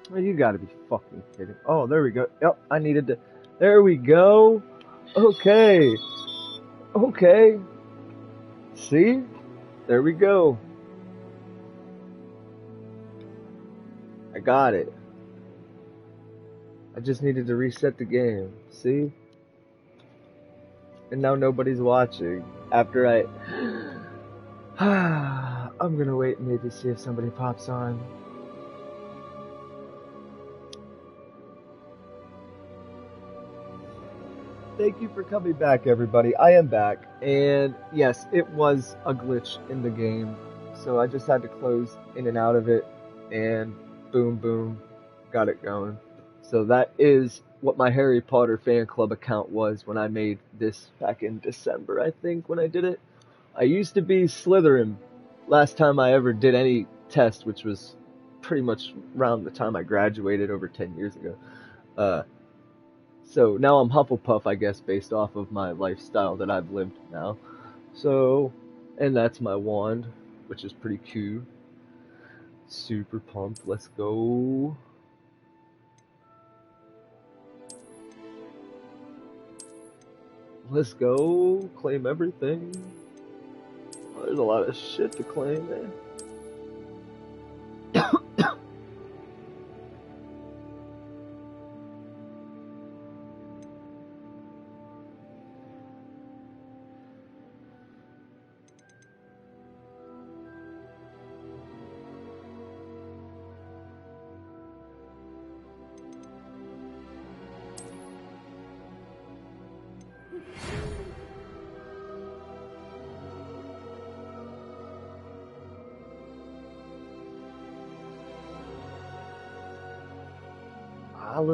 Oh, you gotta be fucking kidding. Oh, there we go. Yep, I needed to. There we go. Okay. Okay. See? There we go. I got it. I just needed to reset the game. See? And now nobody's watching. After I... I'm gonna wait and maybe see if somebody pops on. Thank you for coming back, everybody. I am back. And yes, it was a glitch in the game. So I just had to close in and out of it. And boom, boom, got it going. So that is what my Harry Potter fan club account was when I made this back in December, I think, when I did it. I used to be Slytherin last time I ever did any test, which was pretty much around the time I graduated over 10 years ago. Uh, so now I'm Hufflepuff, I guess, based off of my lifestyle that I've lived now. So, and that's my wand, which is pretty cool. Super pumped. Let's go. Let's go. Claim everything. Oh, there's a lot of shit to claim, man.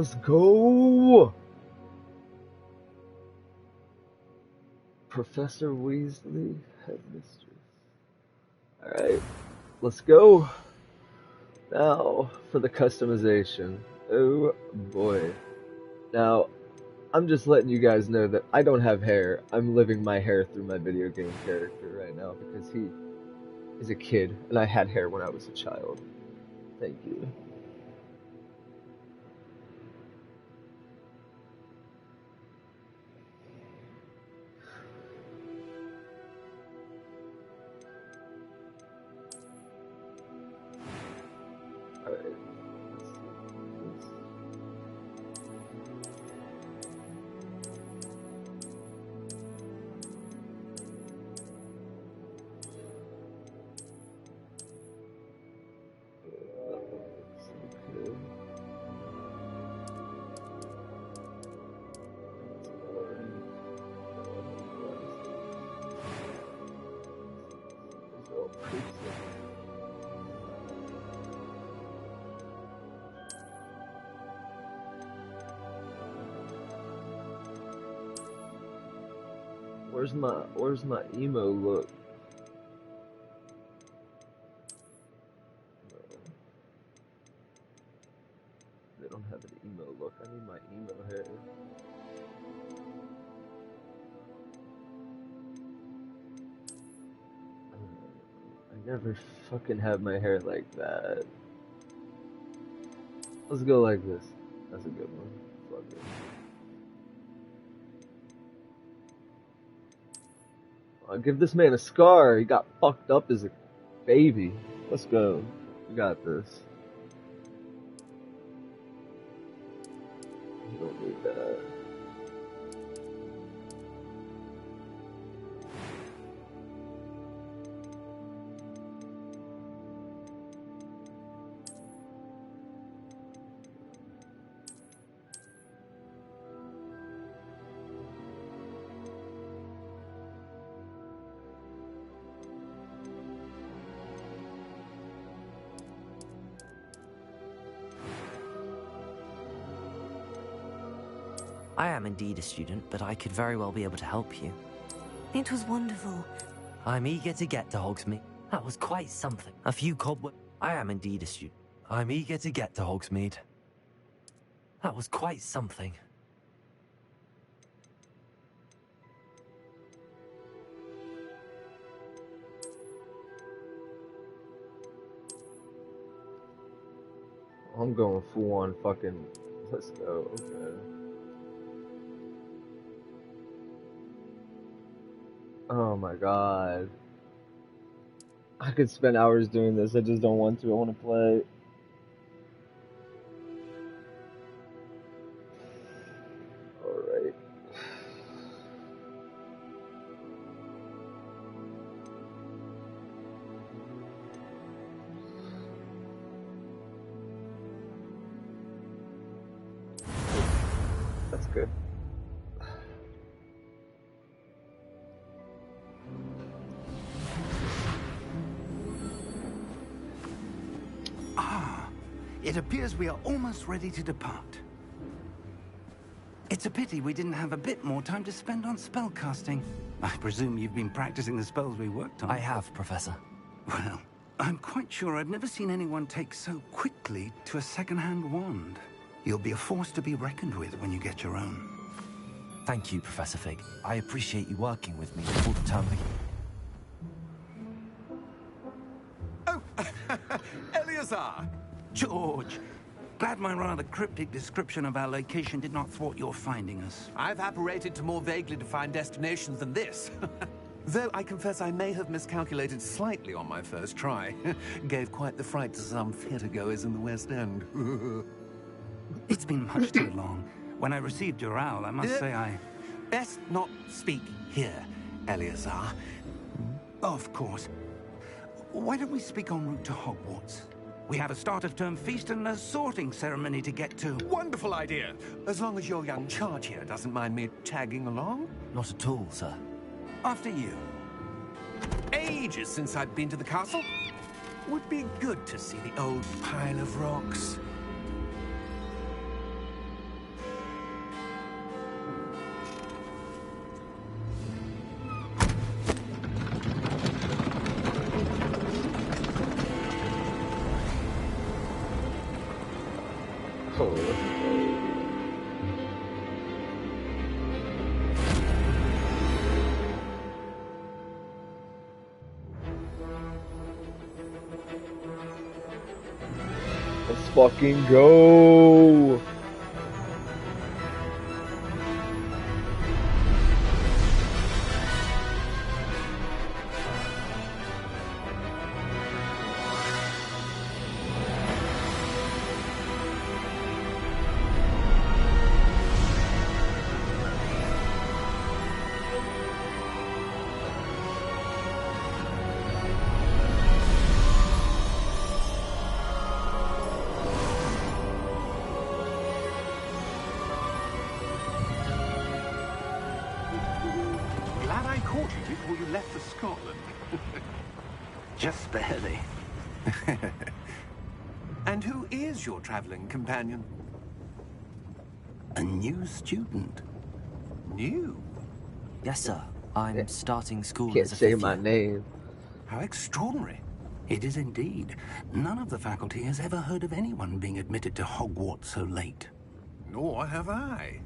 Let's go! Professor Weasley, headmistress. Alright, let's go. Now, for the customization. Oh boy. Now, I'm just letting you guys know that I don't have hair. I'm living my hair through my video game character right now because he is a kid and I had hair when I was a child. Thank you. Alright, let's see. Okay. Where's my emo look? No, they don't have an emo look. I need my emo hair. I never fucking have my hair like that. Let's go like this. That's a good one. Fuck it. I'll give this man a scar. He got fucked up as a baby. Let's go. We got this. You don't need that. I am indeed a student, but I could very well be able to help you. It was wonderful. I'm eager to get to Hogsmeade. That was quite something. A few cobwebs. I am indeed a student. I'm eager to get to Hogsmeade. That was quite something. I'm going full on fucking. Let's go. Okay. Oh my god. I could spend hours doing this. I just don't want to. I want to play. Alright. That's good. It appears we are almost ready to depart. It's a pity we didn't have a bit more time to spend on spellcasting. I presume you've been practicing the spells we worked on. I have, Professor. Well, I'm quite sure I've never seen anyone take so quickly to a second-hand wand. You'll be a force to be reckoned with when you get your own. Thank you, Professor Fig. I appreciate you working with me before the term begins. Oh, Eleazar! George, glad my rather cryptic description of our location did not thwart your finding us. I've apparated to more vaguely defined destinations than this. Though I confess I may have miscalculated slightly on my first try. Gave quite the fright to some theatergoers in the West End. It's been much too long. When I received your owl, I must say I... Best not speak here, Eleazar. Of course. Why don't we speak en route to Hogwarts? We have a start-of-term feast and a sorting ceremony to get to. Wonderful idea! As long as your young charge here doesn't mind me tagging along. Not at all, sir. After you. Ages since I've been to the castle. Would be good to see the old pile of rocks. Let's fucking go! Glad I caught you before you left for Scotland. Just barely. And who is your traveling companion? A new student. New? Yes, sir. I'm starting school Can't as a say fifth my year. name. How extraordinary. It is indeed. None of the faculty has ever heard of anyone being admitted to Hogwarts so late. Nor have I.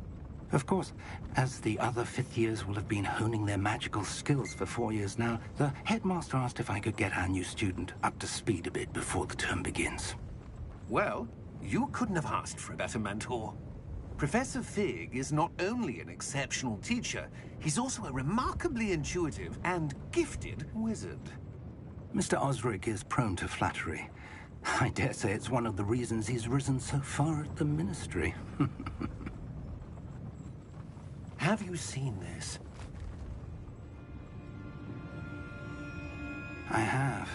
Of course, as the other fifth years will have been honing their magical skills for 4 years now, the headmaster asked if I could get our new student up to speed a bit before the term begins. Well, you couldn't have asked for a better mentor. Professor Fig is not only an exceptional teacher, he's also a remarkably intuitive and gifted wizard. Mr. Osric is prone to flattery. I dare say it's one of the reasons he's risen so far at the ministry. Have you seen this? I have.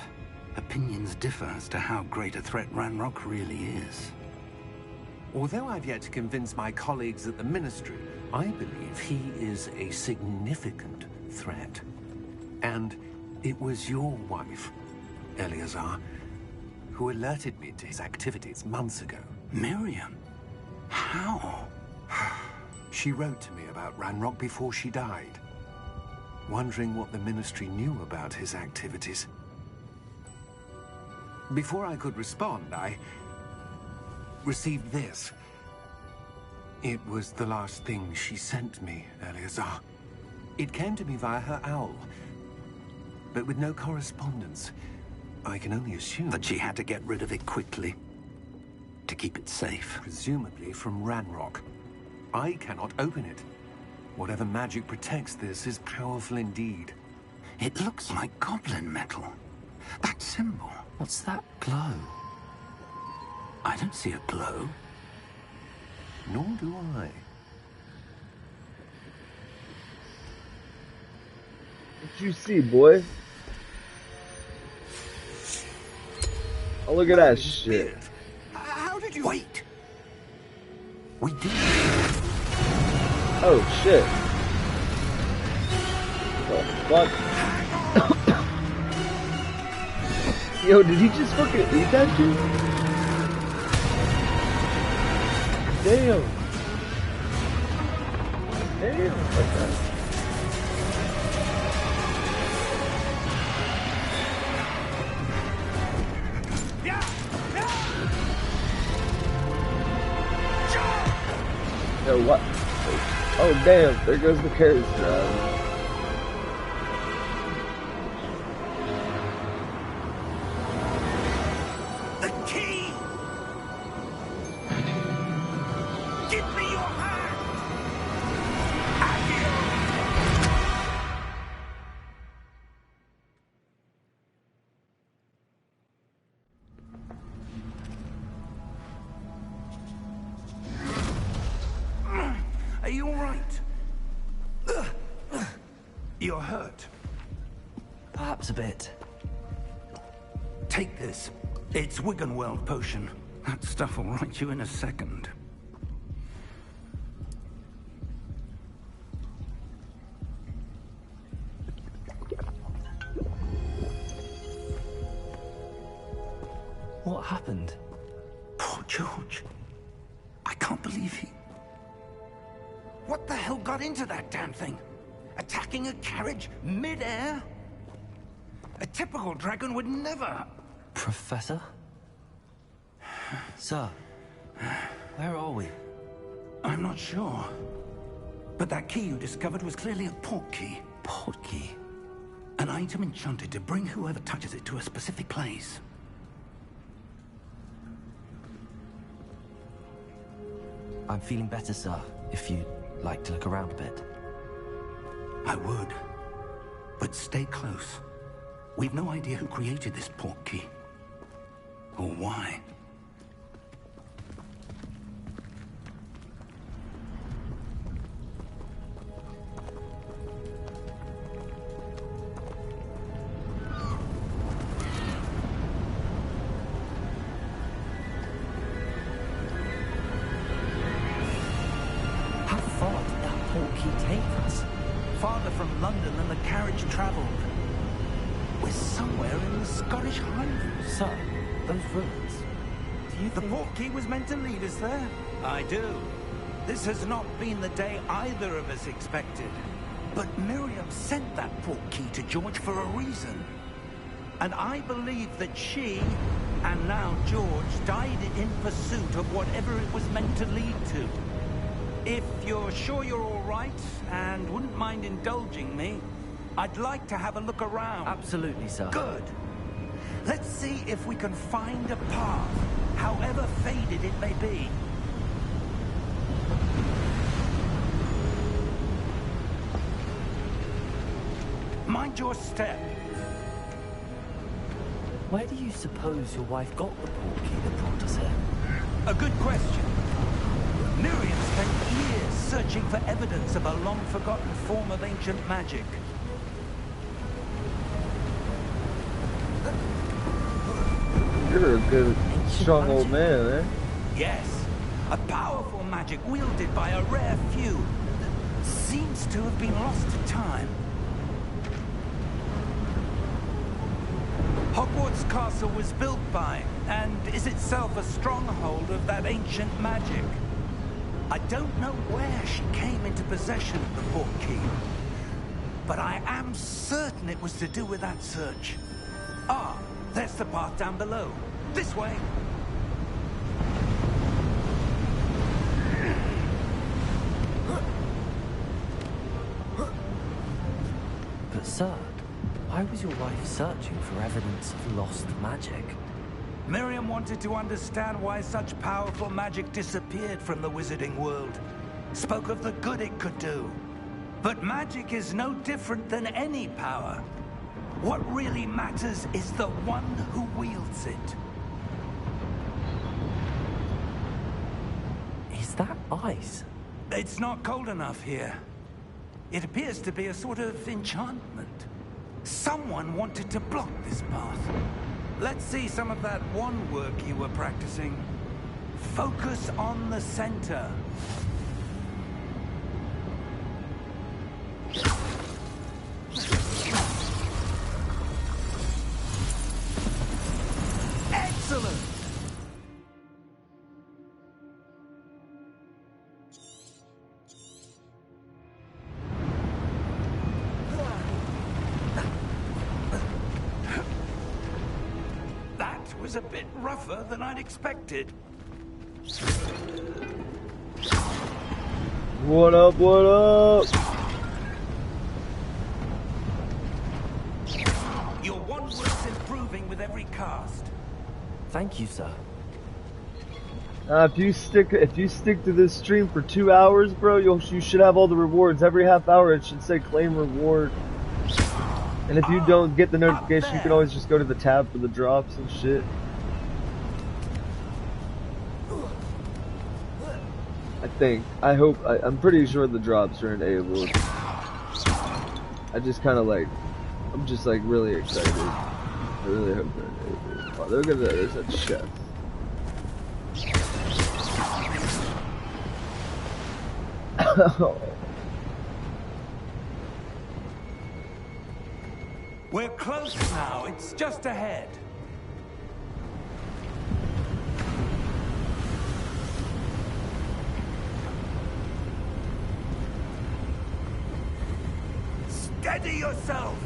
Opinions differ as to how great a threat Ranrock really is. Although I've yet to convince my colleagues at the Ministry, I believe he is a significant threat. And it was your wife, Eleazar, who alerted me to his activities months ago. Miriam? How? She wrote to me about Ranrock before she died, wondering what the Ministry knew about his activities. Before I could respond, I received this. It was the last thing she sent me, Eleazar. It came to me via her owl, but with no correspondence. I can only assume That she had to get rid of it quickly. to keep it safe. Presumably from Ranrock. I cannot open it. Whatever magic protects this is powerful indeed. It looks like goblin metal. That symbol. What's that glow? I don't see a glow. Nor do I. What you see, boy? Oh, look at that shit. How did you... Wait! We did. Oh, shit. What the fuck? Yo, did he just fucking eat that shit? Damn. Damn. Okay. Yo, what? Oh, damn. There goes the carriage drive. Are you all right? You're hurt. Perhaps a bit. Take this. It's Wiggenweld potion. That stuff will right you in a second. What happened? Poor George. I can't believe he... What the hell got into that damn thing? Attacking a carriage mid-air? A typical dragon would never... Professor? Sir, where are we? I'm not sure. But that key you discovered was clearly a port key. Port key? An item enchanted to bring whoever touches it to a specific place. I'm feeling better, sir, if you'd like to look around a bit. I would. But stay close. We've no idea who created this port key. Or why. How far did that port key take us? Farther from London than the carriage traveled. We're somewhere in the Scottish Highlands. Sir, those ruins. Do you The think... port key was meant to lead us there? I do. This has not been the day either of us expected. But Miriam sent that port key to George for a reason. And I believe that she, and now George, died in pursuit of whatever it was meant to lead to. If you're sure you're all right, and wouldn't mind indulging me, I'd like to have a look around. Absolutely, sir. Good. Let's see if we can find a path, however faded it may be. Mind your step. Where do you suppose your wife got the port key that brought us here? A good question. Miriam spent years searching for evidence of a long-forgotten form of ancient magic. You're a good, strong old man, eh? Yes, a powerful magic wielded by a rare few that seems to have been lost to time. Hogwarts Castle was built by, and is itself a stronghold of that ancient magic. I don't know where she came into possession of the port key, but I am certain it was to do with that search. Ah, there's the path down below. This way. But sir, why was your wife searching for evidence of lost magic? Miriam wanted to understand why such powerful magic disappeared from the wizarding world. Spoke of the good it could do. But magic is no different than any power. What really matters is the one who wields it. Is that ice? It's not cold enough here. It appears to be a sort of enchantment. Someone wanted to block this path. Let's see some of that wand work you were practicing. Focus on the center. Excellent! That was a bit rougher than I'd expected. What up, what up? Your wand work's improving with every cast. Thank you, sir. If you stick to this stream for 2 hours, bro, you should have all the rewards. Every half hour it should say claim reward. And if you don't get the notification, you can always just go to the tab for the drops and shit. I'm pretty sure the drops are enabled. I'm just like really excited. I really hope they're enabled. Oh, look at that, there's that chest. We're close now. It's just ahead. Steady yourself.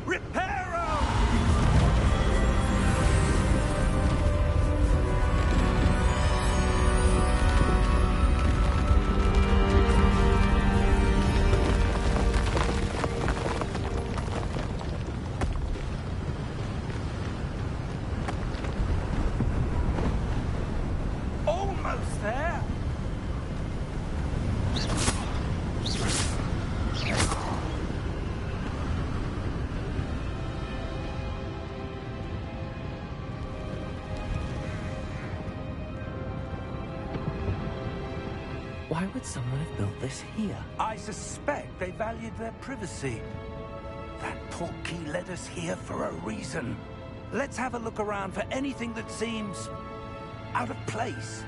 Reparo! Almost there. Why would someone have built this here? I suspect they valued their privacy. That portkey led us here for a reason. Let's have a look around for anything that seems out of place.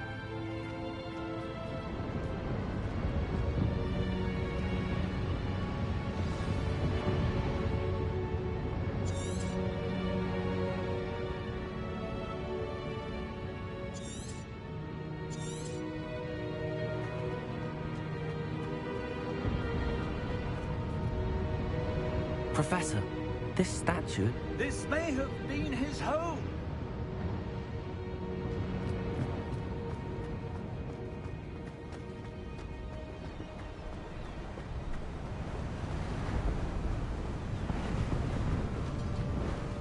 Professor, this statue... This may have been his home.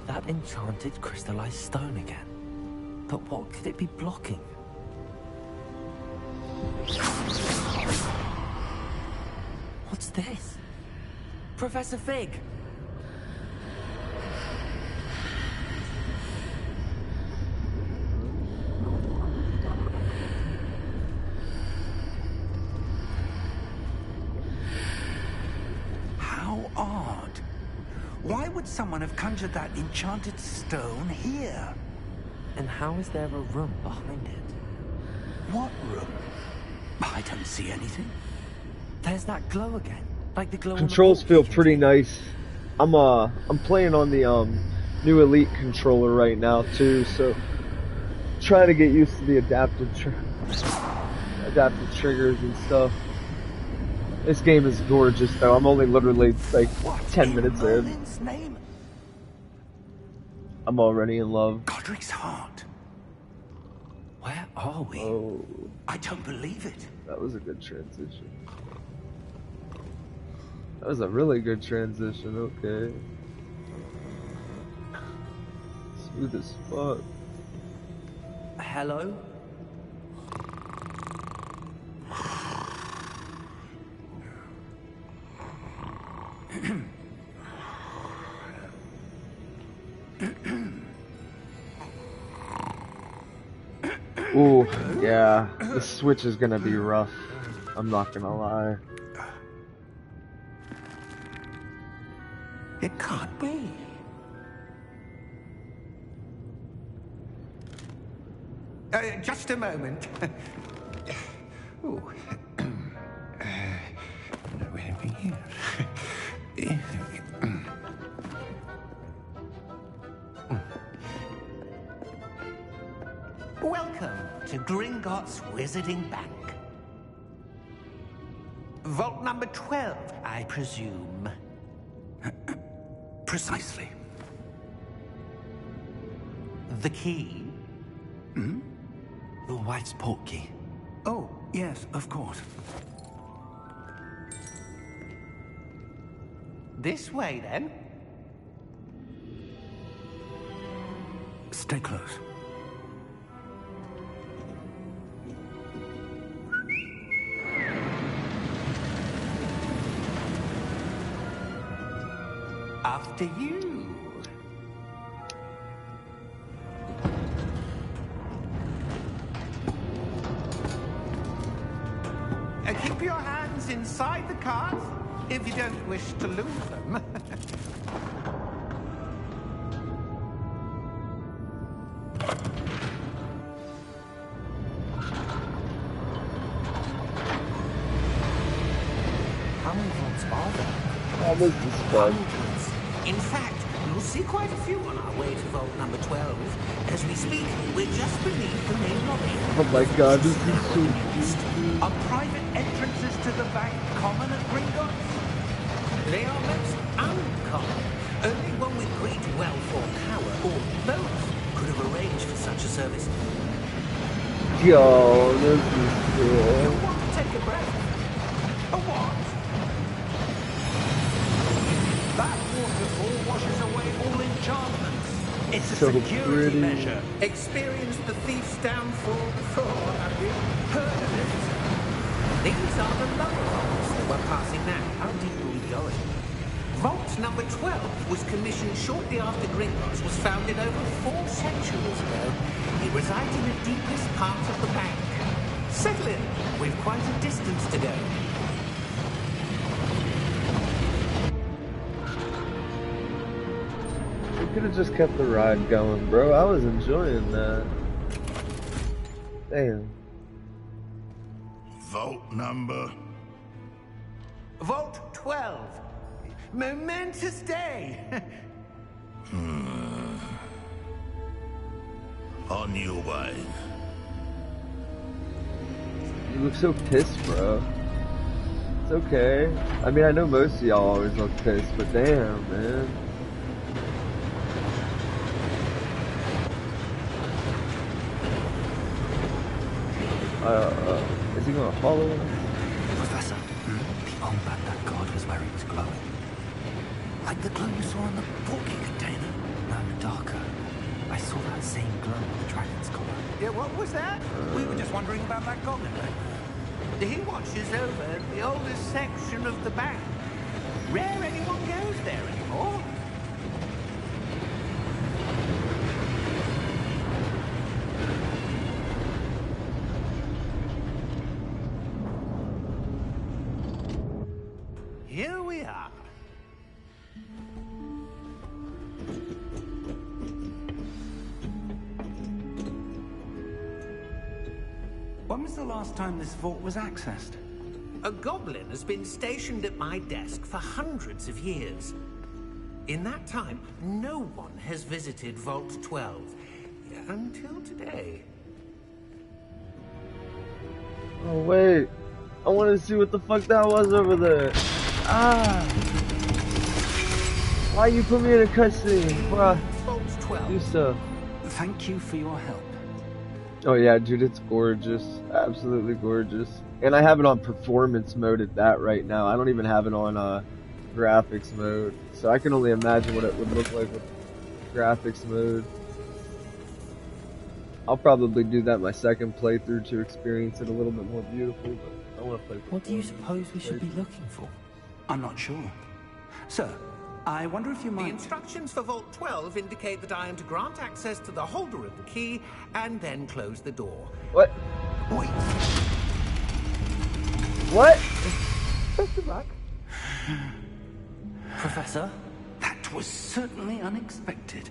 That enchanted crystallized stone again. But what could it be blocking? What's this? Professor Fig! How odd. Why would someone have conjured that enchanted stone here? And how is there a room behind it? What room? I don't see anything. There's that glow again. Like the glow Controls on the feel portkey. pretty nice. I'm playing on the new Elite controller right now too, so trying to get used to the adaptive triggers and stuff. This game is gorgeous though. I'm only literally like 10 minutes in. Merlin's name? I'm already in love. Godric's heart. Where are we? Oh, I don't believe it. that was a good transition. That was a really good transition, okay. Smooth as fuck. Hello? Ooh, yeah. The Switch is gonna be rough. I'm not gonna lie. It can't be. Just a moment. Ooh. Wait a minute. Welcome to Gringotts Wizarding Bank. Vault number 12, I presume. Precisely. The key? The wife's portkey. Oh, yes, of course. This way, then. Stay close. After you. Keep your hands inside the cart if you don't wish to lose them. How many vaults are there? That was just fun. Hundreds. In fact, you'll see quite a few on our way to vault number 12. As we speak, we're just beneath the main lobby. Oh my god, this is so cute. Are private entrances to the bank common at Gringotts? They are most uncommon. Only one with great wealth or power, or both, could have arranged for such a service. Yo, this is You cool. want to take a breath? A what? That waterfall washes away all enchantments. It's a So security pretty. measure. Experienced the thief's downfall before, have you? Heard of it? These are the lower vaults that we're passing now. How deep are we going? Vault number 12 was commissioned shortly after Gringotts was founded over 4 centuries ago. It resides in the deepest part of the bank. Settle in. We've quite a distance to go. We could have just kept the ride going, bro. I was enjoying that. Damn. Vault number. Vault 12. Momentous day. On your way. You look so pissed, bro. It's okay. I mean, I know most of y'all always look pissed, but damn, man. Is he gonna follow us? Professor, the old man that god was where he was glowing. Like the glow you saw on the portkey container. No, darker. I saw that same glow on the dragon's collar. Yeah, what was that? We were just wondering about that goblin. He watches over the oldest section of the bank. Rare anyone goes there anymore. Here we are. When was the last time this vault was accessed? A goblin has been stationed at my desk for hundreds of years. In that time, no one has visited Vault 12. Until today. Oh wait, I want to see what the fuck that was over there. Ah! Why you put me in a cutscene? Bruh, Vault 12. do stuff. Thank you for your help. Oh yeah, dude, it's gorgeous. Absolutely gorgeous. And I have it on performance mode at that right now. I don't even have it on graphics mode. So I can only imagine what it would look like with graphics mode. I'll probably do that my second playthrough to experience it a little bit more beautiful, but I want to play. What do you suppose we should be looking for? I'm not sure. Sir, I wonder if you The might... instructions for Vault 12 indicate that I am to grant access to the holder of the key and then close the door. What? Wait. What? Professor Rock? Professor? That was certainly unexpected.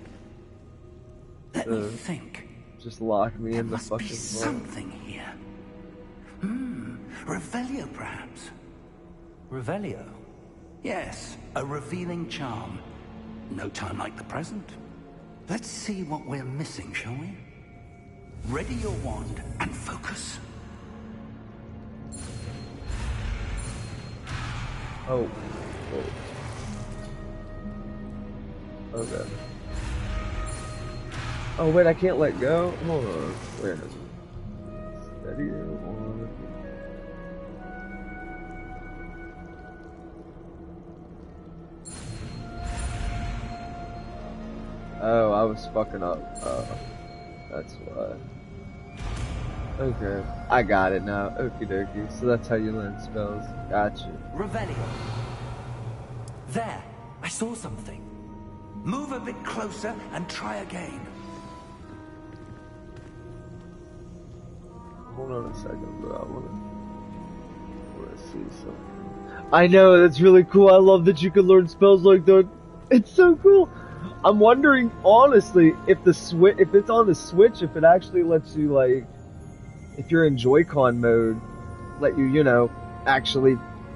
Let me think. Just lock me There in the must fucking be vault. something here. Revelio, perhaps. Revelio? Yes, a revealing charm. No time like the present. Let's see what we're missing, shall we? Ready your wand and focus. Oh. Okay. Oh wait, I can't let go? Hold on. Where is it? Steady on. Oh, I was fucking up. That's why. Okay, I got it now. Okie dokie. So that's how you learn spells. Gotcha. Revelio. There! I saw something. Move a bit closer and try again. Hold on a second, bro. I wanna see something. I know, that's really cool. I love that you can learn spells like that. It's so cool. I'm wondering, honestly, if it's on the Switch, if it actually lets you, like, if you're in Joy-Con mode, let you, you know, actually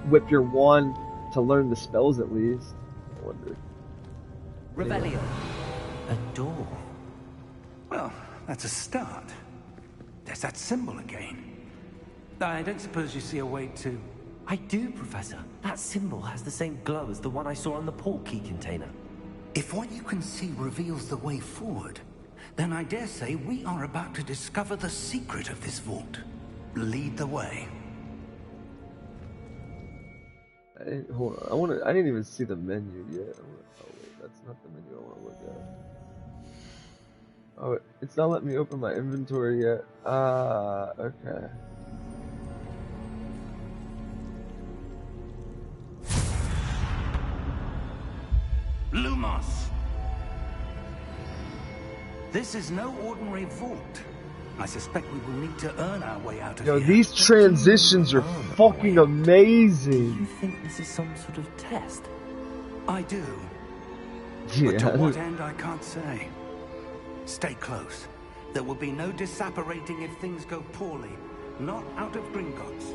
whip your wand to learn the spells at least. I wonder. Revelio. A door. Well, that's a start. There's that symbol again. I don't suppose you see a way to... I do, Professor. That symbol has the same glow as the one I saw on the port key container. If what you can see reveals the way forward, then I dare say we are about to discover the secret of this vault. Lead the way. Hold on. I didn't even see the menu yet. Oh wait, that's not the menu I want to look at. Oh, it's not letting me open my inventory yet. Okay. Lumos! This is no ordinary vault. I suspect we will need to earn our way out of Yo, here. these transitions are fucking Do amazing. you think this is some sort of test? I do. Yeah. But to what end, I can't say. Stay close. There will be no disapparating if things go poorly. Not out of Gringotts.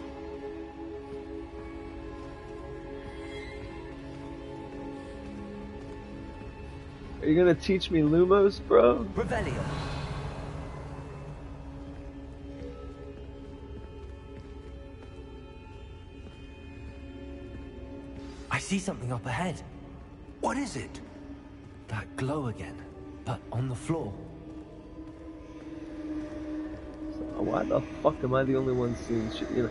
Are you gonna teach me Lumos, bro? Revelio. I see something up ahead. What is it? That glow again, but on the floor. Why the fuck am I the only one seeing shit? You know.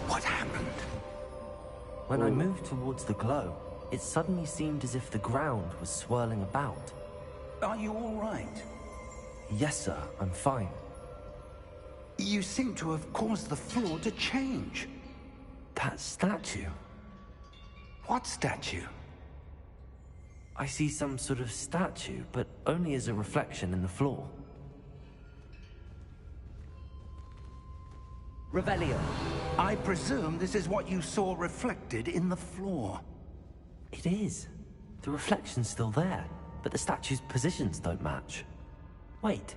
What happened? When I moved towards the glow, it suddenly seemed as if the ground was swirling about. Are you all right? Yes, sir, I'm fine. You seem to have caused the floor to change. That statue. What statue? I see some sort of statue, but only as a reflection in the floor. Revelio. I presume this is what you saw reflected in the floor. It is. The reflection's still there, but the statue's positions don't match. Wait.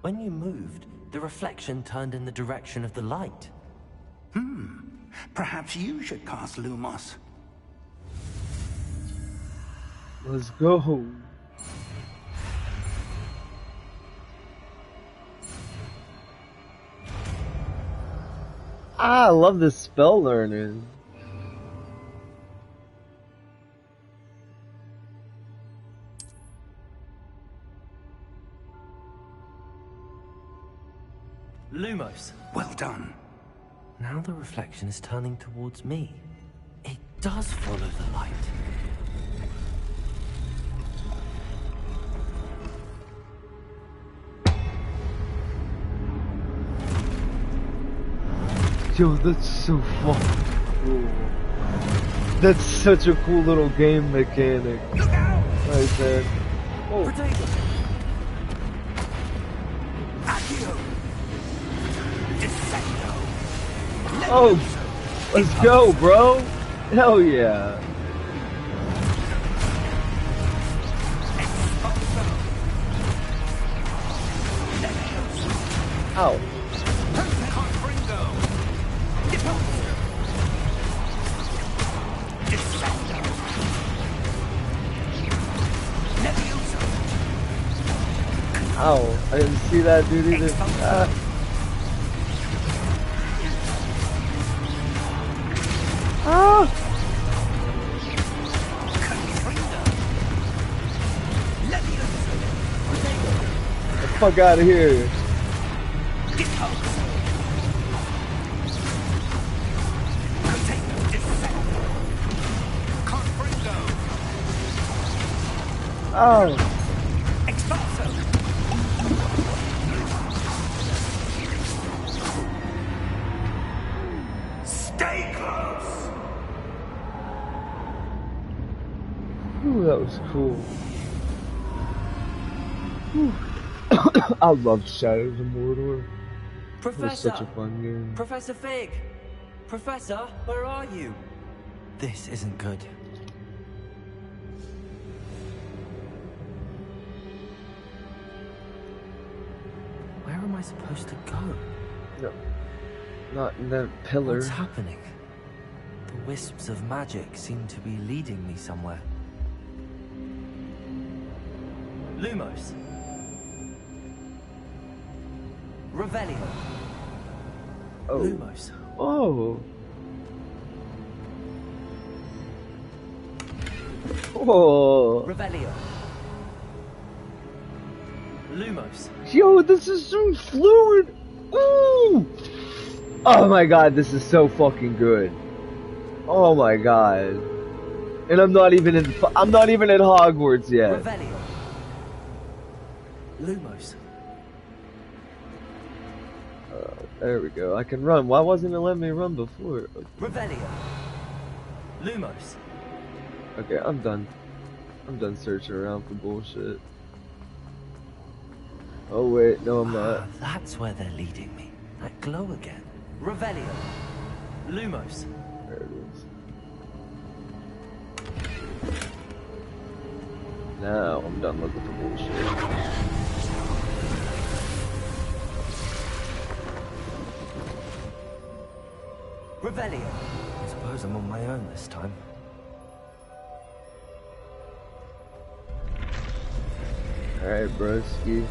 When you moved, the reflection turned in the direction of the light. Perhaps you should cast Lumos. Let's go. I love this spell learning. Lumos. Well done. Now the reflection is turning towards me. It does follow the light. Yo, that's so fucking cool. That's such a cool little game mechanic. Right there. Oh. Potato. Oh, let's go, bro. Hell yeah. Ow. Ow, I didn't see that dude either. Ah. Ah. Get the fuck out of here. Oh. Stay close. Ooh, that was cool. Whew. I love Shadows of Mordor. Professor! It was such a fun game. Professor Fig! Professor, where are you? This isn't good. Where am I supposed to go? No. Not in that pillar. What's happening? The wisps of magic seem to be leading me somewhere. Lumos. Revelio. Oh. Lumos. Oh. Oh. Revelio. Lumos. Yo, this is so fluid. Ooh. Oh my god, this is so fucking good. Oh my god. And I'm not even at Hogwarts yet. Revelio. Lumos. There we go. I can run. Why wasn't it letting me run before? Okay. Revelio. Lumos. Okay, I'm done. I'm done searching around for bullshit. Oh wait, no I'm not. That's where they're leading me. That glow again. Revelio. Lumos. There it is. Now I'm done looking for bullshit. Revelio. I suppose I'm on my own this time. Alright, broski.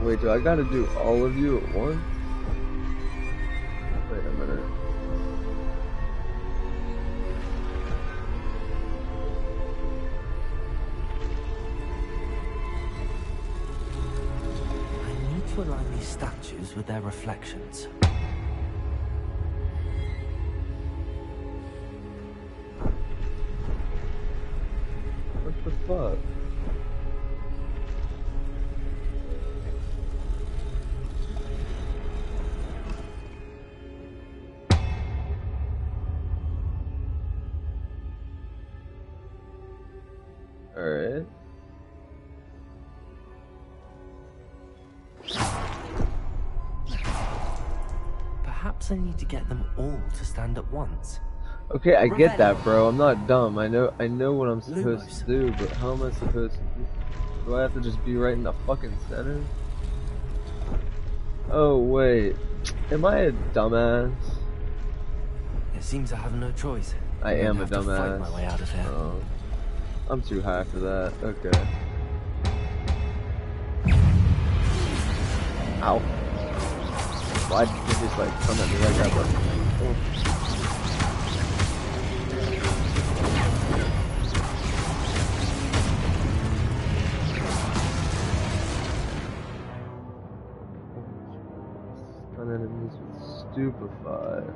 Wait, do I gotta do all of you at once? Wait a minute. I need to align these statues with their reflections. What the fuck? Alright. Perhaps I need to get them all to stand at once. Okay, I get that, bro. I'm not dumb. I know what I'm supposed to do, but how am I supposed to do I have to just be right in the fucking center? Oh, wait. Am I a dumbass? It seems I have no choice. I am a have to fight dumbass. my way out of here. Oh. I'm too high for that. Okay. Ow. Why did you just like come at me like that, bro? Oh. Stupefy.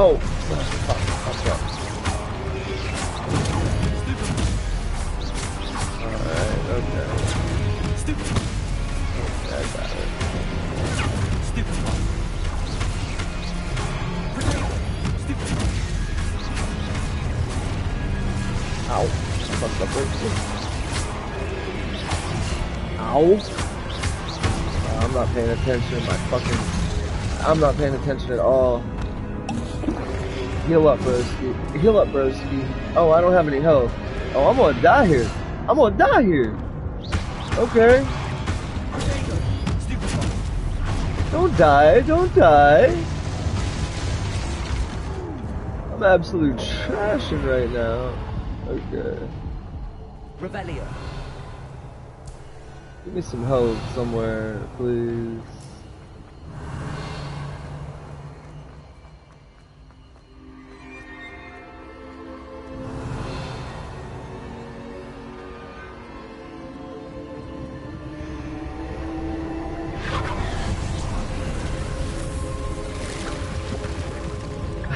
Oh, fuck, up. Alright, okay. Okay, I got it. Ow. Fucked up right. Ow. I'm not paying attention. I'm not paying attention at all. Heal up, broski. Heal up, broski. Oh, I don't have any health. Oh, I'm gonna die here. I'm gonna die here. Okay. Don't die. Don't die. I'm absolute trashing right now. Okay. Revelio. Give me some help somewhere, please.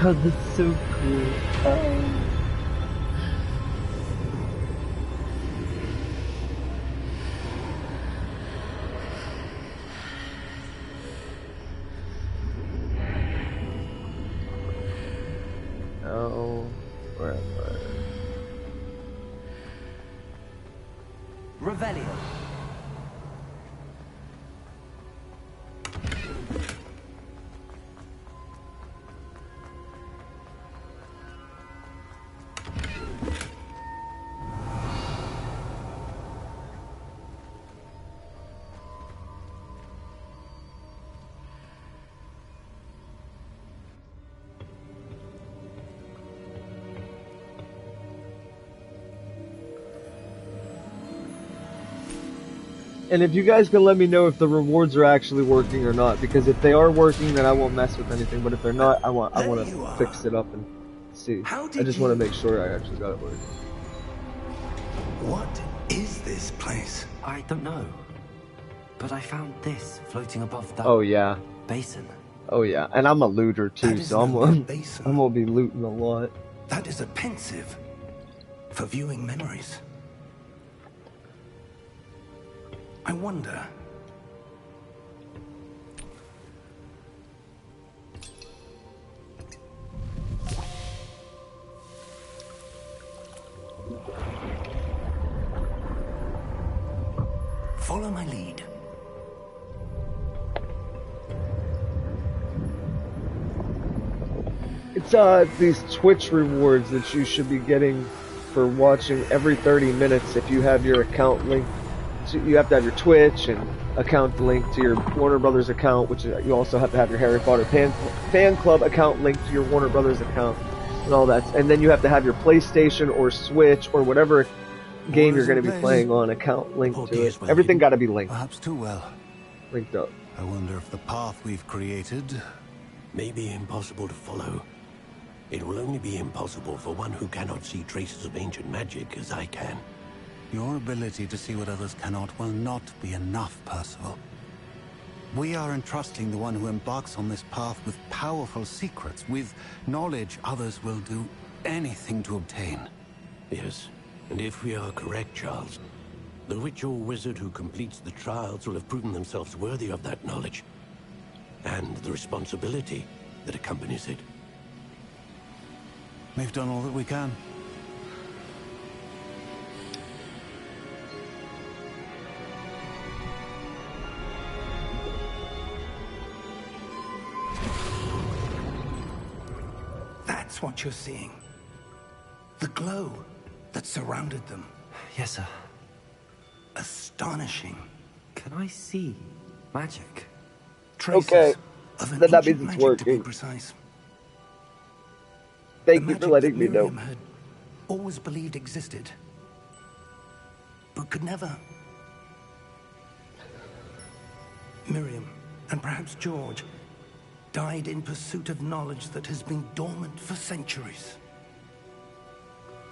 Oh, that's so cool. Oh. Oh, where am I? Revelio. And if you guys can let me know if the rewards are actually working or not, because if they are working, then I won't mess with anything. But if they're not, I want to fix it up and see. I just want to make sure I actually got it working. What is this place? I don't know. But I found this floating above that Oh yeah. basin. Oh yeah. And I'm a looter too, so I'm gonna be looting a lot. That is a pensive for viewing memories. I wonder. Follow my lead. It's these Twitch rewards that you should be getting for watching every 30 minutes if you have your account linked. So you have to have your Twitch and account linked to your Warner Brothers account, which you also have to have your Harry Potter fan club account linked to your Warner Brothers account and all that. And then you have to have your PlayStation or Switch or whatever game you're going to be playing on account linked to it. Everything got to be linked. Perhaps too well. Linked up. I wonder if the path we've created may be impossible to follow. It will only be impossible for one who cannot see traces of ancient magic as I can. Your ability to see what others cannot will not be enough, Percival. We are entrusting the one who embarks on this path with powerful secrets, with knowledge others will do anything to obtain. Yes, and if we are correct, Charles, the witch or wizard who completes the trials will have proven themselves worthy of that knowledge, and the responsibility that accompanies it. We've done all that we can. That's what you're seeing. The glow that surrounded them. Yes, sir. Astonishing. Can I see magic? Traces Okay, of an then that ancient means it's magic, to be working. precise. Thank The you for magic letting that me know. Miriam had always believed existed, but could never. Miriam, and perhaps George, died in pursuit of knowledge that has been dormant for centuries.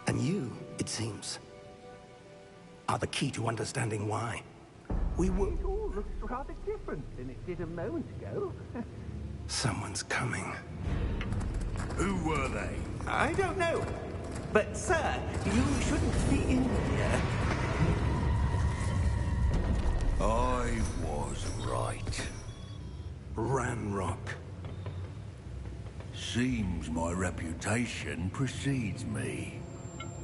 And you, it seems, are the key to understanding why. It all looks rather different than it did a moment ago. Someone's coming. Who were they? I don't know. But, sir, you shouldn't be in here. I was right. Ranrock. Seems my reputation precedes me.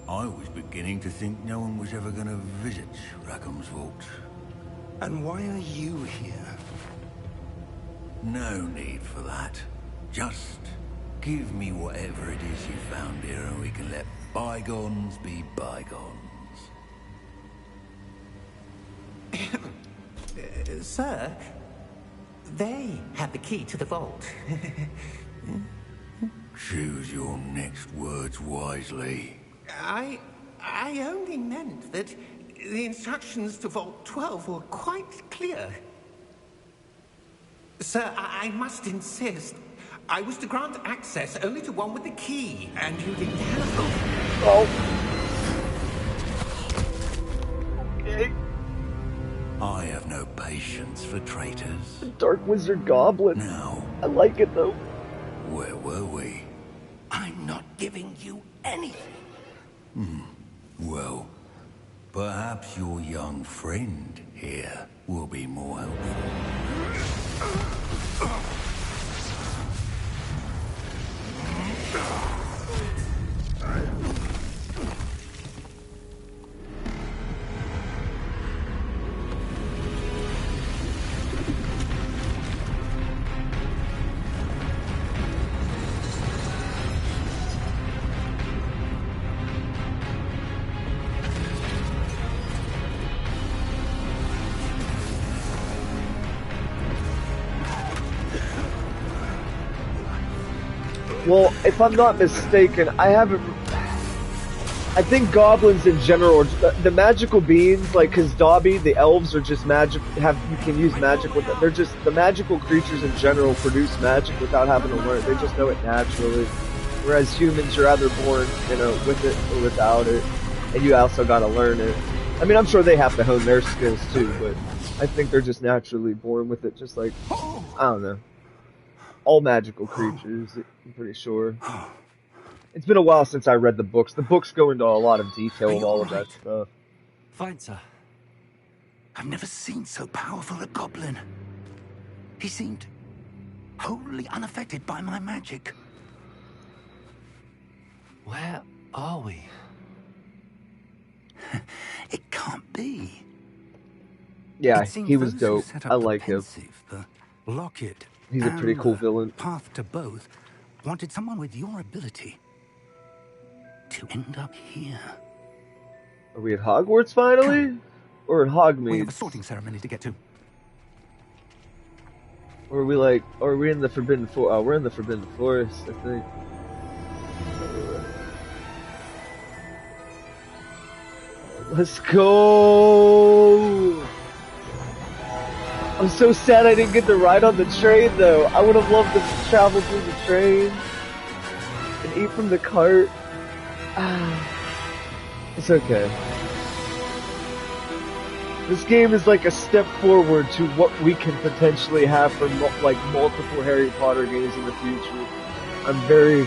I was beginning to think no one was ever going to visit Rackham's vault. And why are you here? No need for that. Just give me whatever it is you found here and we can let bygones be bygones. Sir, they have the key to the vault. Choose your next words wisely. I only meant that the instructions to Vault 12 were quite clear. Sir, I must insist. I was to grant access only to one with the key, and you didn't have them. Oh. Okay. I have no patience for traitors. Dark Wizard Goblin. Now, I like it though. where were we? I'm not giving you anything. Well, perhaps your young friend here will be more helpful. Well, if I'm not mistaken, I think goblins in general, the magical beings, like, cause Dobby, the elves are just magic, you can use magic with it. They're just, the magical creatures in general produce magic without having to learn. They just know it naturally. Whereas humans, you're either born, with it or without it. And you also gotta learn it. I mean, I'm sure they have to hone their skills too, but I think they're just naturally born with it, just like, I don't know. All magical creatures, I'm pretty sure. It's been a while since I read the books. The books go into a lot of detail of all of that stuff. Fine, sir. I've never seen so powerful a goblin. He seemed wholly unaffected by my magic. Where are we? It can't be. Yeah, It seems he was those who dope. set up I the like him. Pensieve, the locket, He's a pretty and cool the villain. Path to both wanted someone with your ability to end up here. Are we at Hogwarts finally? Or at We have a Hogmeade? sorting ceremony to get to. Or are we in the Forbidden Forest? Oh, we're in the Forbidden Forest, I think. Let's go! I'm so sad I didn't get to ride on the train though. I would have loved to travel through the train and eat from the cart. It's okay. This game is like a step forward to what we can potentially have for multiple Harry Potter games in the future. I'm very,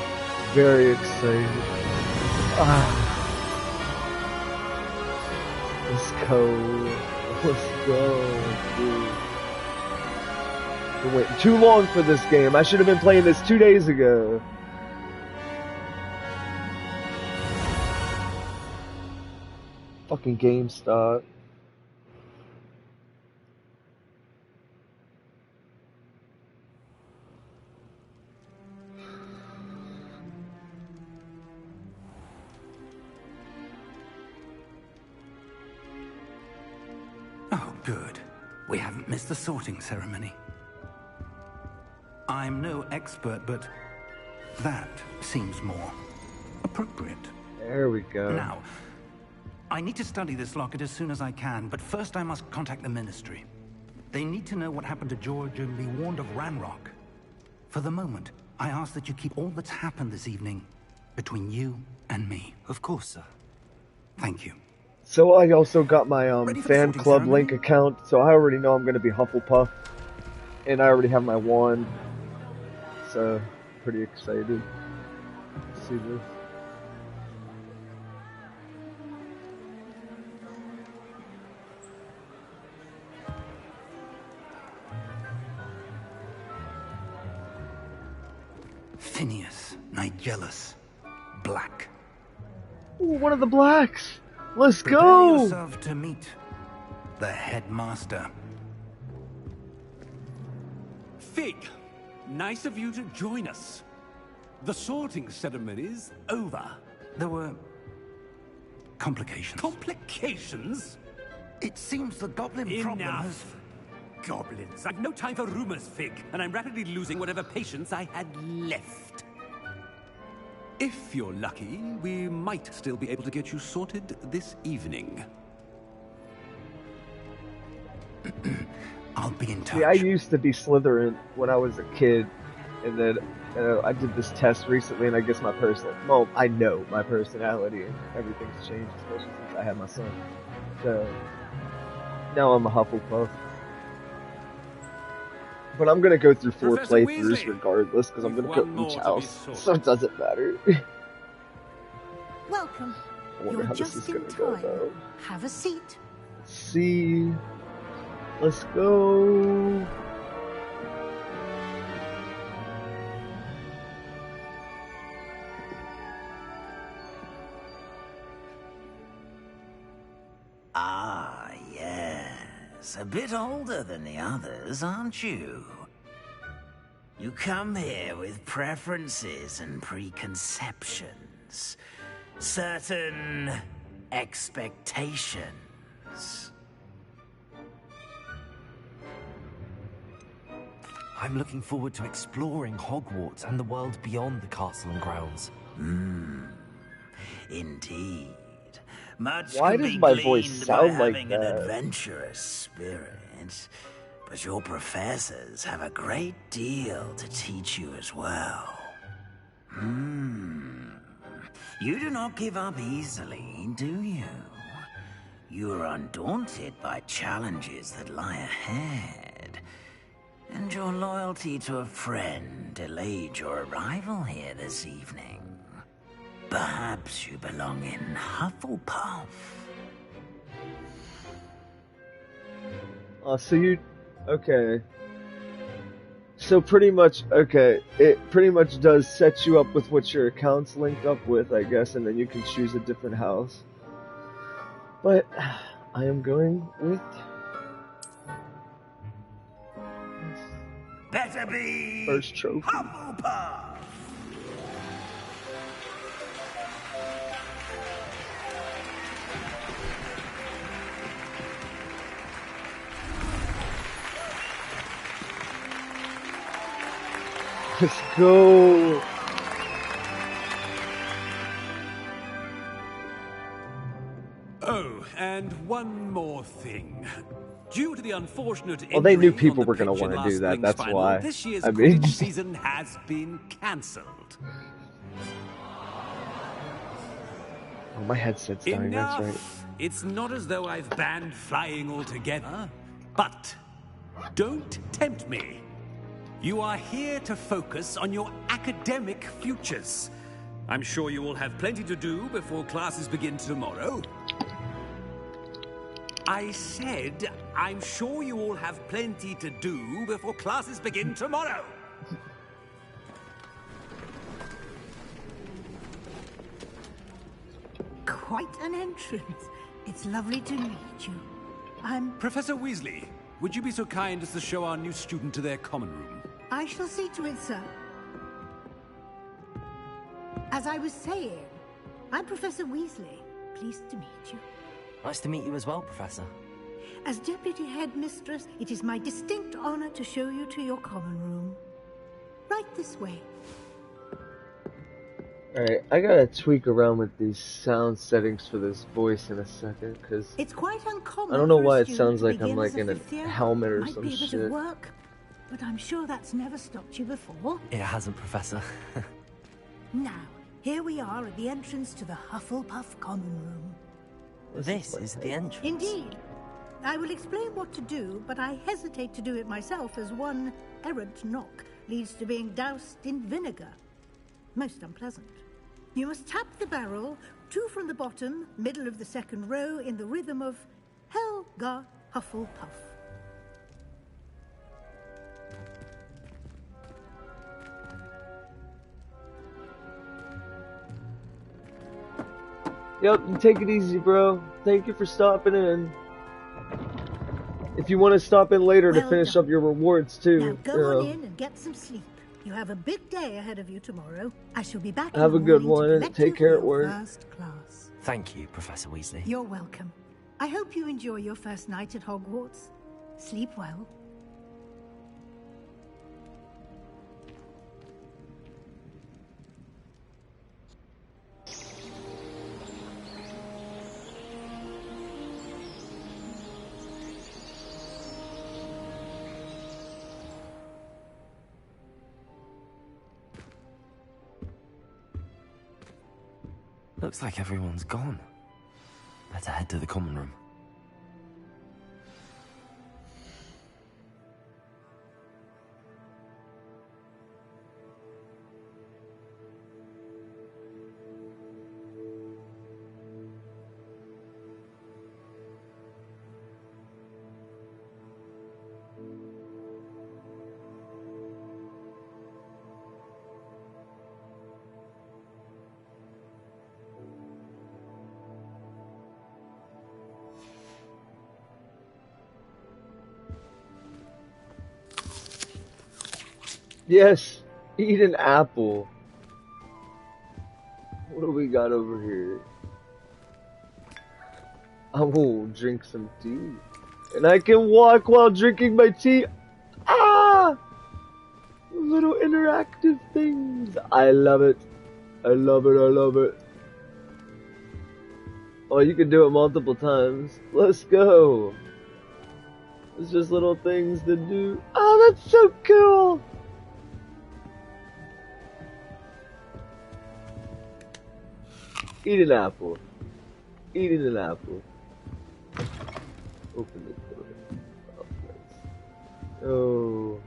very excited. Let's go. Let's go, dude. Been waiting too long for this game. I should have been playing this 2 days ago. Fucking GameStop. Oh, good. We haven't missed the sorting ceremony. I'm no expert, but that seems more appropriate. There we go. Now, I need to study this locket as soon as I can, but first I must contact the Ministry. They need to know what happened to George and be warned of Ranrock. For the moment, I ask that you keep all that's happened this evening between you and me. Of course, sir. Thank you. So I also got my Ready for the fan sorting club ceremony? link account, so I already know I'm going to be Hufflepuff. And I already have my wand. So, pretty excited to see this. Phineas, Nigellus, Black. Ooh, one of the blacks! Let's Prepare go! yourself to meet the headmaster. Fig, nice of you to join us. The sorting ceremony's over. There were complications. Complications? It seems the goblin problem has... Enough. Goblins. I've no time for rumors, Fig, and I'm rapidly losing whatever patience I had left. If you're lucky, we might still be able to get you sorted this evening. I'll be in touch. See, I used to be Slytherin when I was a kid, and then I did this test recently, and I guess I know my personality and everything's changed, especially since I had my son. So, now I'm a Hufflepuff. But I'm gonna go through 4 Professor playthroughs Weasley, regardless, because I'm we've gonna go one more each to be house, sorted. so it doesn't matter. Welcome. I wonder You're how this just is in gonna go, time. though. Have a seat. Let's see. Let's go. Ah, yes. A bit older than the others, aren't you? You come here with preferences and preconceptions. Certain expectations. I'm looking forward to exploring Hogwarts and the world beyond the castle and grounds. Indeed. Much Why can does be my voice gleaned sound by like having an that? adventurous spirit, but your professors have a great deal to teach you as well. You do not give up easily, do you? You are undaunted by challenges that lie ahead, and your loyalty to a friend delayed your arrival here this evening. Perhaps you belong in Hufflepuff. Okay. So pretty much, okay, it pretty much does set you up with what your account's linked up with, I guess, and then you can choose a different house. But I am going with... Better be first trophy. Hufflepuff. Let's go. Oh, and one more thing. Due to the unfortunate Well, they knew injury people on the were gonna pitch in wanna do last that, Link's that's final, why. This year's I mean- Quidditch season has been cancelled. Oh, my headset's dying, that's right. Enough! It's not as though I've banned flying altogether, but don't tempt me. You are here to focus on your academic futures. I'm sure you will have plenty to do before classes begin tomorrow. I said, I'm sure you all have plenty to do before classes begin tomorrow. Quite an entrance. It's lovely to meet you. I'm... Professor Weasley, would you be so kind as to show our new student to their common room? I shall see to it, sir. As I was saying, I'm Professor Weasley. Pleased to meet you. Nice to meet you as well, Professor. As Deputy Headmistress, it is my distinct honor to show you to your common room. Right this way. Alright, I gotta tweak around with these sound settings for this voice in a second, because It's quite uncommon. I don't know for a why it student sounds to like I'm begin like as a in a fifth year. helmet or Might some be a bit shit. of work. but I'm sure that's never stopped you before. It hasn't, Professor. Now, here we are at the entrance to the Hufflepuff Common Room. This is the entrance. Indeed. I will explain what to do, but I hesitate to do it myself as one errant knock leads to being doused in vinegar. Most unpleasant. You must tap the barrel, 2 from the bottom, middle of the second row, in the rhythm of Helga Hufflepuff. Yep, you take it easy, bro. Thank you for stopping in. If you want to stop in later to finish up your rewards, too. Now go on in and get some sleep. You have a big day ahead of you tomorrow. I shall be back. Have a good one and take care at work. First class. Thank you, Professor Weasley. You're welcome. I hope you enjoy your first night at Hogwarts. Sleep well. Looks like everyone's gone. Better head to the common room. Yes, eat an apple. What do we got over here? I will drink some tea. And I can walk while drinking my tea. Ah! Little interactive things. I love it. I love it, I love it. Oh, you can do it multiple times. Let's go. It's just little things to do. Oh, that's so cool. Eat an apple. Eating an apple. Open the door. Oh, nice. Oh.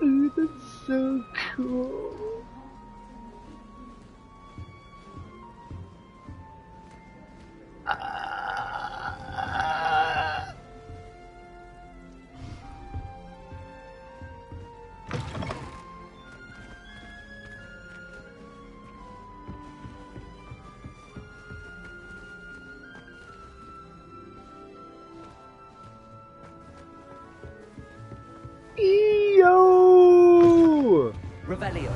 Ooh, that's so cool. Yo! Revelio.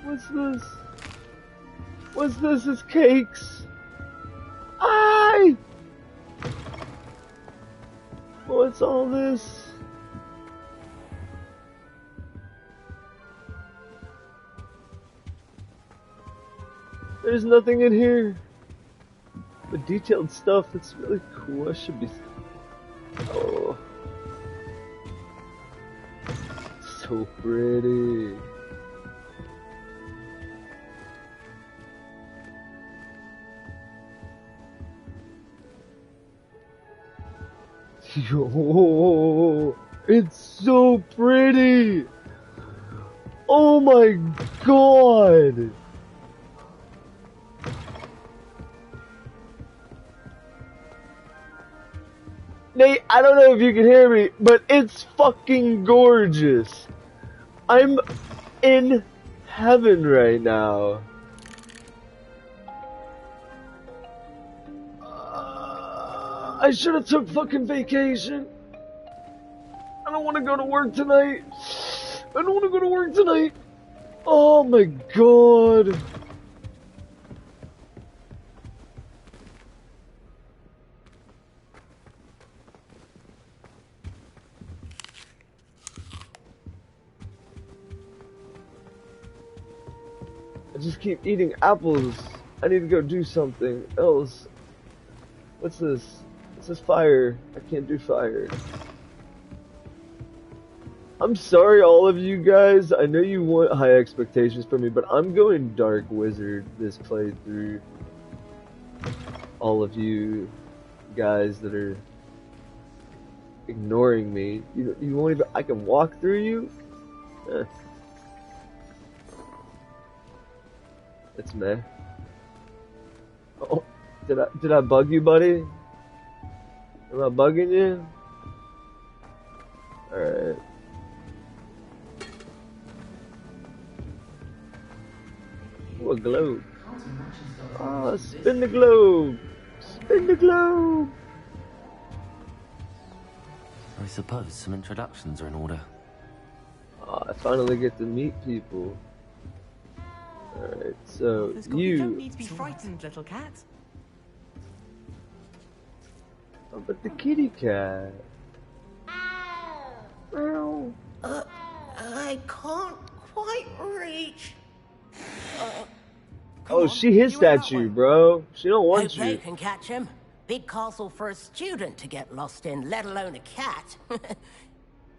What's this? What's this? It's cakes. Aye! What's all this? There's nothing in here. But detailed stuff, it's really cool. I should be... Oh. So pretty. Yo, it's so pretty. Oh my god. Nate, I don't know if you can hear me, but it's fucking gorgeous. I'm in heaven right now. I should have took fucking vacation. I don't want to go to work tonight. I don't want to go to work tonight. Oh my god. I just keep eating apples. I need to go do something else. What's this? This is fire. I can't do fire. I'm sorry, all of you guys. I know you want high expectations from me, but I'm going Dark Wizard this playthrough. All of you guys that are ignoring me. You won't even. I can walk through you? It's meh. Oh, did I bug you, buddy? Am I bugging you? Alright. Ooh, a globe. Ah, spin the globe! Spin the globe! I suppose some introductions are in order. Ah, I finally get to meet people. Alright, so You don't need to be frightened, little cat. Oh, but the kitty cat. Ow. I can't quite reach. Oh, she hissed at you, bro. She don't want Hope you. they can catch him. Big castle for a student to get lost in, let alone a cat.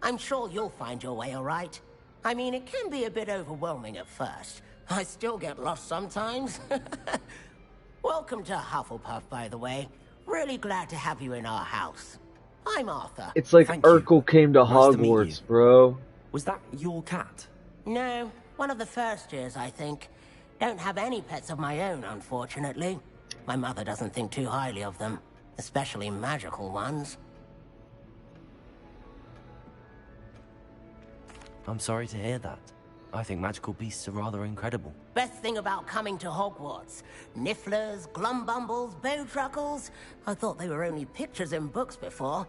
I'm sure you'll find your way all right. I mean, it can be a bit overwhelming at first. I still get lost sometimes. Welcome to Hufflepuff, by the way. Really glad to have you in our house. I'm Arthur. It's like Urkel came to Hogwarts, bro. Was that your cat? No, one of the first years, I think. Don't have any pets of my own, unfortunately. My mother doesn't think too highly of them, especially magical ones. I'm sorry to hear that. I think magical beasts are rather incredible. Best thing about coming to Hogwarts. Nifflers, glumbumbles, bowtruckles. I thought they were only pictures in books before.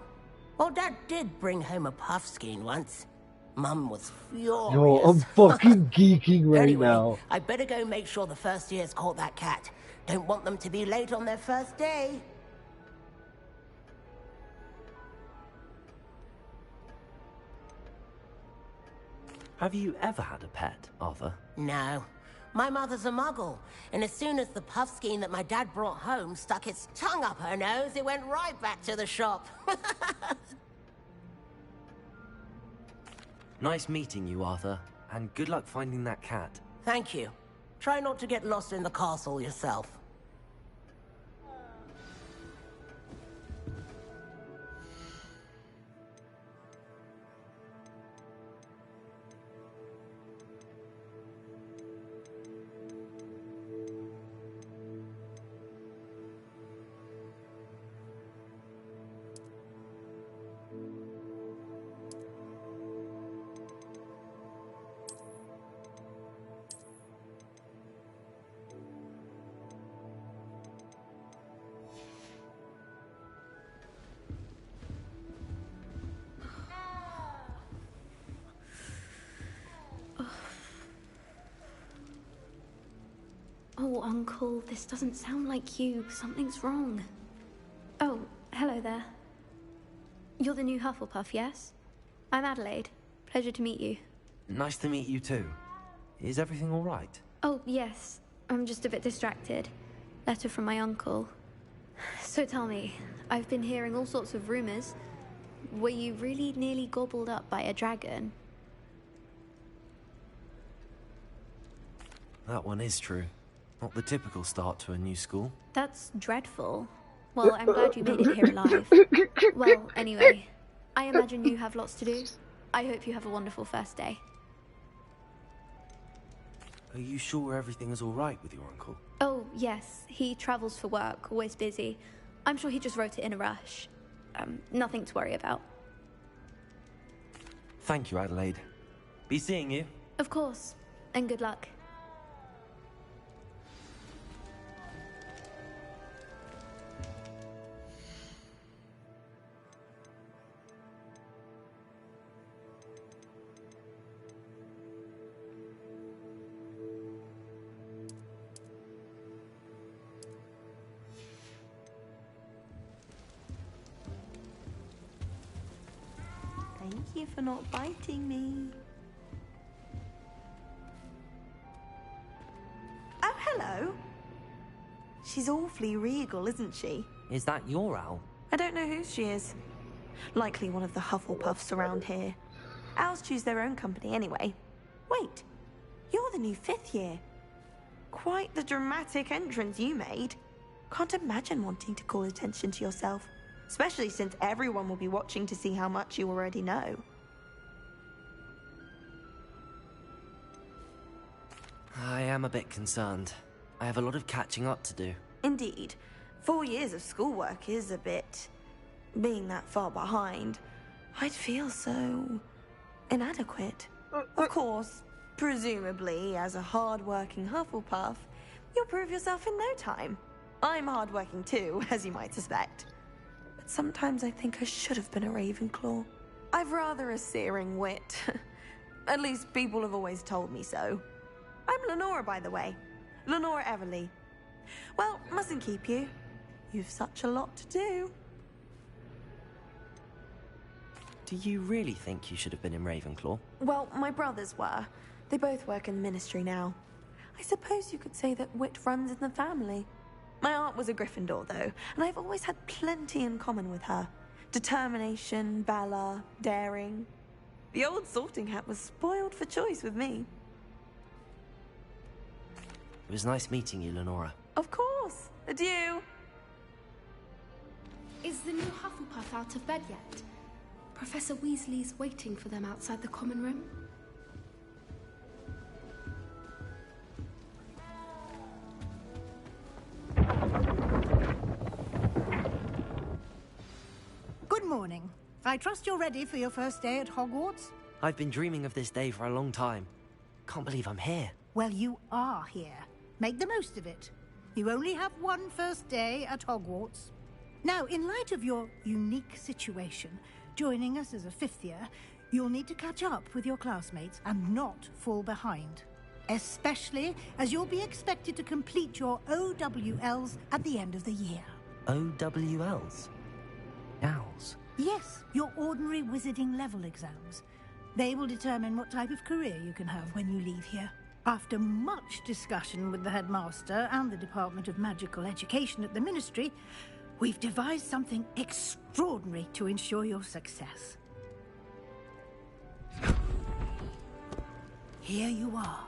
Well, Dad did bring home a puffskein once. Mum was furious. Yo, I'm fucking geeking right Anyway, now. I better go make sure the first years caught that cat. Don't want them to be late on their first day. Have you ever had a pet, Arthur? No. My mother's a muggle, and as soon as the puffskein that my dad brought home stuck its tongue up her nose, it went right back to the shop. Nice meeting you, Arthur, and good luck finding that cat. Thank you. Try not to get lost in the castle yourself. Oh, Uncle, this doesn't sound like you. Something's wrong. Oh, hello there. You're the new Hufflepuff, yes? I'm Adelaide. Pleasure to meet you. Nice to meet you too. Is everything all right? Oh, yes. I'm just a bit distracted. Letter from my uncle. So tell me, I've been hearing all sorts of rumors. Were you really nearly gobbled up by a dragon? That one is true. Not the typical start to a new school. That's dreadful. Well, I'm glad you made it here alive. Well, anyway, I imagine you have lots to do. I hope you have a wonderful first day. Are you sure everything is all right with your uncle? Oh, yes. He travels for work, always busy. I'm sure he just wrote it in a rush. Nothing to worry about. Thank you, Adelaide. Be seeing you. Of course. And good luck. Thank you for not biting me. Oh, hello. She's awfully regal, isn't she? Is that your owl? I don't know whose she is. Likely one of the Hufflepuffs around here. Owls choose their own company anyway. Wait, you're the new 5th year. Quite the dramatic entrance you made. Can't imagine wanting to call attention to yourself, especially since everyone will be watching to see how much you already know. I am a bit concerned. I have a lot of catching up to do. Indeed. 4 years of schoolwork is a bit... Being that far behind, I'd feel so... inadequate. Of course, presumably, as a hard-working Hufflepuff, you'll prove yourself in no time. I'm hard-working too, as you might suspect. But sometimes I think I should have been a Ravenclaw. I've rather a searing wit. At least people have always told me so. I'm Lenora, by the way. Lenora Everly. Well, mustn't keep you. You've such a lot to do. Do you really think you should have been in Ravenclaw? Well, my brothers were. They both work in the Ministry now. I suppose you could say that wit runs in the family. My aunt was a Gryffindor, though, and I've always had plenty in common with her. Determination, valor, daring. The old sorting hat was spoiled for choice with me. It was nice meeting you, Lenora. Of course. Adieu. Is the new Hufflepuff out of bed yet? Professor Weasley's waiting for them outside the common room. Good morning. I trust you're ready for your first day at Hogwarts? I've been dreaming of this day for a long time. Can't believe I'm here. Well, you are here. Make the most of it. You only have one first day at Hogwarts. Now, in light of your unique situation, joining us as a 5th year, you'll need to catch up with your classmates and not fall behind. Especially as you'll be expected to complete your OWLs at the end of the year. OWLs? Owls? Yes, your ordinary wizarding level exams. They will determine what type of career you can have when you leave here. After much discussion with the headmaster and the Department of Magical Education at the Ministry, we've devised something extraordinary to ensure your success. Here you are.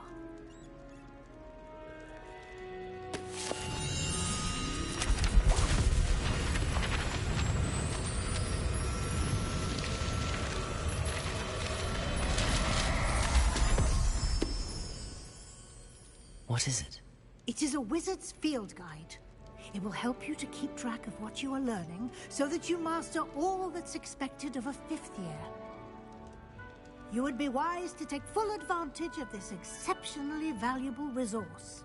What is it? It is a wizard's field guide. It will help you to keep track of what you are learning so that you master all that's expected of a 5th year. You would be wise to take full advantage of this exceptionally valuable resource.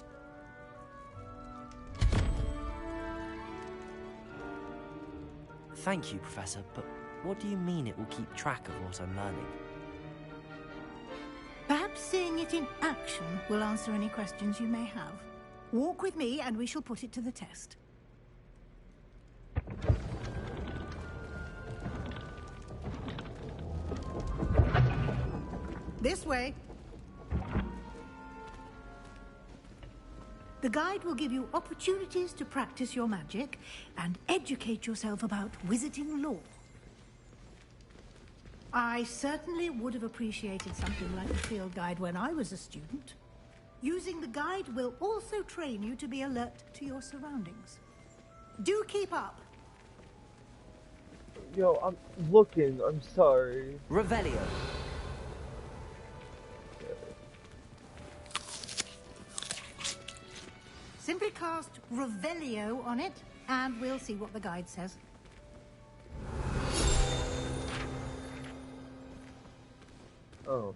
Thank you, Professor, but what do you mean it will keep track of what I'm learning? Perhaps seeing it in action will answer any questions you may have. Walk with me and we shall put it to the test. This way. The guide will give you opportunities to practice your magic and educate yourself about wizarding lore. I certainly would have appreciated something like a field guide when I was a student. Using the guide will also train you to be alert to your surroundings. Do keep up. Yo, I'm looking. I'm sorry. Revelio. Simply cast Revelio on it, and we'll see what the guide says. Oh.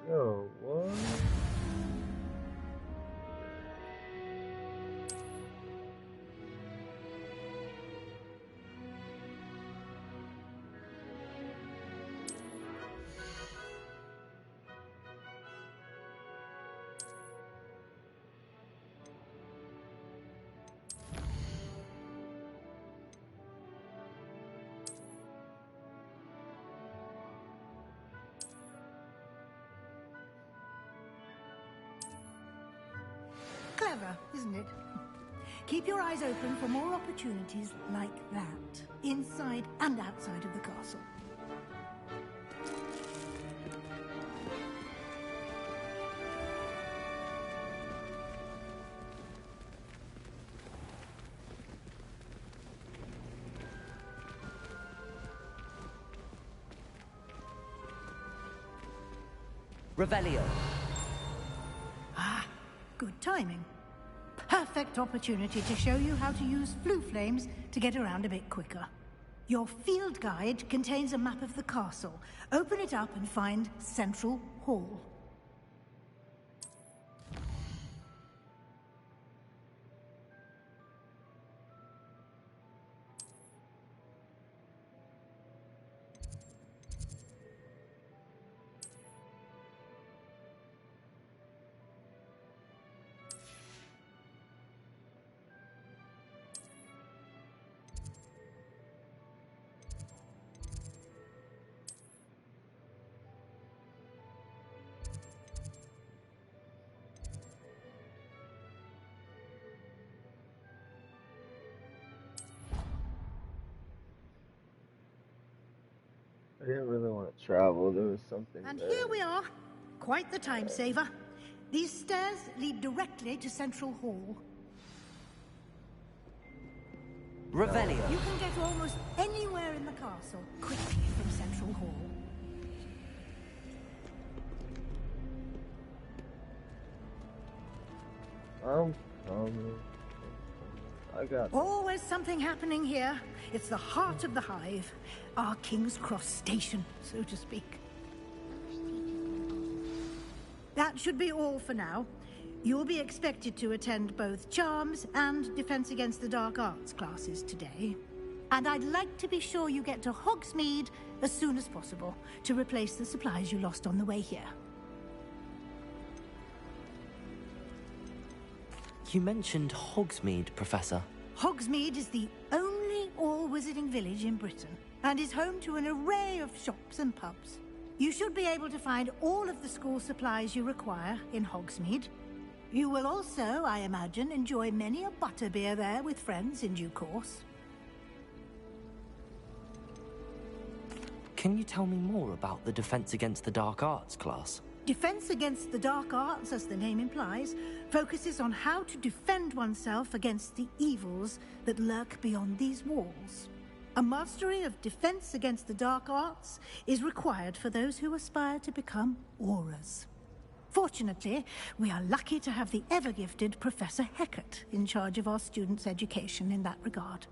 Yo, what? Clever, isn't it? Keep your eyes open for more opportunities like that, inside and outside of the castle. Revelio. Ah, good timing. Perfect opportunity to show you how to use flue flames to get around a bit quicker. Your field guide contains a map of the castle. Open it up and find Central Hall. I didn't really want to travel. There was something And there. here we are. Quite the time saver. These stairs lead directly to Central Hall. Revelio. You can get almost anywhere in the castle quickly from Central Hall. I got this. Always something happening here. It's the heart of the hive. Our King's Cross station, so to speak. That should be all for now. You'll be expected to attend both Charms and Defense Against the Dark Arts classes today. And I'd like to be sure you get to Hogsmeade as soon as possible to replace the supplies you lost on the way here. You mentioned Hogsmeade, Professor. Hogsmeade is the only all-wizarding village in Britain and is home to an array of shops and pubs. You should be able to find all of the school supplies you require in Hogsmeade. You will also, I imagine, enjoy many a butterbeer there with friends in due course. Can you tell me more about the Defense Against the Dark Arts class? Defense Against the Dark Arts, as the name implies, focuses on how to defend oneself against the evils that lurk beyond these walls. A mastery of Defense Against the Dark Arts is required for those who aspire to become Aurors. Fortunately, we are lucky to have the ever-gifted Professor Hecat in charge of our students' education in that regard.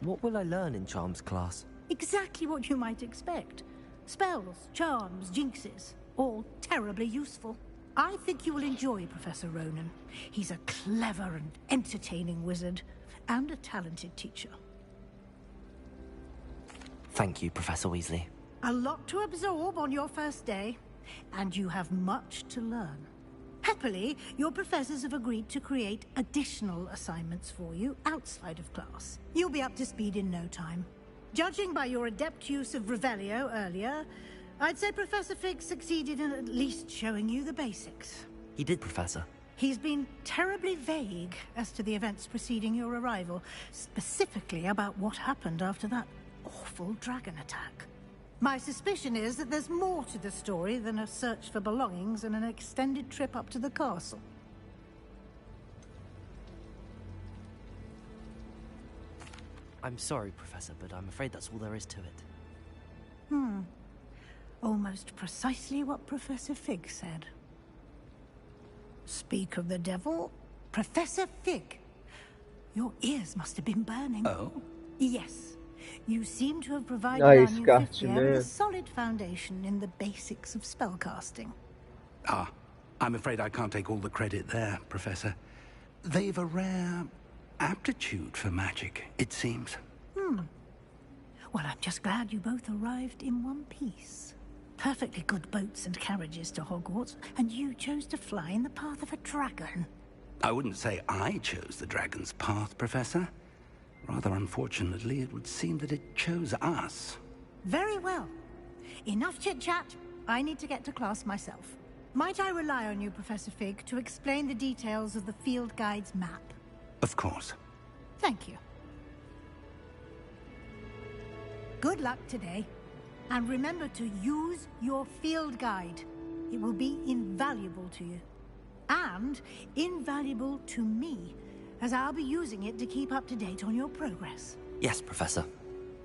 What will I learn in Charms class? Exactly what you might expect. Spells, charms, jinxes, all terribly useful. I think you will enjoy Professor Ronan. He's a clever and entertaining wizard, and a talented teacher. Thank you, Professor Weasley. A lot to absorb on your first day, and you have much to learn. Happily, your professors have agreed to create additional assignments for you outside of class. You'll be up to speed in no time. Judging by your adept use of Revelio earlier, I'd say Professor Fig succeeded in at least showing you the basics. He did, Professor. He's been terribly vague as to the events preceding your arrival, specifically about what happened after that awful dragon attack. My suspicion is that there's more to the story than a search for belongings and an extended trip up to the castle. I'm sorry, Professor, but I'm afraid that's all there is to it. Almost precisely what Professor Fig said. Speak of the devil, Professor Fig. Your ears must have been burning. Oh? Yes. You seem to have provided Nice, our new gotcha, fifth year man. with a solid foundation in the basics of spellcasting. Ah, I'm afraid I can't take all the credit there, Professor. They've a rare aptitude for magic, it seems. Well, I'm just glad you both arrived in one piece. Perfectly good boats and carriages to Hogwarts, and you chose to fly in the path of a dragon. I wouldn't say I chose the dragon's path, Professor. Rather unfortunately, it would seem that it chose us. Very well. Enough chit-chat. I need to get to class myself. Might I rely on you, Professor Fig, to explain the details of the field guide's map? Of course. Thank you. Good luck today, and remember to use your field guide. It will be invaluable to you, and invaluable to me, as I'll be using it to keep up to date on your progress. Yes, Professor.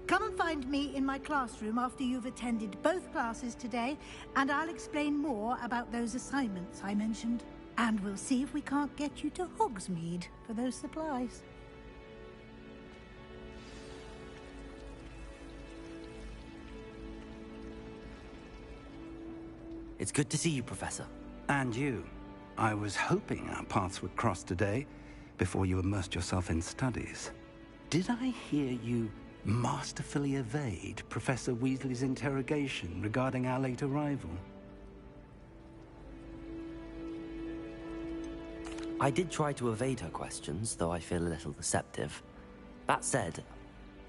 Come and find me in my classroom after you've attended both classes today, and I'll explain more about those assignments I mentioned. And we'll see if we can't get you to Hogsmeade for those supplies. It's good to see you, Professor. And you. I was hoping our paths would cross today, before you immersed yourself in studies. Did I hear you masterfully evade Professor Weasley's interrogation regarding our late arrival? I did try to evade her questions, though I feel a little deceptive. That said,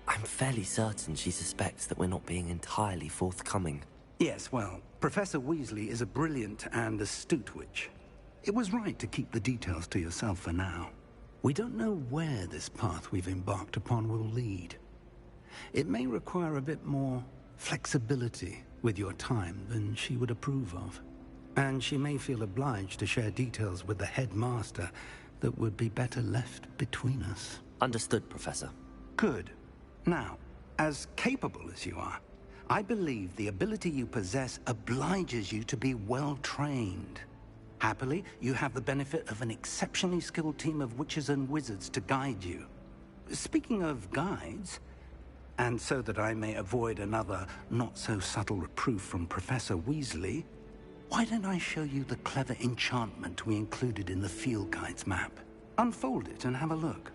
I'm fairly certain she suspects that we're not being entirely forthcoming. Yes, well, Professor Weasley is a brilliant and astute witch. It was right to keep the details to yourself for now. We don't know where this path we've embarked upon will lead. It may require a bit more flexibility with your time than she would approve of. And she may feel obliged to share details with the headmaster that would be better left between us. Understood, Professor. Good. Now, as capable as you are, I believe the ability you possess obliges you to be well trained. Happily, you have the benefit of an exceptionally skilled team of witches and wizards to guide you. Speaking of guides, and so that I may avoid another not-so-subtle reproof from Professor Weasley, why don't I show you the clever enchantment we included in the field guide's map? Unfold it and have a look.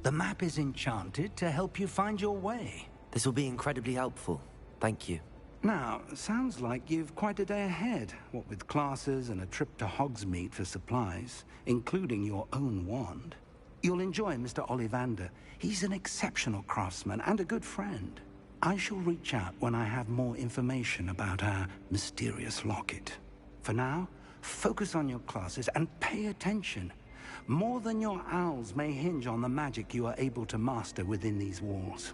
The map is enchanted to help you find your way. This will be incredibly helpful. Thank you. Now, sounds like you've quite a day ahead, what with classes and a trip to Hogsmeade for supplies, including your own wand. You'll enjoy Mr. Ollivander. He's an exceptional craftsman and a good friend. I shall reach out when I have more information about our mysterious locket. For now, focus on your classes and pay attention. More than your owls may hinge on the magic you are able to master within these walls.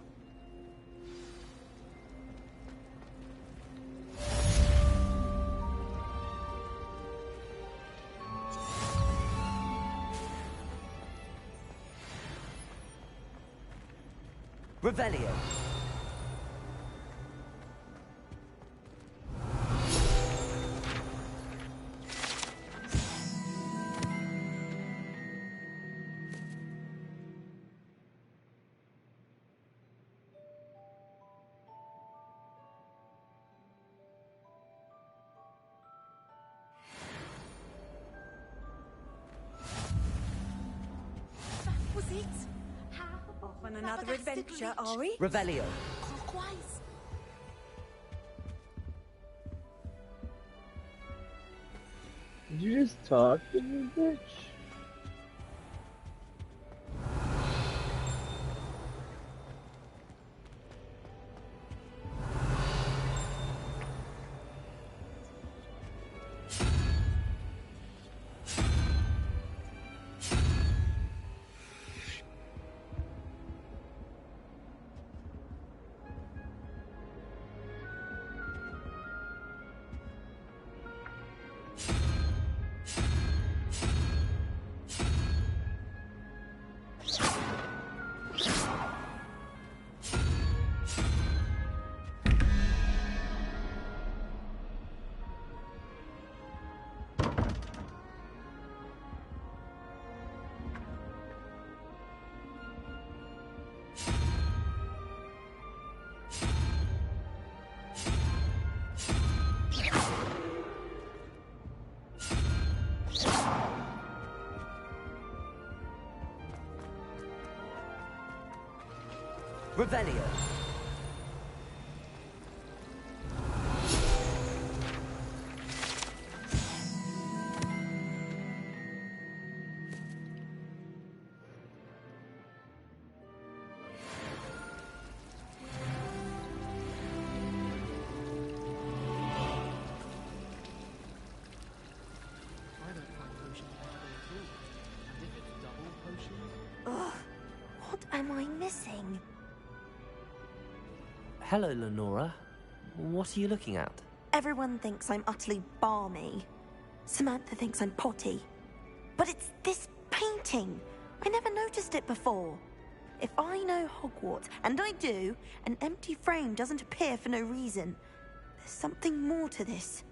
Revelio. Was it? How? Off on another adventure, are we? Revelio. Clockwise. Did you just talk to me, bitch? Revelio. Ugh, what am I missing? Hello, Lenora. What are you looking at? Everyone thinks I'm utterly balmy. Samantha thinks I'm potty. But it's this painting. I never noticed it before. If I know Hogwarts, and I do, an empty frame doesn't appear for no reason. There's something more to this.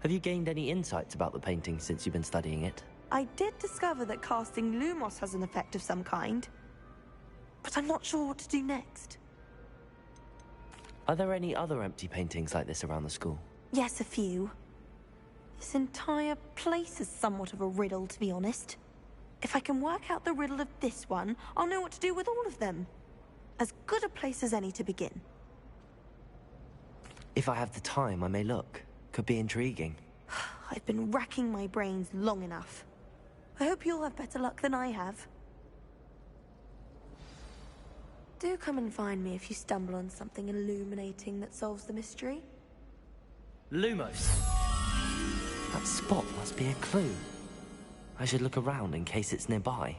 Have you gained any insights about the painting since you've been studying it? I did discover that casting Lumos has an effect of some kind. But I'm not sure what to do next. Are there any other empty paintings like this around the school? Yes, a few. This entire place is somewhat of a riddle, to be honest. If I can work out the riddle of this one, I'll know what to do with all of them. As good a place as any to begin. If I have the time, I may look. Could be intriguing. I've been racking my brains long enough. I hope you'll have better luck than I have. Do come and find me if you stumble on something illuminating that solves the mystery. Lumos! That spot must be a clue. I should look around in case it's nearby.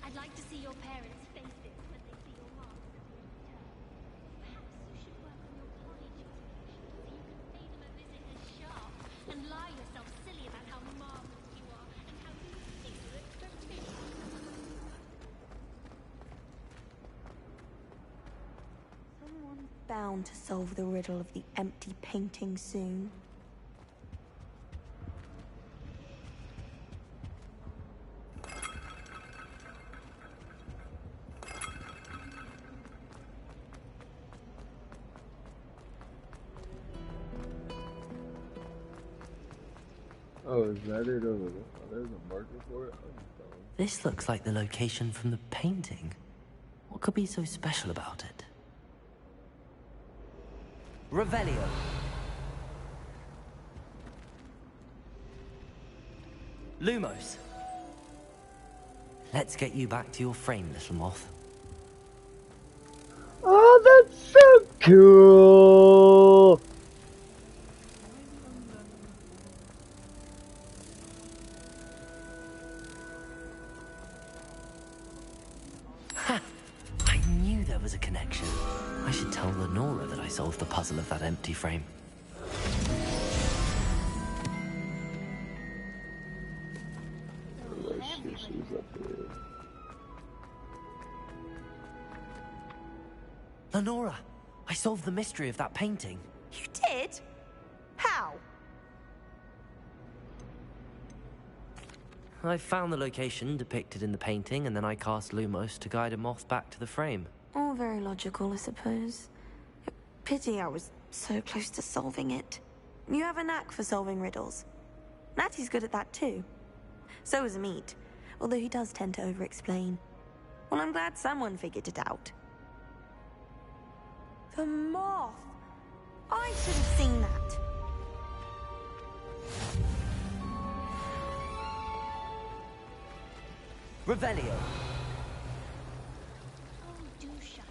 I'd like to see your parents' faces when they see your mark. Perhaps you should work on your porridge expression so you can pay them a visit as sharp and lie yourself silly about how marvelous you are and how you think you look perfect. Someone's bound to solve the riddle of the empty painting soon. Oh, is that it over there? Oh, there's a marker for it? This looks like the location from the painting. What could be so special about it? Revelio. Lumos! Let's get you back to your frame, little moth. Oh, that's so cool! Ha! I knew there was a connection. I should tell Lenora that I solved the puzzle of that empty frame. Lenora, I solved the mystery of that painting. You did? How? I found the location depicted in the painting, and then I cast Lumos to guide a moth back to the frame. All very logical, I suppose. Pity I was so close to solving it. You have a knack for solving riddles. Natty's good at that too. So is Amit, although he does tend to over-explain. Well, I'm glad someone figured it out. The moth! I should have seen that. Revelio. Oh, do shut up.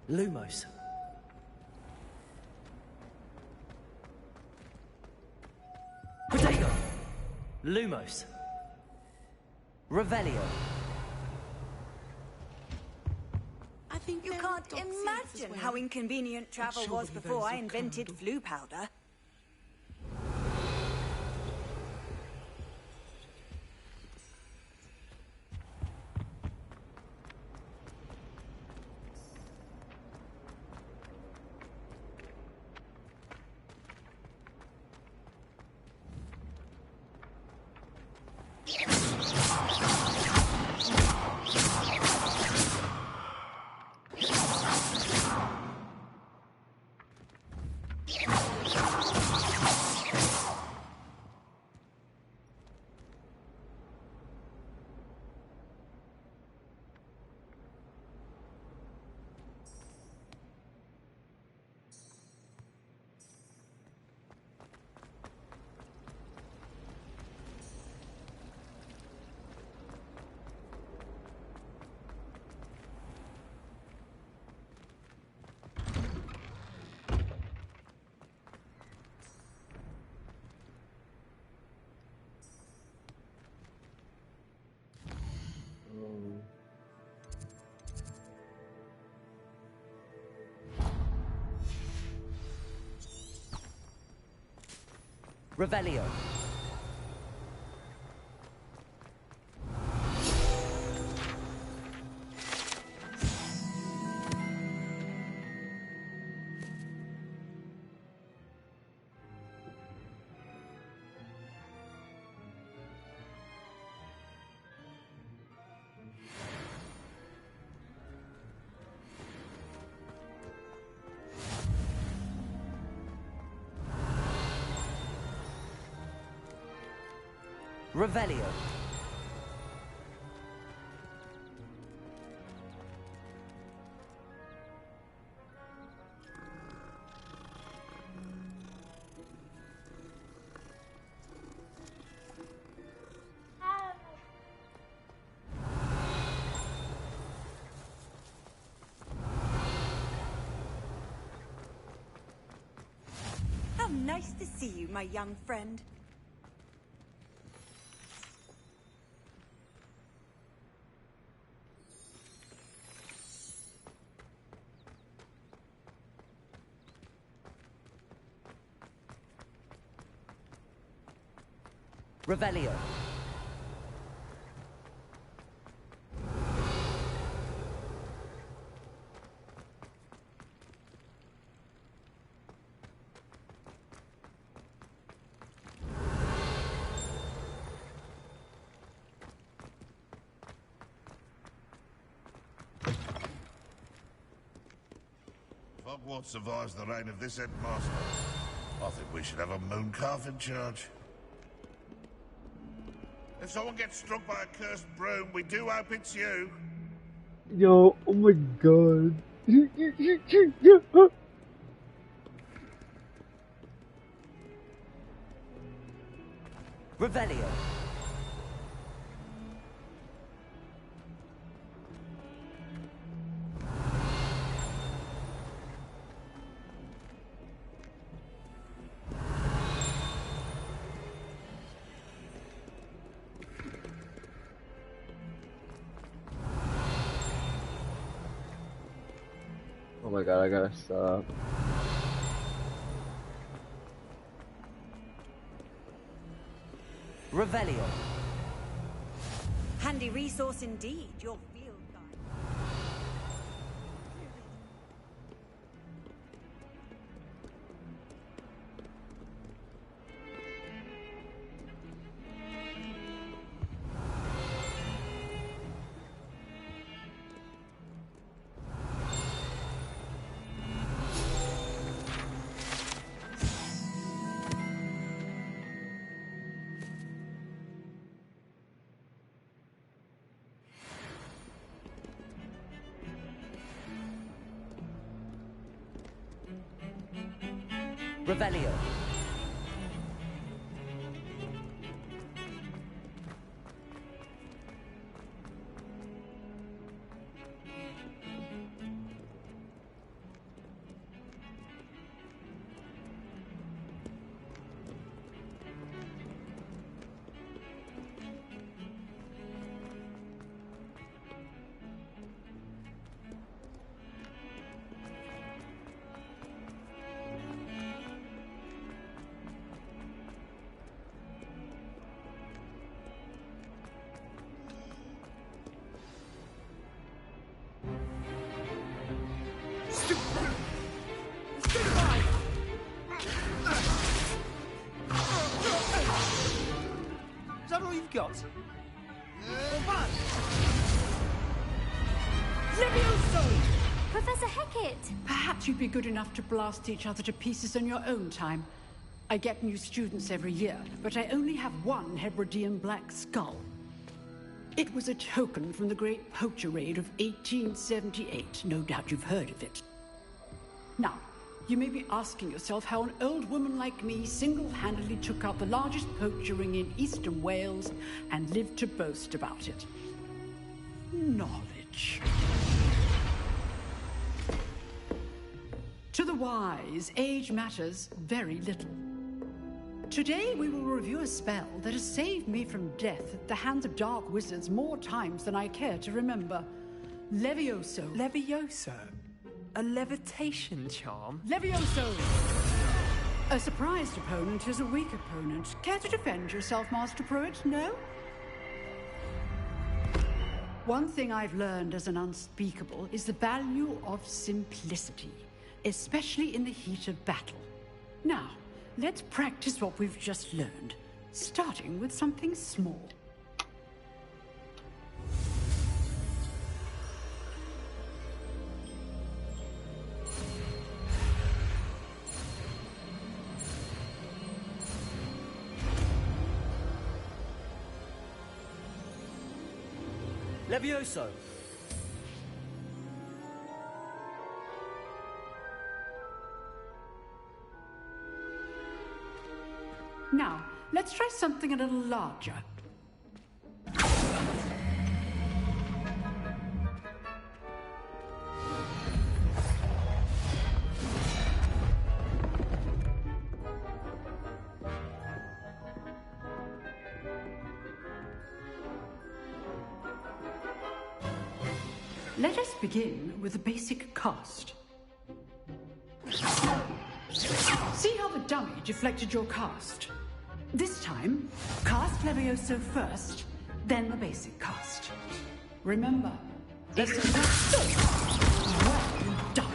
Lumos. Protego. Lumos. Revelio. I think you can't imagine how inconvenient travel was before I invented flu powder. Revelio. Revelio. How nice to see you, my young friend. Revelio. If Hogwarts survives the reign of this headmaster, I think we should have a mooncalf in charge. If someone gets struck by a cursed broom, we do hope it's you. Yo, oh my god. Revelio. Oh my god, I gotta stop. Revelio. Handy resource indeed, your field guide. Revelio. got? Levioso! Professor Hecat! Perhaps you'd be good enough to blast each other to pieces in your own time. I get new students every year, but I only have one Hebridean black skull. It was a token from the Great Poacher Raid of 1878. No doubt you've heard of it. Now, you may be asking yourself how an old woman like me single-handedly took out the largest poacher ring in eastern Wales and lived to boast about it. Knowledge. To the wise, age matters very little. Today we will review a spell that has saved me from death at the hands of dark wizards more times than I care to remember. Levioso. Levioso? A levitation charm? Levioso! A surprised opponent is a weak opponent. Care to defend yourself, Master Pruitt? No? One thing I've learned as an unspeakable is the value of simplicity, especially in the heat of battle. Now, let's practice what we've just learned, starting with something small. Levioso! Now, let's try something a little larger. Let us begin with the basic cast. See how the dummy deflected your cast? This time, cast Levioso first, then the basic cast. Remember, it's a well done.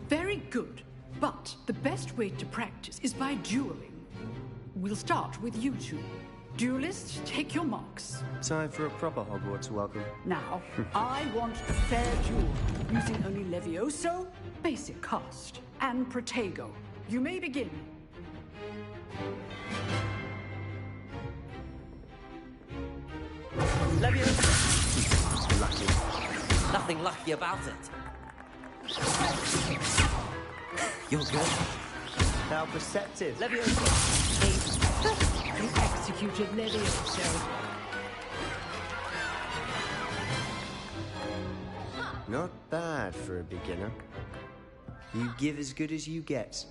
Very good, but the best way to practice is by dueling. We'll start with you two. Duelists, take your marks. Time for a proper Hogwarts welcome. Now, I want a fair duel, using only Levioso, basic cast, and Protego. You may begin. Levioso! Lucky. Nothing lucky about it. You're good. How perceptive. Levioso! You executed Levioso. Not bad for a beginner. You give as good as you get.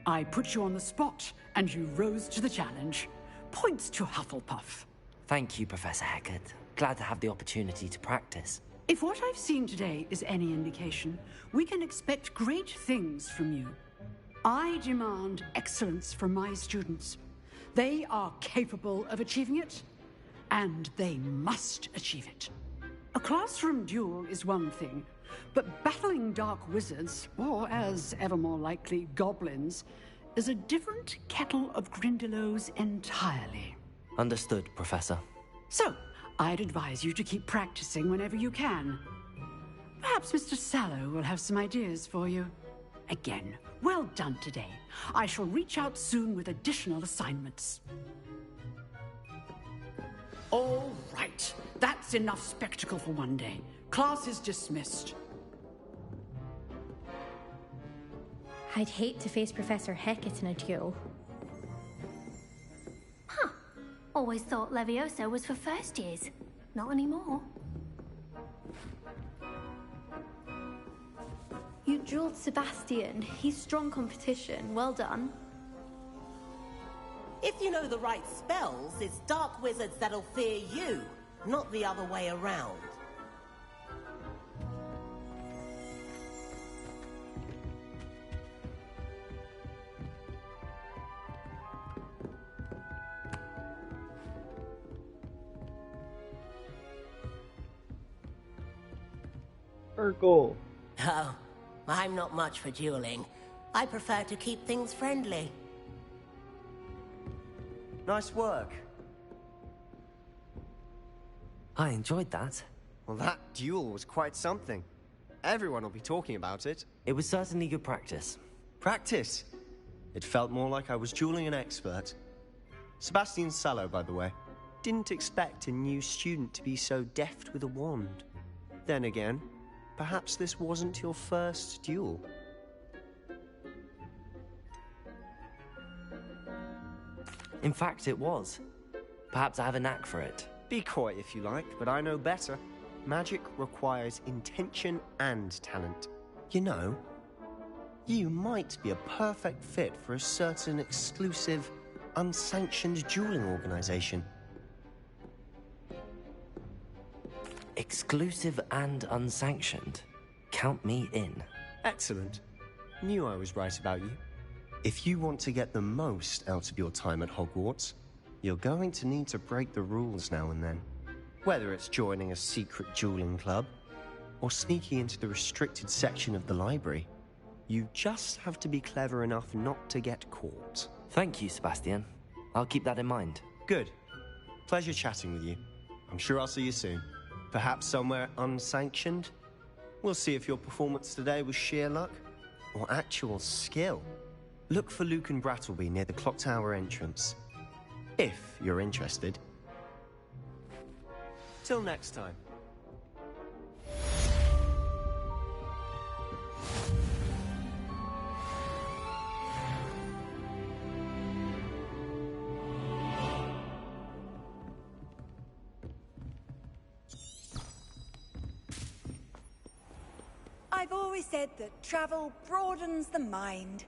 I put you on the spot, and you rose to the challenge. Points to Hufflepuff. Thank you, Professor Hecat. Glad to have the opportunity to practice. If what I've seen today is any indication, we can expect great things from you. I demand excellence from my students. They are capable of achieving it, and they must achieve it. A classroom duel is one thing, but battling dark wizards, or as ever more likely, goblins, is a different kettle of Grindylows entirely. Understood, Professor. So, I'd advise you to keep practicing whenever you can. Perhaps Mr. Sallow will have some ideas for you. Again, well done today. I shall reach out soon with additional assignments. All right, that's enough spectacle for one day. Class is dismissed. I'd hate to face Professor Hecat in a duel. Huh. Always thought Levioso was for first years. Not anymore. You dueled Sebastian. He's strong competition. Well done. If you know the right spells, it's dark wizards that'll fear you, not the other way around. Circle. Oh, I'm not much for dueling. I prefer to keep things friendly. Nice work. I enjoyed that. Well, that duel was quite something. Everyone will be talking about it. It was certainly good practice. Practice? It felt more like I was dueling an expert. Sebastian Sallow, by the way. Didn't expect a new student to be so deft with a wand. Then again, perhaps this wasn't your first duel. In fact, it was. Perhaps I have a knack for it. Be coy if you like, but I know better. Magic requires intention and talent. You know, you might be a perfect fit for a certain exclusive, unsanctioned dueling organization. Exclusive and unsanctioned. Count me in. Excellent. Knew I was right about you. If you want to get the most out of your time at Hogwarts, you're going to need to break the rules now and then. Whether it's joining a secret dueling club, or sneaking into the restricted section of the library, you just have to be clever enough not to get caught. Thank you, Sebastian. I'll keep that in mind. Good. Pleasure chatting with you. I'm sure I'll see you soon. Perhaps somewhere unsanctioned? We'll see if your performance today was sheer luck, or actual skill. Look for Luke and Brattleby near the clock tower entrance. If you're interested. Till next time. I've always said that travel broadens the mind.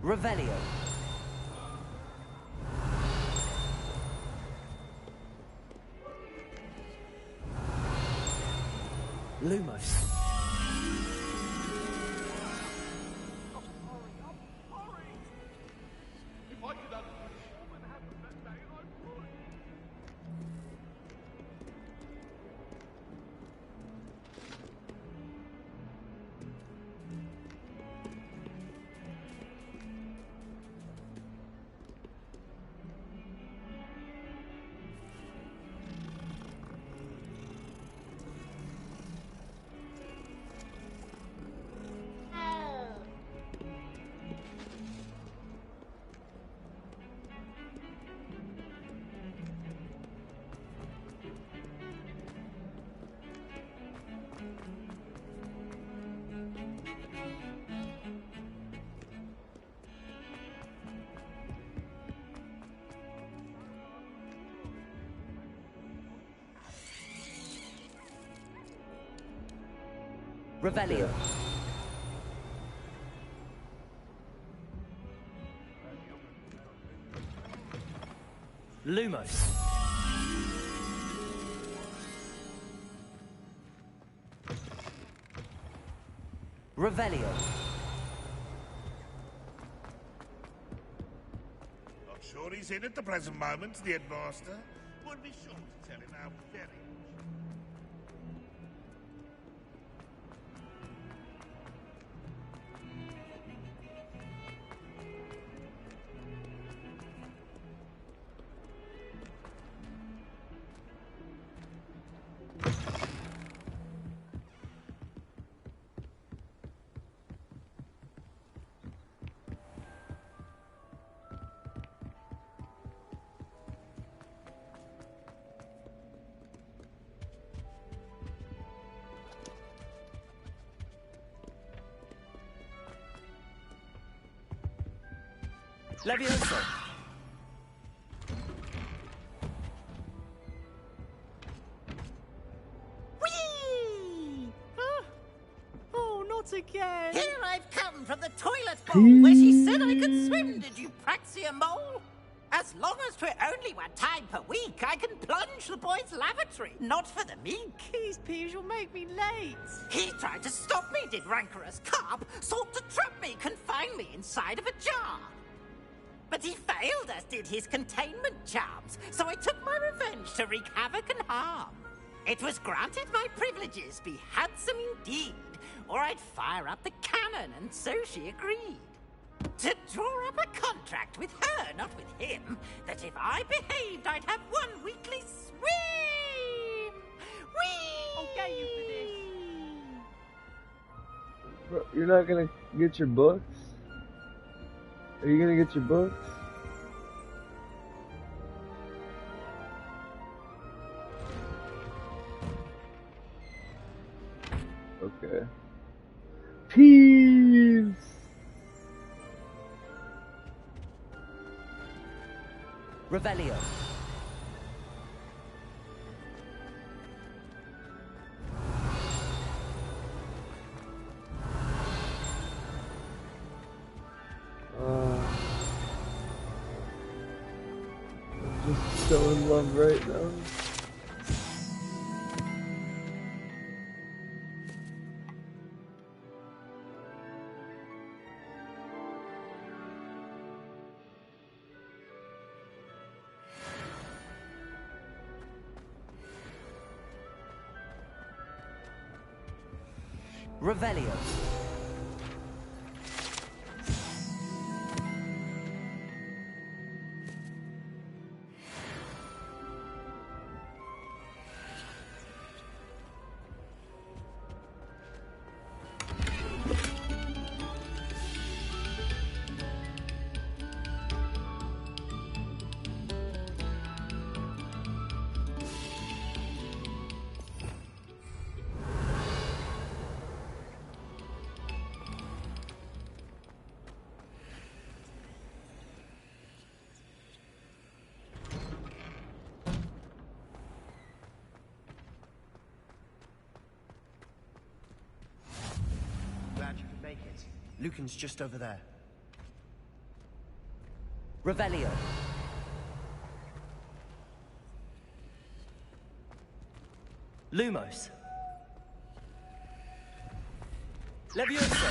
Revelio. Lumos. Revelio. Lumos. Revelio. Not sure he's in at the present moment, the headmaster. Would be sure to tell him how very... Levioso! Whee! Oh, not again! Here I've come from the toilet bowl where she said I could swim, did you praxia mole? As long as 'twere only 1 time per week, I can plunge the boy's lavatory, not for the meek. These peas will make me late. He tried to stop me, did rancorous carp, sought to trap me, confine me inside of a jar. But he failed, as did his containment charms, so I took my revenge to wreak havoc and harm. It was granted my privileges be handsome indeed, or I'd fire up the cannon, and so she agreed. To draw up a contract with her, not with him, that if I behaved, I'd have 1 weekly swim! Whee! I'll get you for this. Bro, you're not gonna get your books? Are you gonna get your books? Okay. Peas! Revelio. I'm just so in love right now. Revelio. Glad you could make it. Lucan's just over there. Revelio. Lumos. Levioso.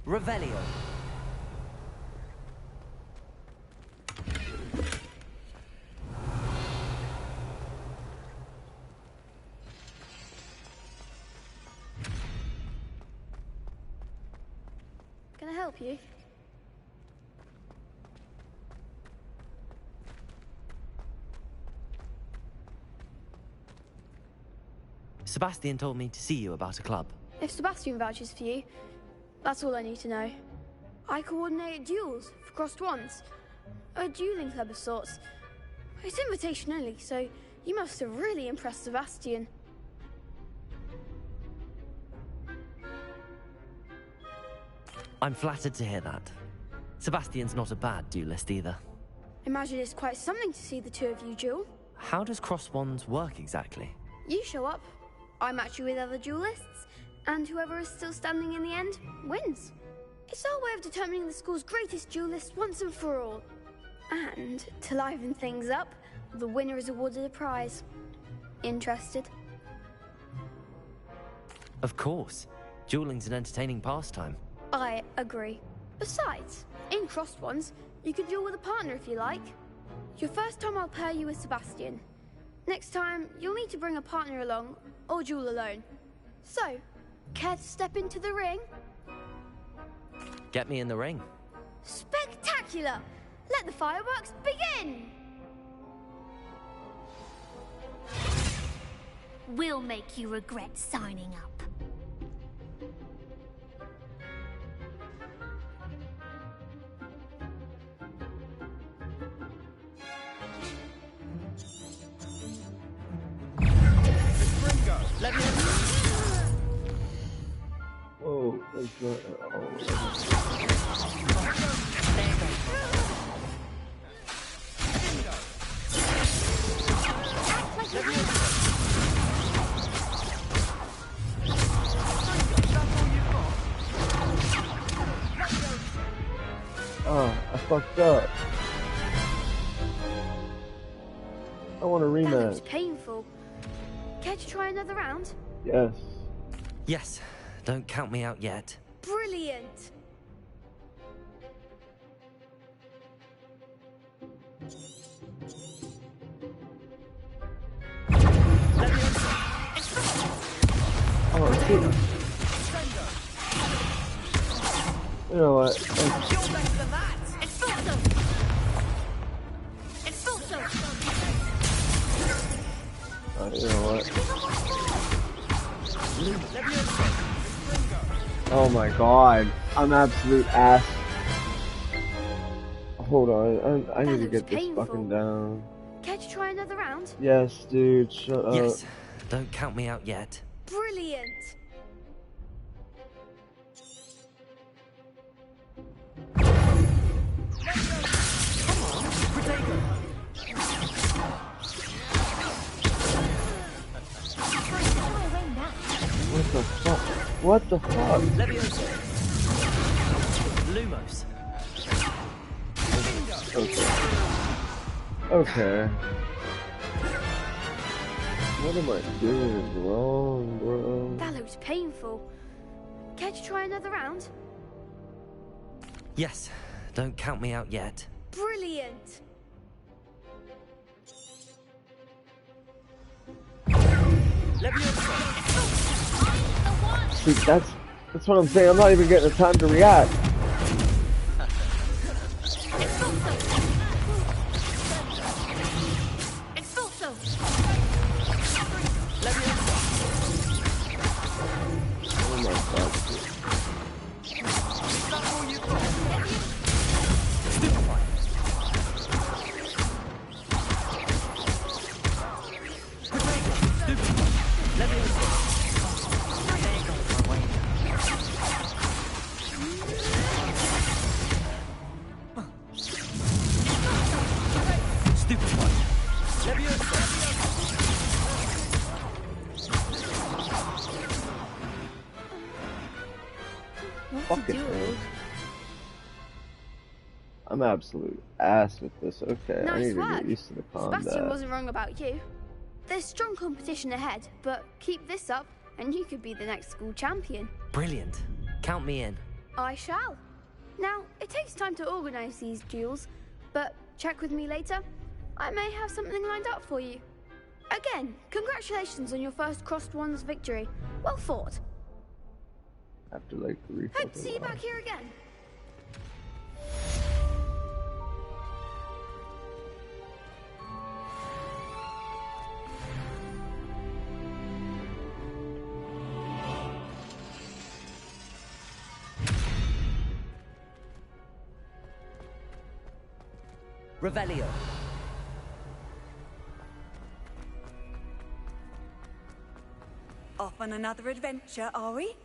Revelio. Can I help you? Sebastian told me to see you about a club. If Sebastian vouches for you, that's all I need to know. I coordinate duels for crossed wands. A dueling club of sorts. It's invitation only, so you must have really impressed Sebastian. I'm flattered to hear that. Sebastian's not a bad duelist either. Imagine it's quite something to see the two of you duel. How does cross wands work exactly? You show up, I match you with other duelists, and whoever is still standing in the end wins. It's our way of determining the school's greatest duelist once and for all. And to liven things up, the winner is awarded a prize. Interested? Of course. Dueling's an entertaining pastime. I agree. Besides, in crossed ones, you can duel with a partner if you like. Your first time I'll pair you with Sebastian. Next time, you'll need to bring a partner along, or duel alone. So, care to step into the ring? Get me in the ring. Spectacular! Let the fireworks begin! We'll make you regret signing up. Oh, I fucked up. I want a That looks rematch. painful. Care to try another round? Yes. Yes, don't count me out yet. Brilliant! Oh, shit. You know what? You know what? Oh my god. I'm absolute ass. Hold on. I need to get this fucking down. Care to try another round? Yes, dude. Shut up. Yes, don't count me out yet. Brilliant! What the fuck? What the fuck? Leviosa. Lumos. Okay. Okay. What am I doing wrong, bro? That looks painful. Care to try another round? Yes, don't count me out yet. Brilliant! See, that's what I'm saying. I'm not even getting the time to react. Oh my god. Fucking hell. I'm absolute ass with this. Okay, I need to get used to the Sebastian combat. wasn't wrong about you. There's strong competition ahead, but keep this up and you could be the next school champion. Brilliant. Count me in. I shall. Now, it takes time to organise these duels, but check with me later. I may have something lined up for you. Again, congratulations on your first Crossed Ones victory. Well fought. After like 3 Hope to see you back here again. Revelio. Off on another adventure, are we?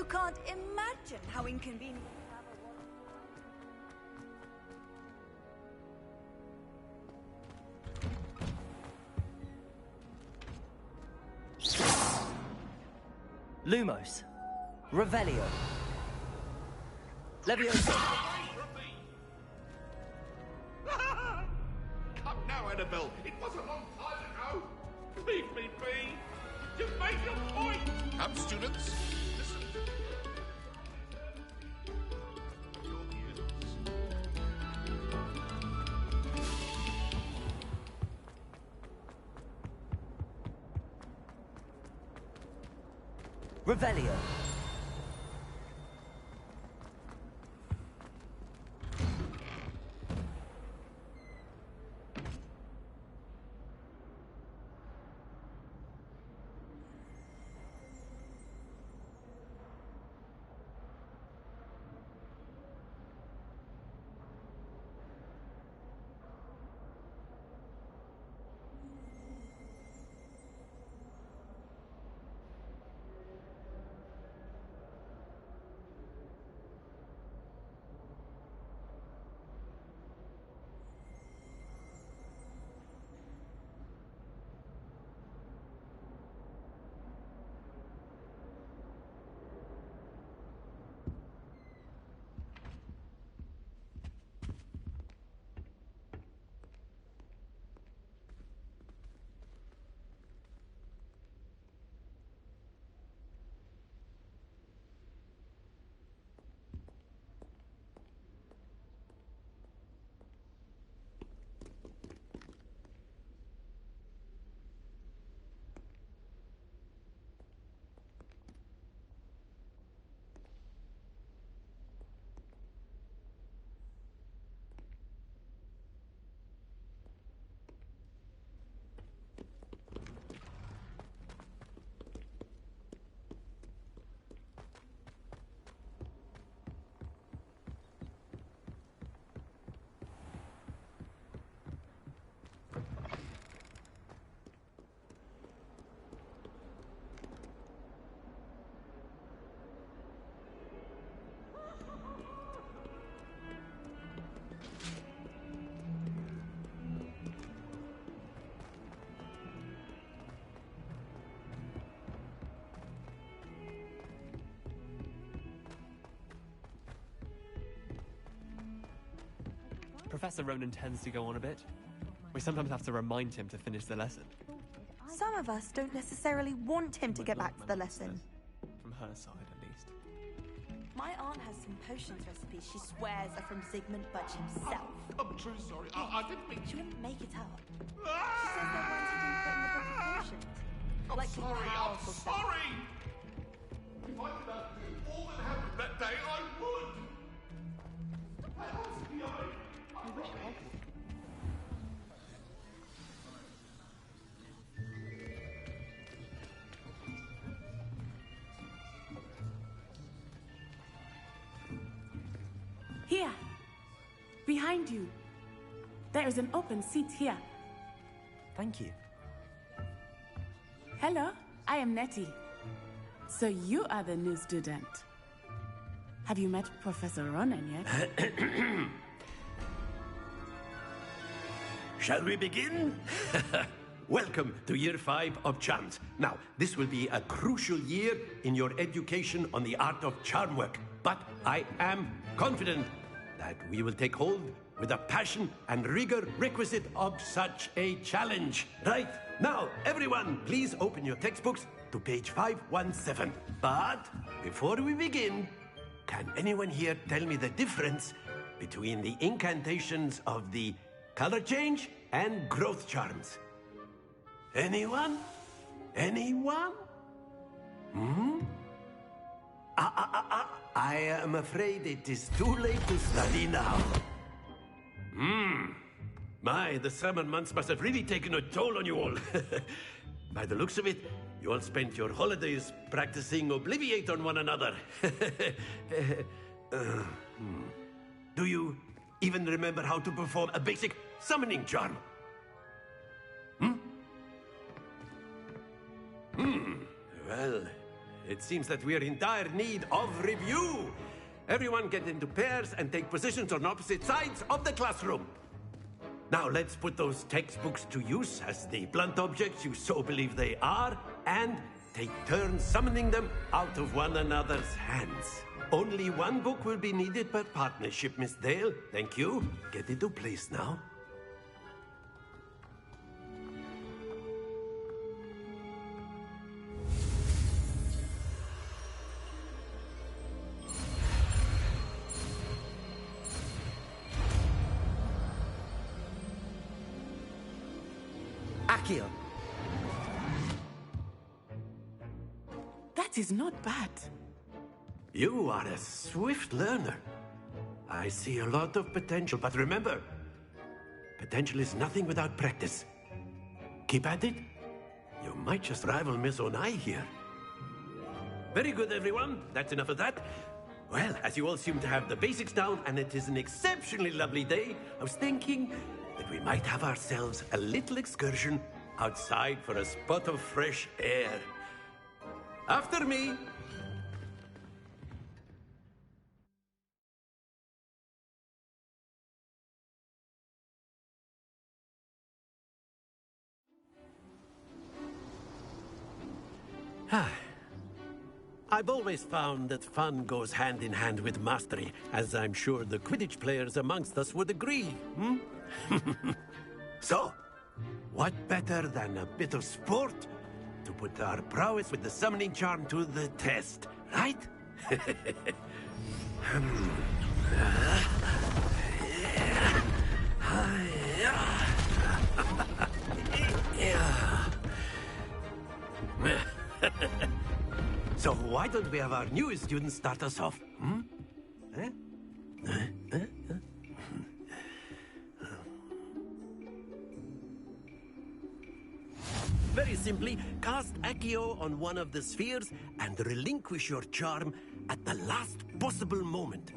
can't imagine how inconvenient travel was. Lumos. Revelio. Leviosa. Come now, Annabelle. It was a long time ago. Leave me be. You've made your point. Come, students. Listen to me. Revelio. Professor Ronan tends to go on a bit. We sometimes have to remind him to finish the lesson. Some of us don't necessarily want him to get back to the lesson. From her side, at least. My aunt has some potions recipes she swears are from Sigmund Budge himself. I'm truly sorry. I didn't mean... She wouldn't make it up. She says they're ones he didn't put in the book of potions. Like powerful stuff. Sorry! If I could outdo all that happened that day, I would! I honestly, I wish I could. Here, behind you. There is an open seat here. Thank you. Hello, I am Nettie. So you are the new student. Have you met Professor Ronan yet? Shall we begin? Welcome to Year 5 of Charms. Now, this will be a crucial year in your education on the art of charm work. But I am confident that we will take hold with the passion and rigor requisite of such a challenge. Right, now, everyone, please open your textbooks to page 517. But before we begin, can anyone here tell me the difference between the incantations of the color change and growth charms? Anyone? Anyone? I am afraid it is too late to study now. My, the summer months must have really taken a toll on you all. By the looks of it, you all spent your holidays practicing Obliviate on one another. Do you even remember how to perform a basic summoning charm? Well, it seems that we're in dire need of review. Everyone get into pairs and take positions on opposite sides of the classroom. Now let's put those textbooks to use as the blunt objects you so believe they are, and take turns summoning them out of one another's hands. Only one book will be needed per partnership, Miss Dale. Thank you. Get into place now. Accio. That is not bad. You are a swift learner. I see a lot of potential, but remember, potential is nothing without practice. Keep at it. You might just rival Miss Onai here. Very good, everyone. That's enough of that. Well, as you all seem to have the basics down, and it is an exceptionally lovely day, I was thinking that we might have ourselves a little excursion outside for a spot of fresh air. After me. I've always found that fun goes hand in hand with mastery, as I'm sure the Quidditch players amongst us would agree. So, what better than a bit of sport to put our prowess with the summoning charm to the test, right? So why don't we have our newest student start us off? Very simply, cast Accio on one of the spheres and relinquish your charm at the last possible moment.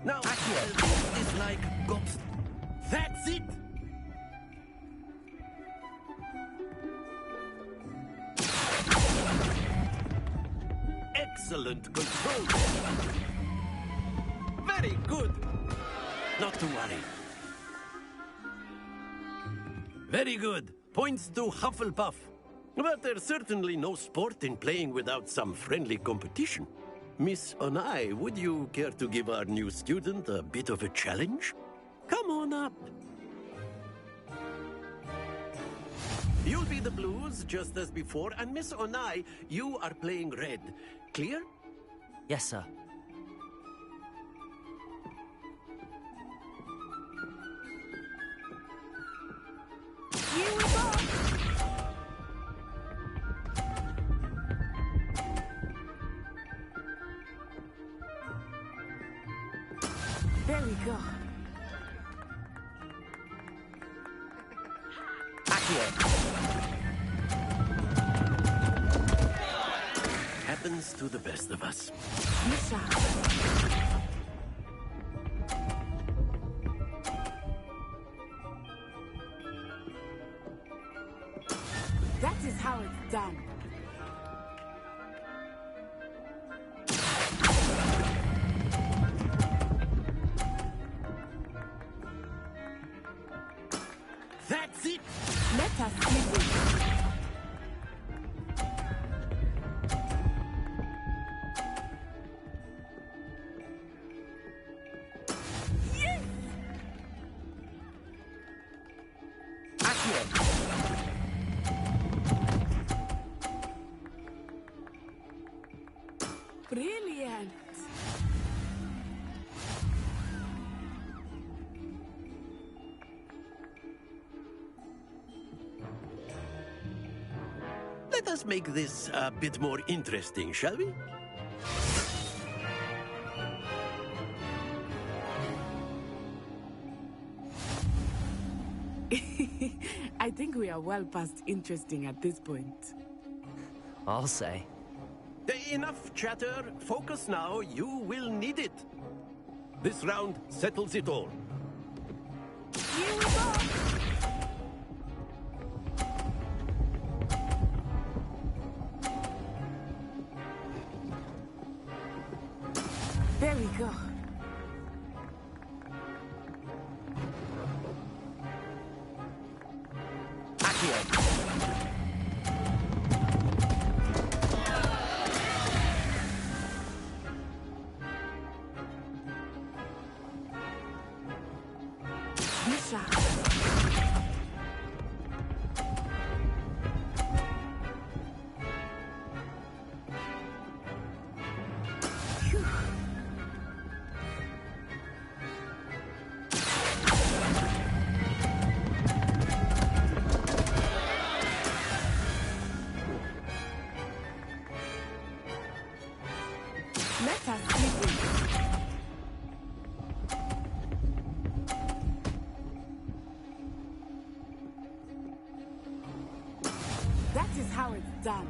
Now, Accio, this is like ghost. That's it! Excellent control. Very good. Not to worry. Very good. Points to Hufflepuff. But there's certainly no sport in playing without some friendly competition. Miss Onai, would you care to give our new student a bit of a challenge? Come on up. You'll be the blues, just as before, and Miss Onai, you are playing red. Clear? Yes, sir. Here we go! There we go. Happens to the best of us. That is how it's done. That's it! Let us see this. Brilliant! Let us make this a bit more interesting, shall we? I think we are well past interesting at this point. I'll say. Enough chatter. Focus now. You will need it. This round settles it all. Here we go! There we go. That is how it's done.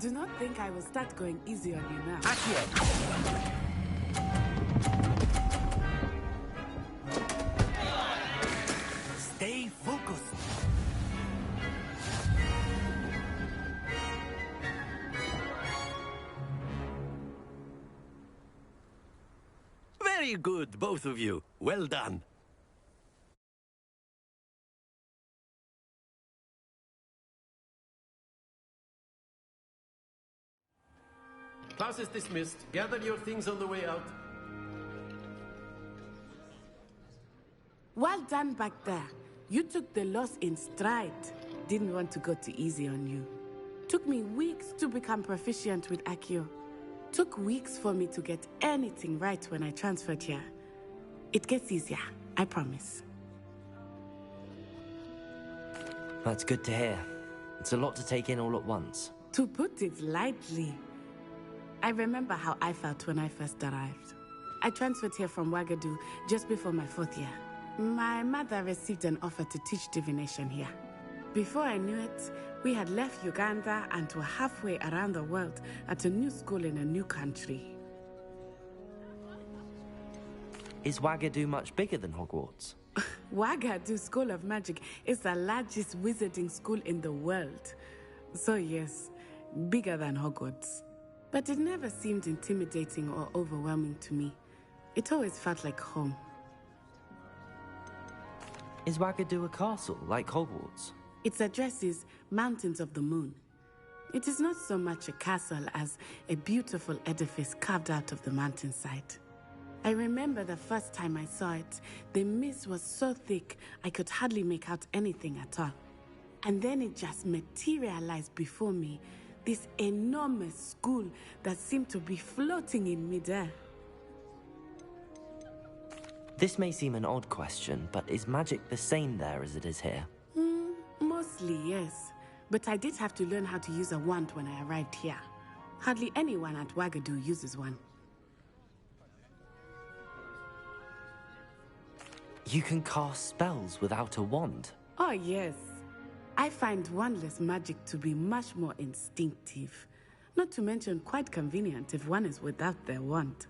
Do not think I will start going easy on you now. Stay focused. Very good, both of you. Well done. Class is dismissed. Gather your things on the way out. Well done back there. You took the loss in stride. Didn't want to go too easy on you. Took me weeks to become proficient with Accio. Took weeks for me to get anything right when I transferred here. It gets easier, I promise. That's good to hear. It's a lot to take in all at once. To put it lightly, I remember how I felt when I first arrived. I transferred here from Wagadu just before my 4th year. My mother received an offer to teach divination here. Before I knew it, we had left Uganda and were halfway around the world at a new school in a new country. Is Wagadu much bigger than Hogwarts? Wagadu School of Magic is the largest wizarding school in the world. So yes, bigger than Hogwarts. But it never seemed intimidating or overwhelming to me. It always felt like home. Is Wagadu a castle, like Hogwarts? Its address is Mountains of the Moon. It is not so much a castle as a beautiful edifice carved out of the mountainside. I remember the first time I saw it, the mist was so thick I could hardly make out anything at all. And then it just materialized before me, this enormous school that seemed to be floating in midair. This may seem an odd question, but is magic the same there as it is here? Mostly, yes. But I did have to learn how to use a wand when I arrived here. Hardly anyone at Wagadu uses one. You can cast spells without a wand? Oh, yes. I find wandless magic to be much more instinctive. Not to mention quite convenient if one is without their wand.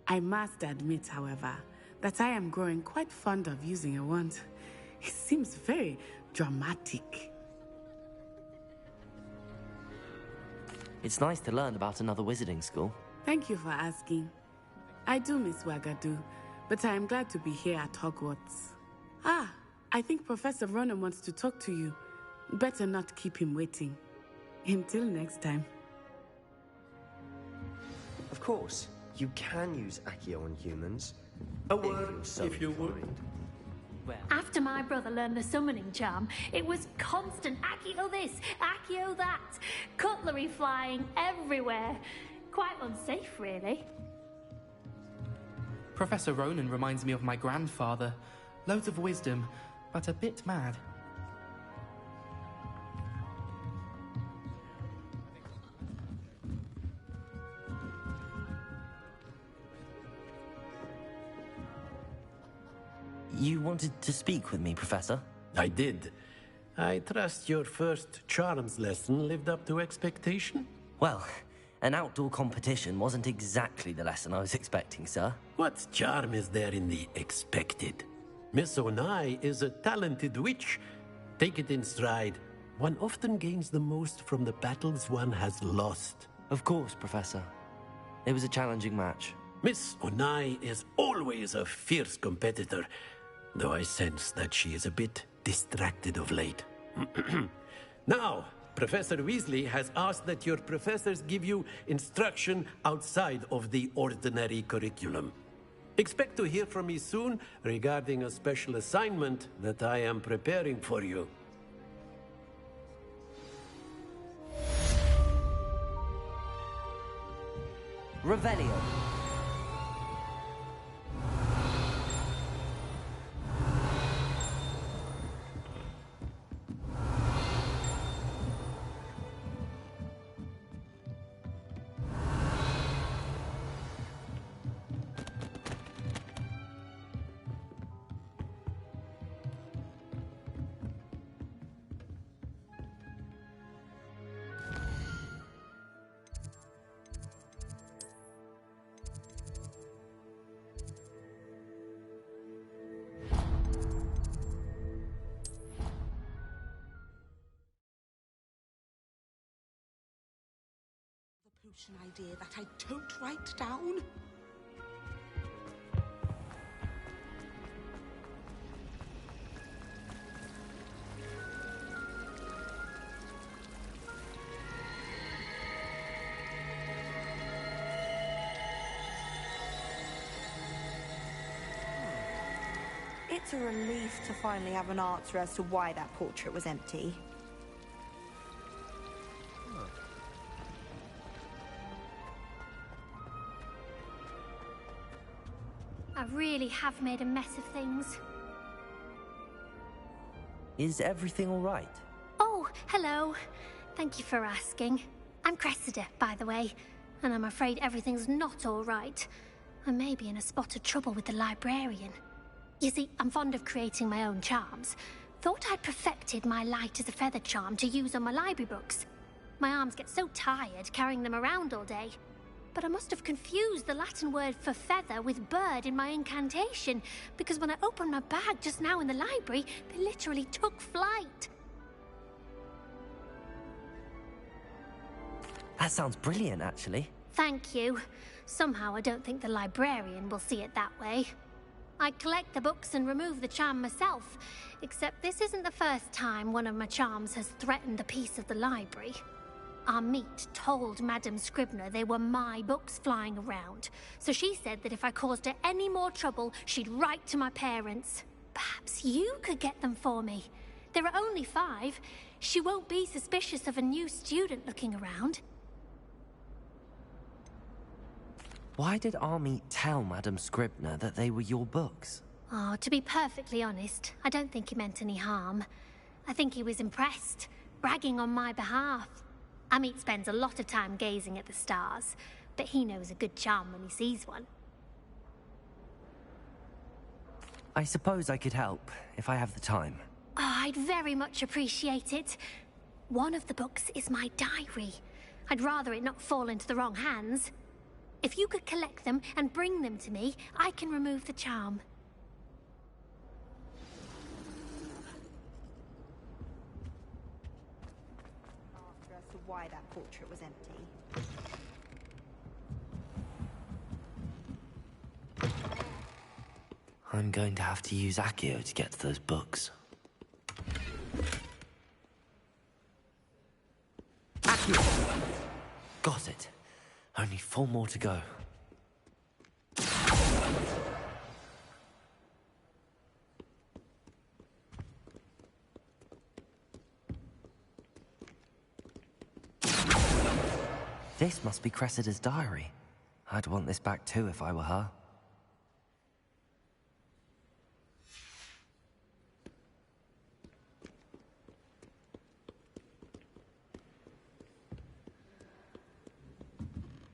I must admit, however, that I am growing quite fond of using a wand. It seems very dramatic. It's nice to learn about another wizarding school. Thank you for asking. I do miss Wagadu, but I am glad to be here at Hogwarts. Ah, I think Professor Ronan wants to talk to you. Better not keep him waiting. Until next time. Of course, you can use Accio on humans. A word, if you would. After my brother learned the summoning charm, it was constant Accio this, Accio that. Cutlery flying everywhere. Quite unsafe, really. Professor Ronan reminds me of my grandfather. Loads of wisdom, but a bit mad. You wanted to speak with me, Professor? I did. I trust your first charms lesson lived up to expectation? Well, an outdoor competition wasn't exactly the lesson I was expecting, sir. What charm is there in the expected? Miss Onai is a talented witch. Take it in stride. One often gains the most from the battles one has lost. Of course, Professor. It was a challenging match. Miss Onai is always a fierce competitor, though I sense that she is a bit distracted of late. Now, Professor Weasley has asked that your professors give you instruction outside of the ordinary curriculum. Expect to hear from me soon regarding a special assignment that I am preparing for you. Revelio. Potion idea that I don't write down. It's a relief to finally have an answer as to why that portrait was empty. I really have made a mess of things. Is everything all right? Oh, hello. Thank you for asking. I'm Cressida, by the way, and I'm afraid everything's not all right. I may be in a spot of trouble with the librarian. You see, I'm fond of creating my own charms. Thought I'd perfected my light as a feather charm to use on my library books. My arms get so tired carrying them around all day. But I must have confused the Latin word for feather with bird in my incantation, because when I opened my bag just now in the library, they literally took flight. That sounds brilliant, actually. Thank you. Somehow I don't think the librarian will see it that way. I collect the books and remove the charm myself, except this isn't the first time one of my charms has threatened the peace of the library. Our meet told Madame Scribner they were my books flying around, so she said that if I caused her any more trouble, she'd write to my parents. Perhaps you could get them for me. There are only 5. She won't be suspicious of a new student looking around. Why did Army tell Madame Scribner that they were your books? Oh, to be perfectly honest, I don't think he meant any harm. I think he was impressed, bragging on my behalf. Amit spends a lot of time gazing at the stars, but he knows a good charm when he sees one. I suppose I could help, if I have the time. Oh, I'd very much appreciate it. One of the books is my diary. I'd rather it not fall into the wrong hands. If you could collect them and bring them to me, I can remove the charm. Answer as to why that portrait was empty. I'm going to have to use Accio to get to those books. Accio! Got it. Only 4 more to go. This must be Cressida's diary. I'd want this back too if I were her.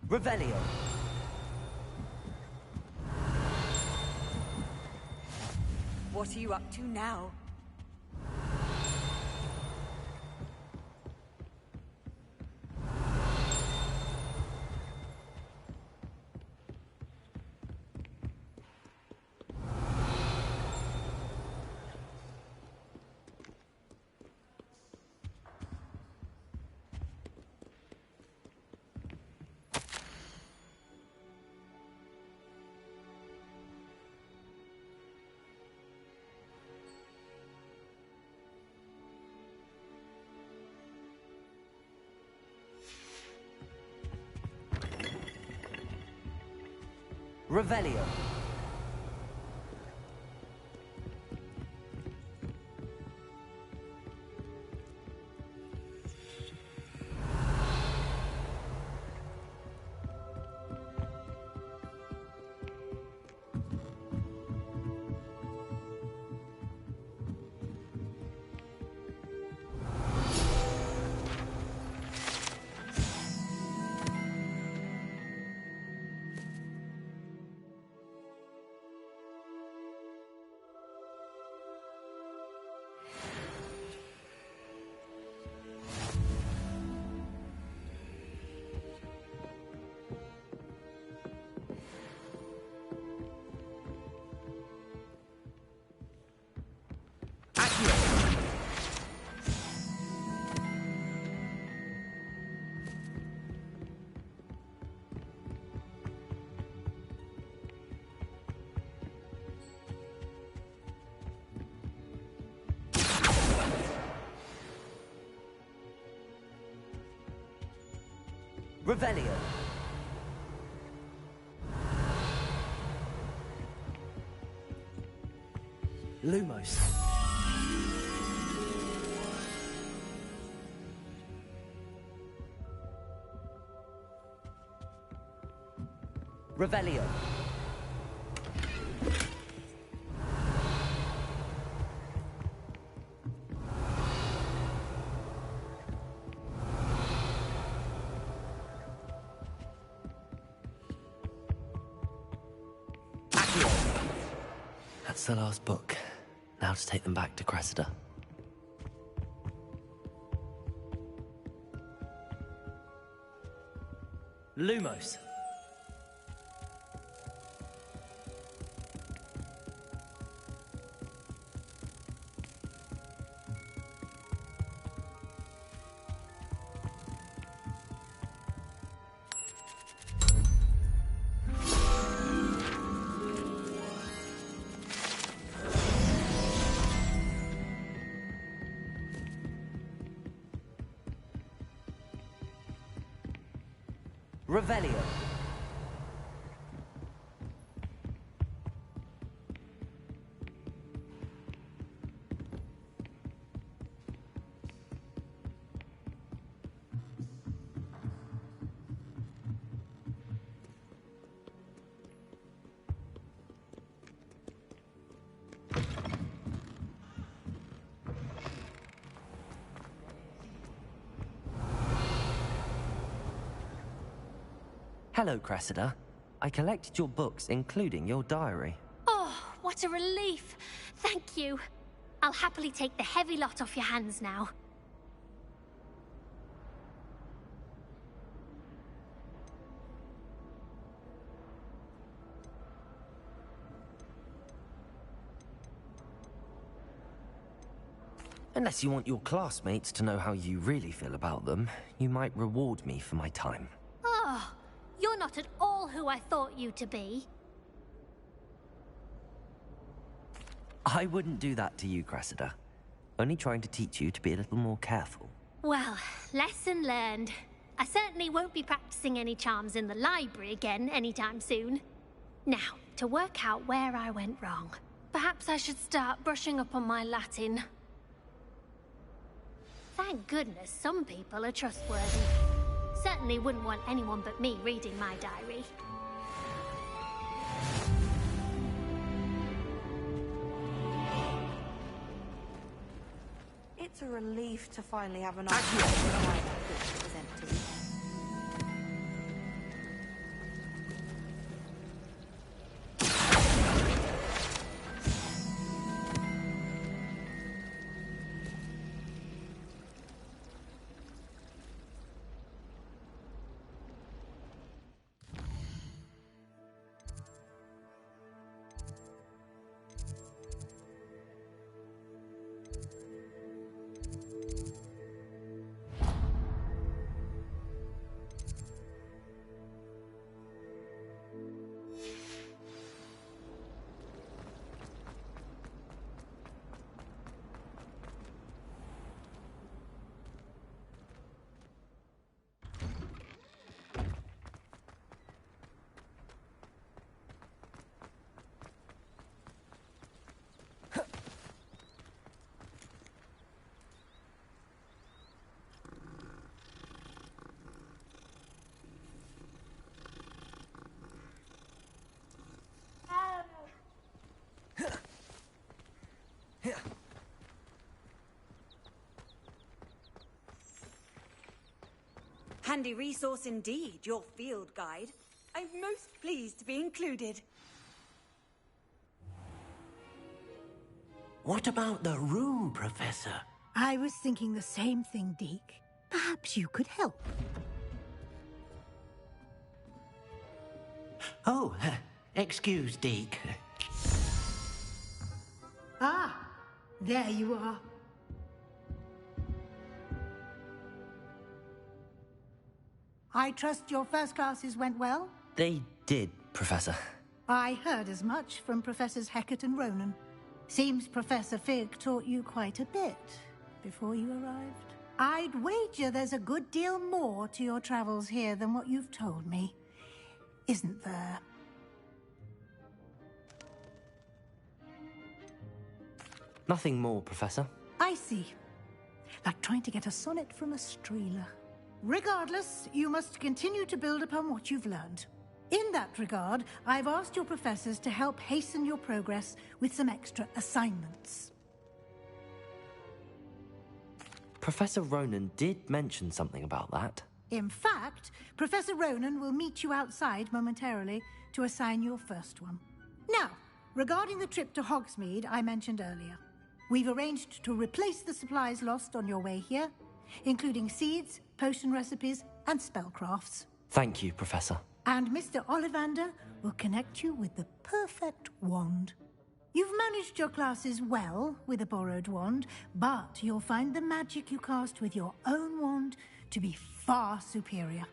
Revelio. What are you up to now? Revelio. Revelio. Lumos. Revelio. That's the last book. Now to take them back to Cressida. Lumos. Revelio. Hello, Cressida. I collected your books, including your diary. Oh, what a relief. Thank you. I'll happily take the heavy lot off your hands now. Unless you want your classmates to know how you really feel about them, you might reward me for my time. Oh, you're not at all who I thought you to be. I wouldn't do that to you, Cressida. Only trying to teach you to be a little more careful. Well, lesson learned. I certainly won't be practicing any charms in the library again anytime soon. Now, to work out where I went wrong. Perhaps I should start brushing up on my Latin. Thank goodness some people are trustworthy. Certainly wouldn't want anyone but me reading my diary. It's a relief to finally have an option why that book was empty. Handy resource indeed, your field guide. I'm most pleased to be included. What about the room, Professor? I was thinking the same thing, Deke. Perhaps you could help. Oh, excuse, Deke. Ah, there you are. I trust your first classes went well? They did, Professor. I heard as much from Professors Hecat and Ronan. Seems Professor Fig taught you quite a bit before you arrived. I'd wager there's a good deal more to your travels here than what you've told me. Isn't there? Nothing more, Professor. I see. Like trying to get a sonnet from a streeler. Regardless, you must continue to build upon what you've learned. In that regard, I've asked your professors to help hasten your progress with some extra assignments. Professor Ronan did mention something about that. In fact, Professor Ronan will meet you outside momentarily to assign your first one. Now, regarding the trip to Hogsmeade I mentioned earlier, we've arranged to replace the supplies lost on your way here, including seeds, potion recipes, and spellcrafts. Thank you, Professor. And Mr. Ollivander will connect you with the perfect wand. You've managed your classes well with a borrowed wand, but you'll find the magic you cast with your own wand to be far superior.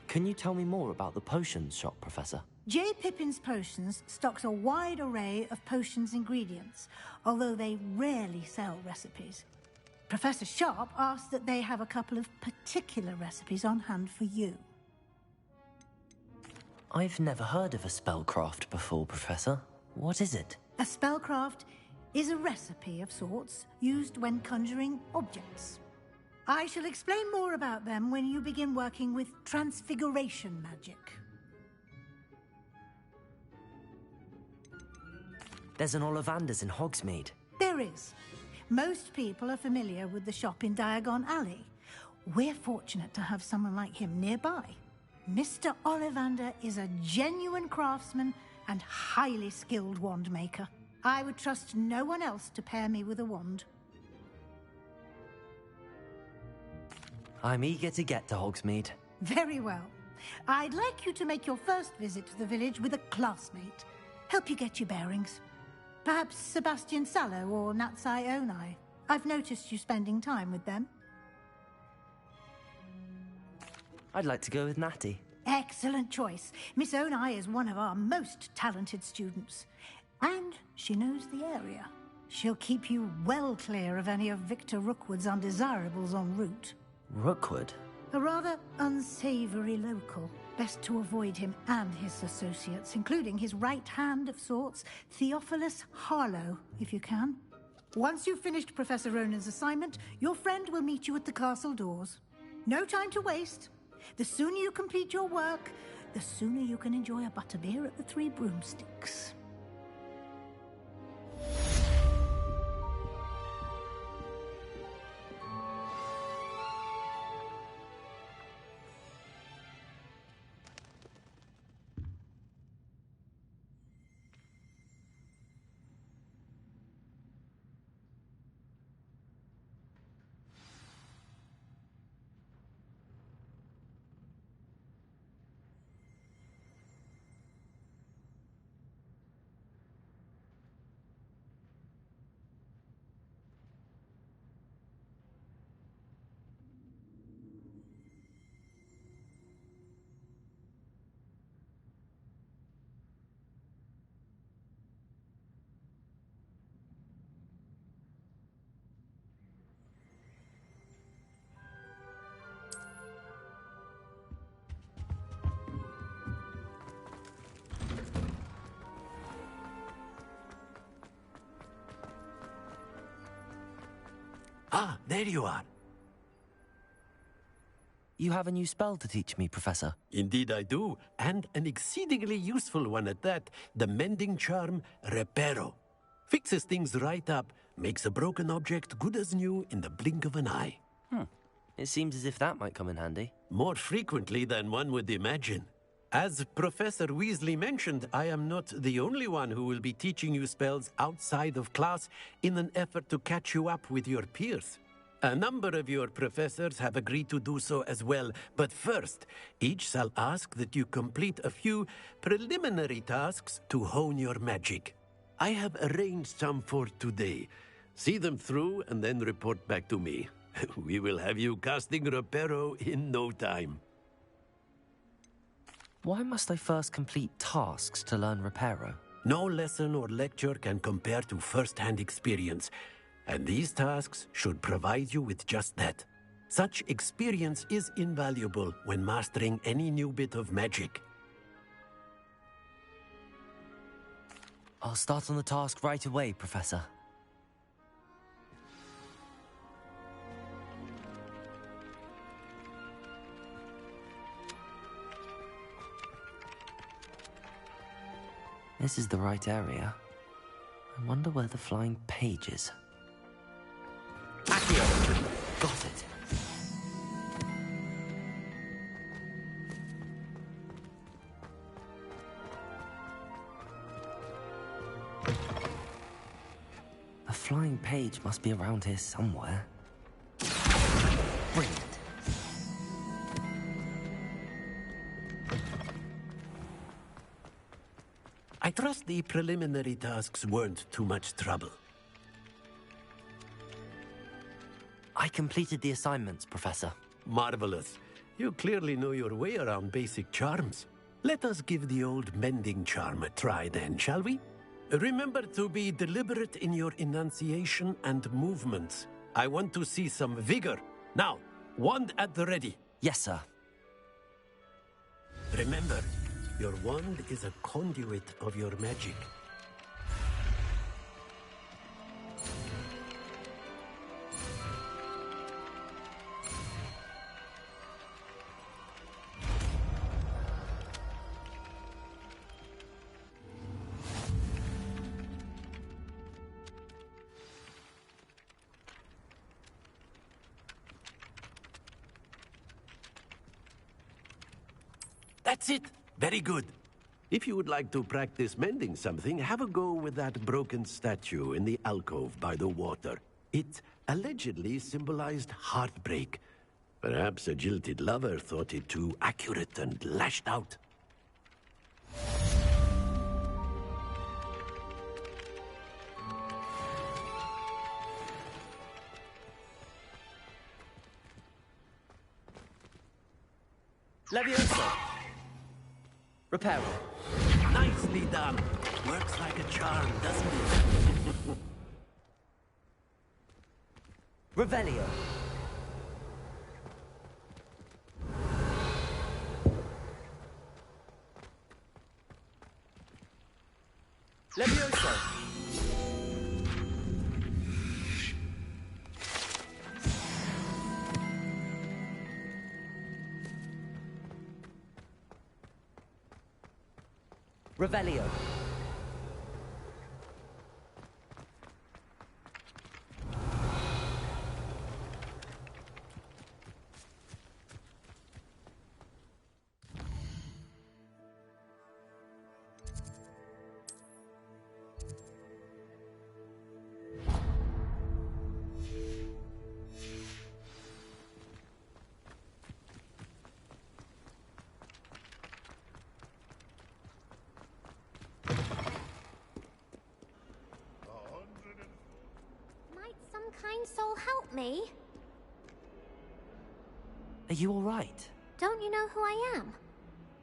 Can you tell me more about the potions shop, Professor? J. Pippin's Potions stocks a wide array of potions ingredients, although they rarely sell recipes. Professor Sharp asked that they have a couple of particular recipes on hand for you. I've never heard of a spellcraft before, Professor. What is it? A spellcraft is a recipe of sorts used when conjuring objects. I shall explain more about them when you begin working with transfiguration magic. There's an Ollivander's in Hogsmeade. There is. Most people are familiar with the shop in Diagon Alley. We're fortunate to have someone like him nearby. Mr. Ollivander is a genuine craftsman and highly skilled wand maker. I would trust no one else to pair me with a wand. I'm eager to get to Hogsmeade. Very well. I'd like you to make your first visit to the village with a classmate. Help you get your bearings. Perhaps Sebastian Sallow or Natsai Onai. I've noticed you spending time with them. I'd like to go with Natty. Excellent choice. Miss Onai is one of our most talented students. And she knows the area. She'll keep you well clear of any of Victor Rookwood's undesirables en route. Rookwood? A rather unsavory local. Best to avoid him and his associates, including his right hand of sorts, Theophilus Harlow, if you can. Once you've finished Professor Ronan's assignment, your friend will meet you at the castle doors. No time to waste. The sooner you complete your work, the sooner you can enjoy a butterbeer at the Three Broomsticks. Ah, there you are. You have a new spell to teach me, Professor. Indeed I do, and an exceedingly useful one at that. The mending charm, Reparo. Fixes things right up, makes a broken object good as new in the blink of an eye. It seems as if that might come in handy. More frequently than one would imagine. As Professor Weasley mentioned, I am not the only one who will be teaching you spells outside of class in an effort to catch you up with your peers. A number of your professors have agreed to do so as well, but first, each shall ask that you complete a few preliminary tasks to hone your magic. I have arranged some for today. See them through and then report back to me. We will have you casting Reparo in no time. Why must I first complete tasks to learn Reparo? No lesson or lecture can compare to first-hand experience. And these tasks should provide you with just that. Such experience is invaluable when mastering any new bit of magic. I'll start on the task right away, Professor. This is the right area. I wonder where the flying page is. Accio! Got it. The flying page must be around here somewhere. Brilliant. I trust the preliminary tasks weren't too much trouble. I completed the assignments, Professor. Marvelous. You clearly know your way around basic charms. Let us give the old mending charm a try then, shall we? Remember to be deliberate in your enunciation and movements. I want to see some vigor. Now, wand at the ready. Yes, sir. Remember, your wand is a conduit of your magic. That's it. Very good. If you would like to practice mending something, have a go with that broken statue in the alcove by the water. It allegedly symbolized heartbreak. Perhaps a jilted lover thought it too accurate and lashed out. Levioso! Reparo. Nicely done. Works like a charm, doesn't it? Revelio. Levioso. Revelio. Might some kind soul help me? Are you all right? Don't you know who I am?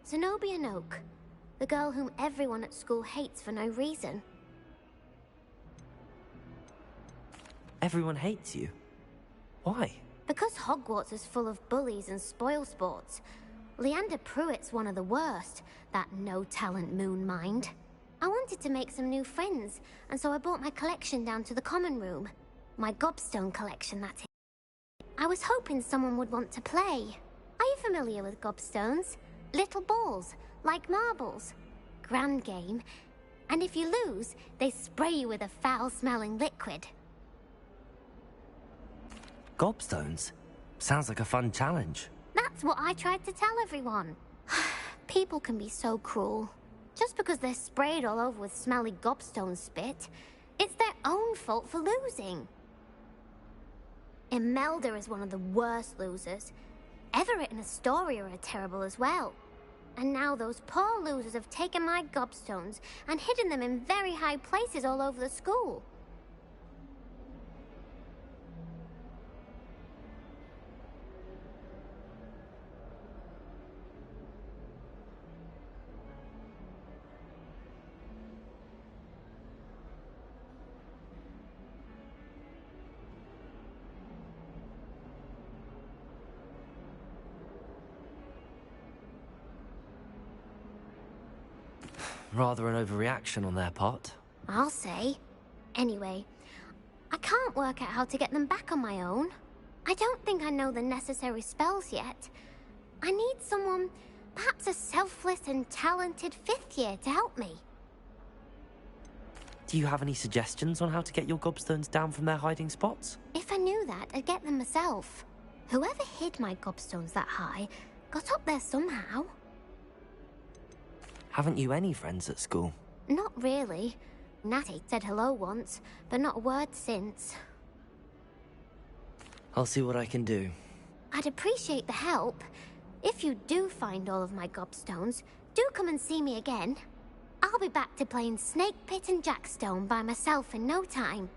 Zenobia Noak, the girl whom everyone at school hates for no reason. Everyone hates you. Why? Because Hogwarts is full of bullies and spoilsports. Leander Pruitt's one of the worst, that no-talent moon mind. I wanted to make some new friends, and so I brought my collection down to the common room. My gobstone collection, that is. I was hoping someone would want to play. Are you familiar with gobstones? Little balls, like marbles. Grand game. And if you lose, they spray you with a foul-smelling liquid. Gobstones? Sounds like a fun challenge. That's what I tried to tell everyone. People can be so cruel. Just because they're sprayed all over with smelly gobstone spit, it's their own fault for losing. Imelda is one of the worst losers. Everett and Astoria are terrible as well. And now those poor losers have taken my gobstones and hidden them in very high places all over the school. Rather an overreaction on their part. I'll say. Anyway, I can't work out how to get them back on my own. I don't think I know the necessary spells yet. I need someone, perhaps a selfless and talented 5th year to help me. Do you have any suggestions on how to get your gobstones down from their hiding spots? If I knew that, I'd get them myself. Whoever hid my gobstones that high got up there somehow. Haven't you any friends at school? Not really. Natty said hello once, but not a word since. I'll see what I can do. I'd appreciate the help. If you do find all of my gobstones, do come and see me again. I'll be back to playing Snake Pit and Jackstone by myself in no time.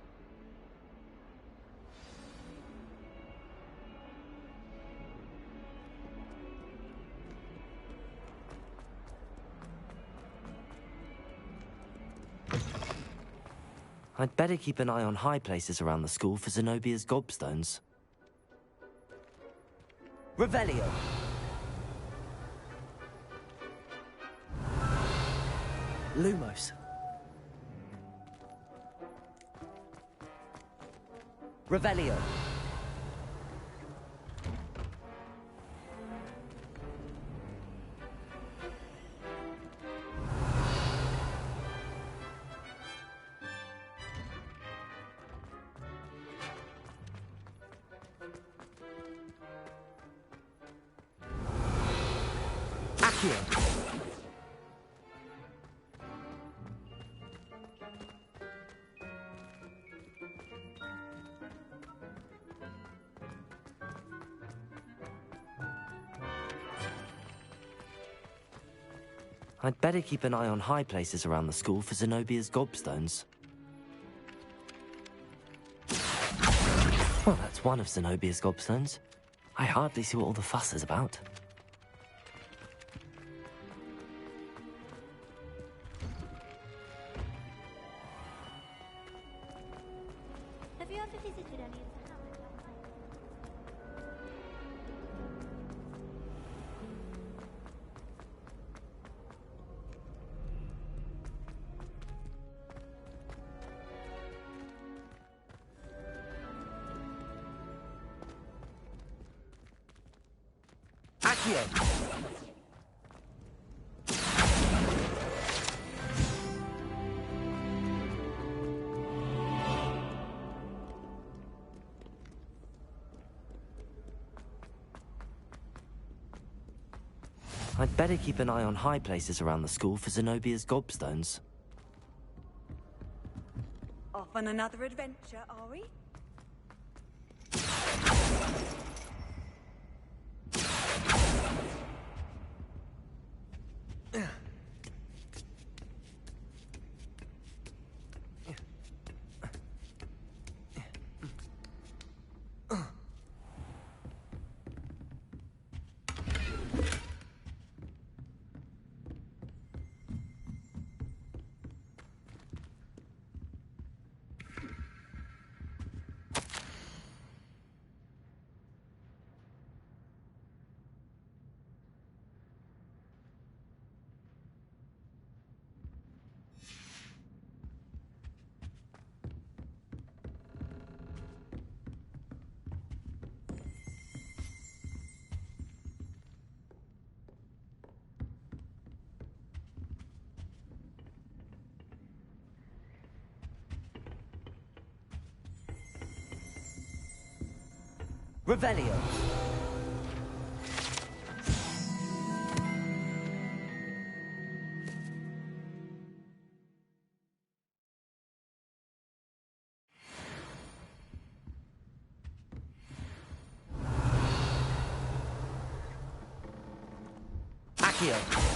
I'd better keep an eye on high places around the school for Zenobia's gobstones. Revelio! Lumos. Revelio. Accio. I'd better keep an eye on high places around the school for Zenobia's gobstones. Well, that's one of Zenobia's gobstones. I hardly see what all the fuss is about. Have you ever visited any of the hamlets? Accio! I'd better keep an eye on high places around the school for Zenobia's gobstones. Off on another adventure, are we? Revelio. Accio.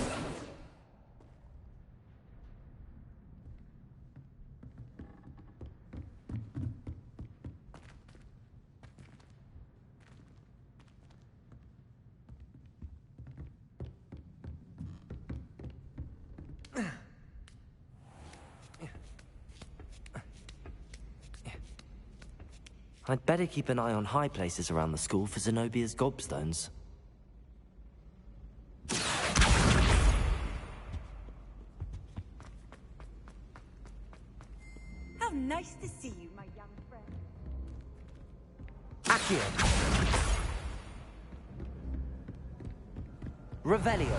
I'd better keep an eye on high places around the school for Zenobia's gobstones. nice to see you, my young friend. Accio. Revelio.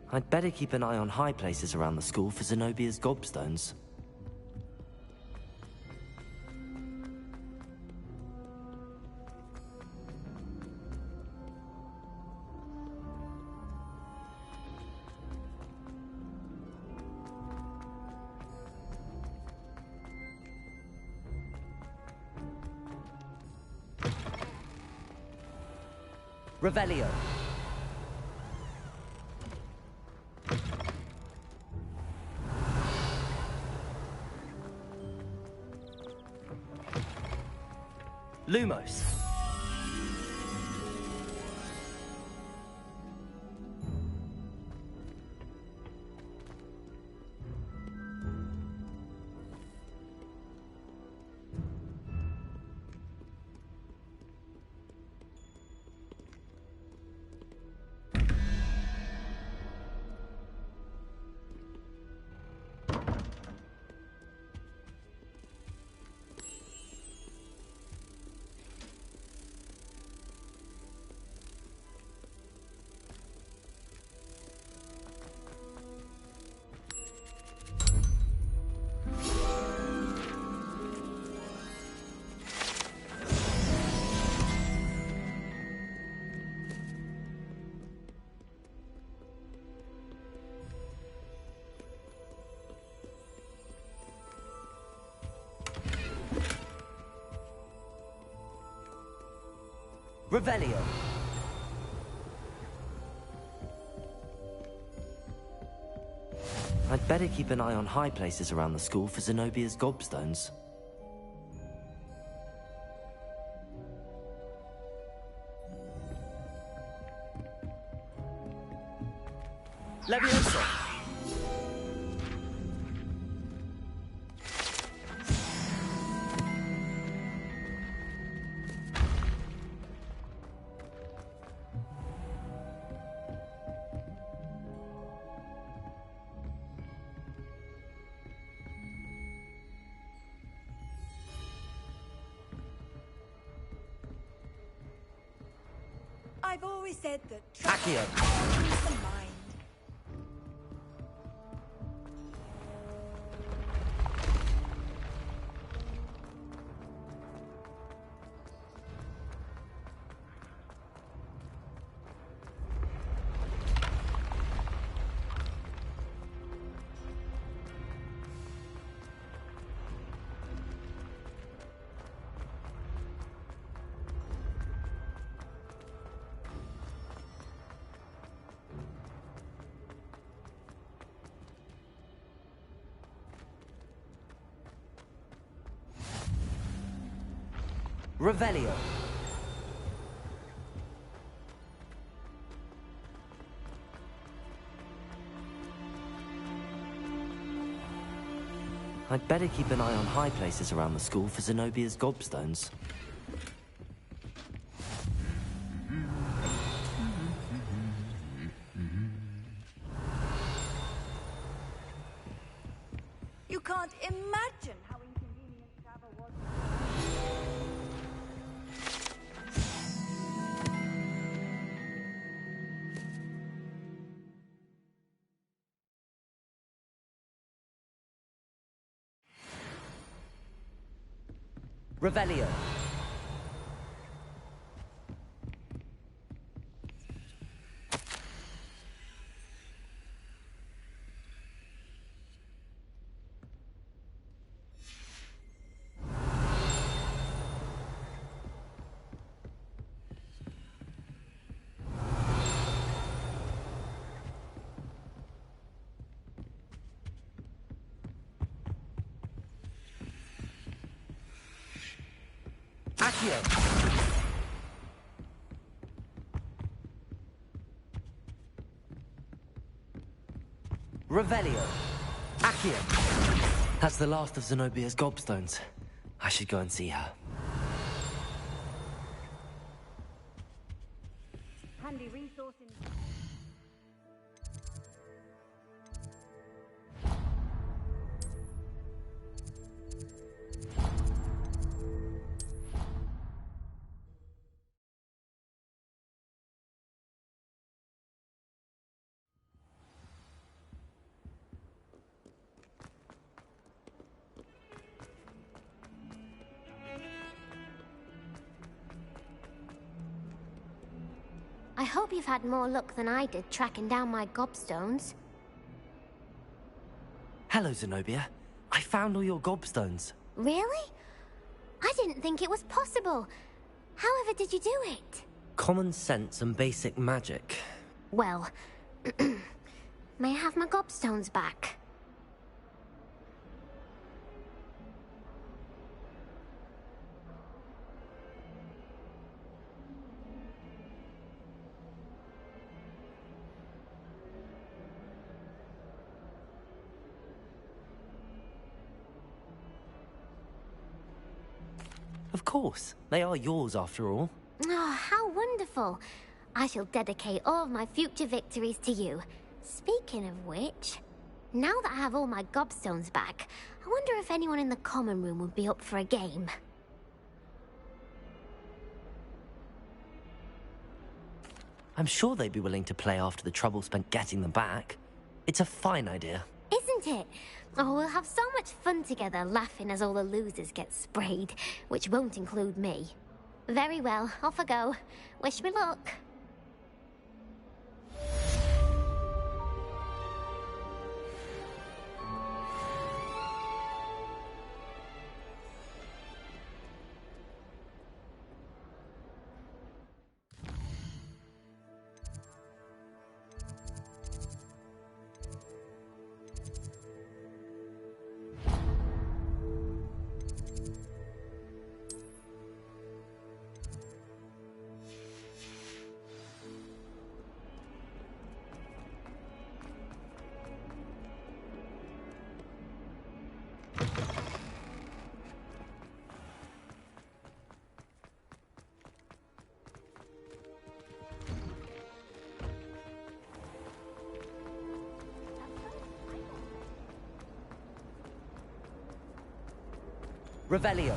I'd better keep an eye on high places around the school for Zenobia's gobstones. Revelio. Lumos. Revelio. I'd better keep an eye on high places around the school for Zenobia's gobstones. Leviosa. I've always said that Accio. is the mind. Revelio. I'd better keep an eye on high places around the school for Zenobia's gobstones. You can't imagine how inconvenient travel was. Revelio. Accio! Revelio! Accio! That's the last of Zenobia's gobstones. I should go and see her. Handy resource in... I hope you've had more luck than I did tracking down my gobstones. Hello, Zenobia. I found all your gobstones. Really? I didn't think it was possible. However did you do it? Common sense and basic magic. Well, may I have my gobstones back? Of course. They are yours, after all. Oh, how wonderful. I shall dedicate all of my future victories to you. Speaking of which, now that I have all my gobstones back, I wonder if anyone in the common room would be up for a game. I'm sure they'd be willing to play after the trouble spent getting them back. It's a fine idea. Isn't it? Oh, we'll have so much fun together, laughing as all the losers get sprayed, which won't include me. Very well, off I go. Wish me luck. Revelio.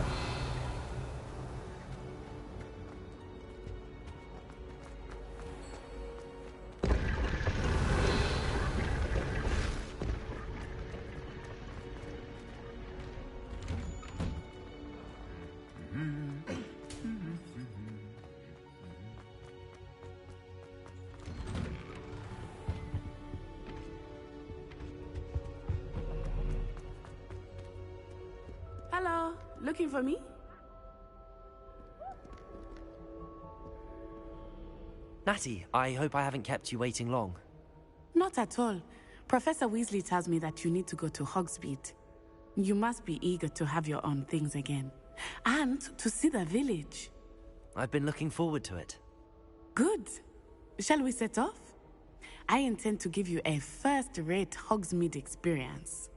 Hello, looking for me? Natty, I hope I haven't kept you waiting long. Not at all. Professor Weasley tells me that you need to go to Hogsmeade. You must be eager to have your own things again. And to see the village. I've been looking forward to it. Good. Shall we set off? I intend to give you a first-rate Hogsmeade experience.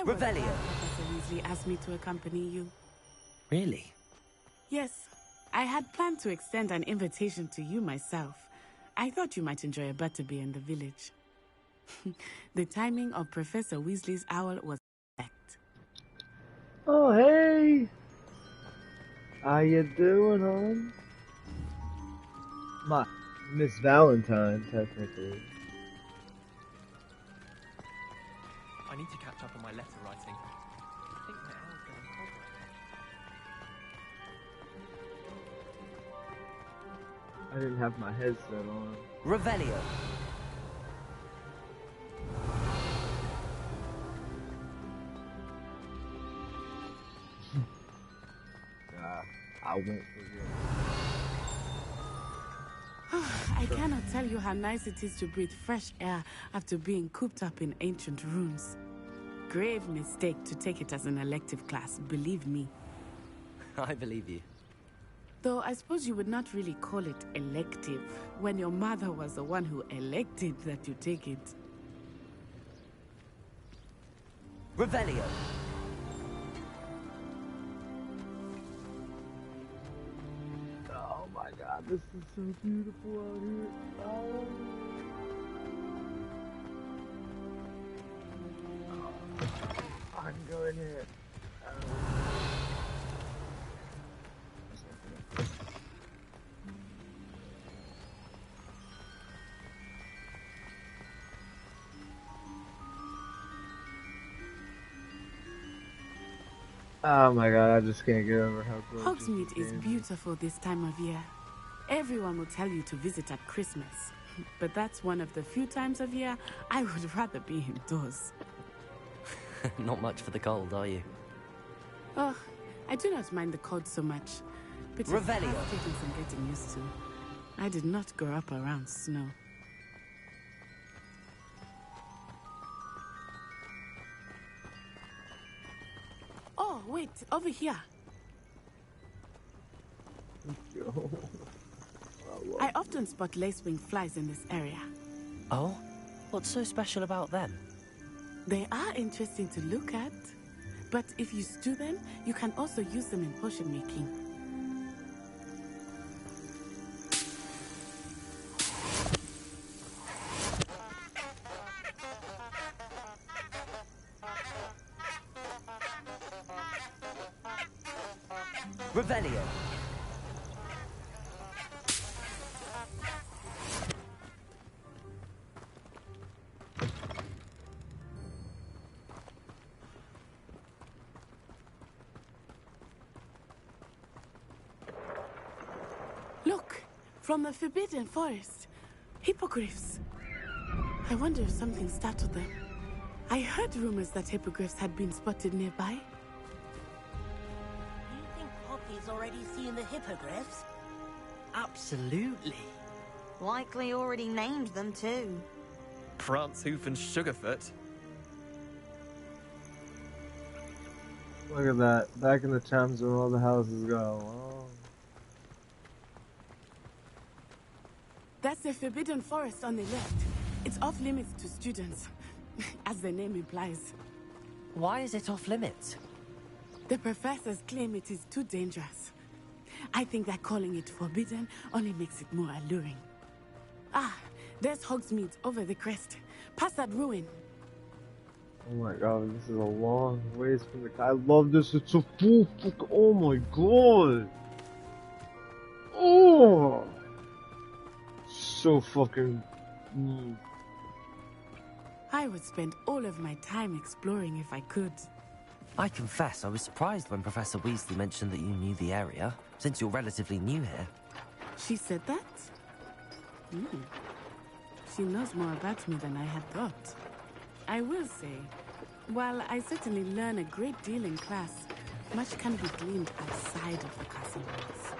Revelio. Professor Weasley asked me to accompany you. Really? Yes. I had planned to extend an invitation to you myself. I thought you might enjoy a butterbeer in the village. The timing of Professor Weasley's owl was perfect. Oh, hey! How you doing, hon? My Miss Valentine, technically. I need to catch up on my letter writing. I think my owl's going Hogwarts. I didn't have my headset on. Revelio. I won't forget. I cannot tell you how nice it is to breathe fresh air after being cooped up in ancient ruins. Grave mistake to take it as an elective class, believe me. I believe you. Though I suppose you would not really call it elective when your mother was the one who elected that you take it. Revelio. Oh my god, this is so beautiful out here. Oh. I'm going here. Oh my god, I just can't get over how gorgeous Hogsmeade is beautiful this time of year. Everyone will tell you to visit at Christmas, but that's one of the few times of year I would rather be indoors. Not much for the cold, are you? Oh, I do not mind the cold so much, but it's Revelio. taking some getting used to. I did not grow up around snow. Oh, wait, over here. I often spot lacewing flies in this area. Oh? What's so special about them? They are interesting to look at, but if you stew them, you can also use them in potion making. Revelio. Look, from the Forbidden Forest. Hippogriffs. I wonder if something startled them. I heard rumors that hippogriffs had been spotted nearby. You think Poppy's already seen the hippogriffs? Absolutely. Likely already named them too. Prance, Hoof, and Sugarfoot. Look at that. Back in the times when all the houses go. Oh. That's the Forbidden Forest on the left. It's off limits to students, as the name implies. Why is it off limits? The professors claim it is too dangerous. I think that calling it forbidden only makes it more alluring. Ah, there's Hogsmeade over the crest. Past that ruin. Oh my god, this is a long ways from the. I love this. It's a full. Oh my god. Oh. So fucking. I would spend all of my time exploring if I could. I confess, I was surprised when Professor Weasley mentioned that you knew the area, since you're relatively new here. She said that? She knows more about me than I had thought. I will say, while I certainly learn a great deal in class, much can be gleaned outside of the castle walls.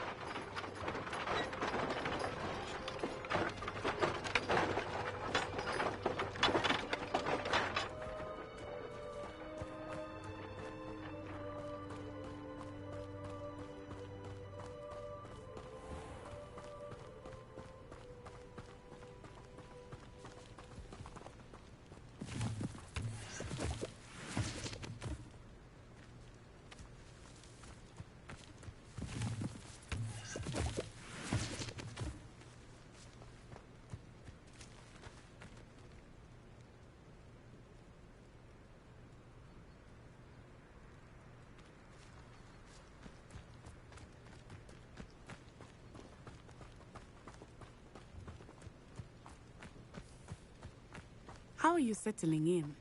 How are you settling in?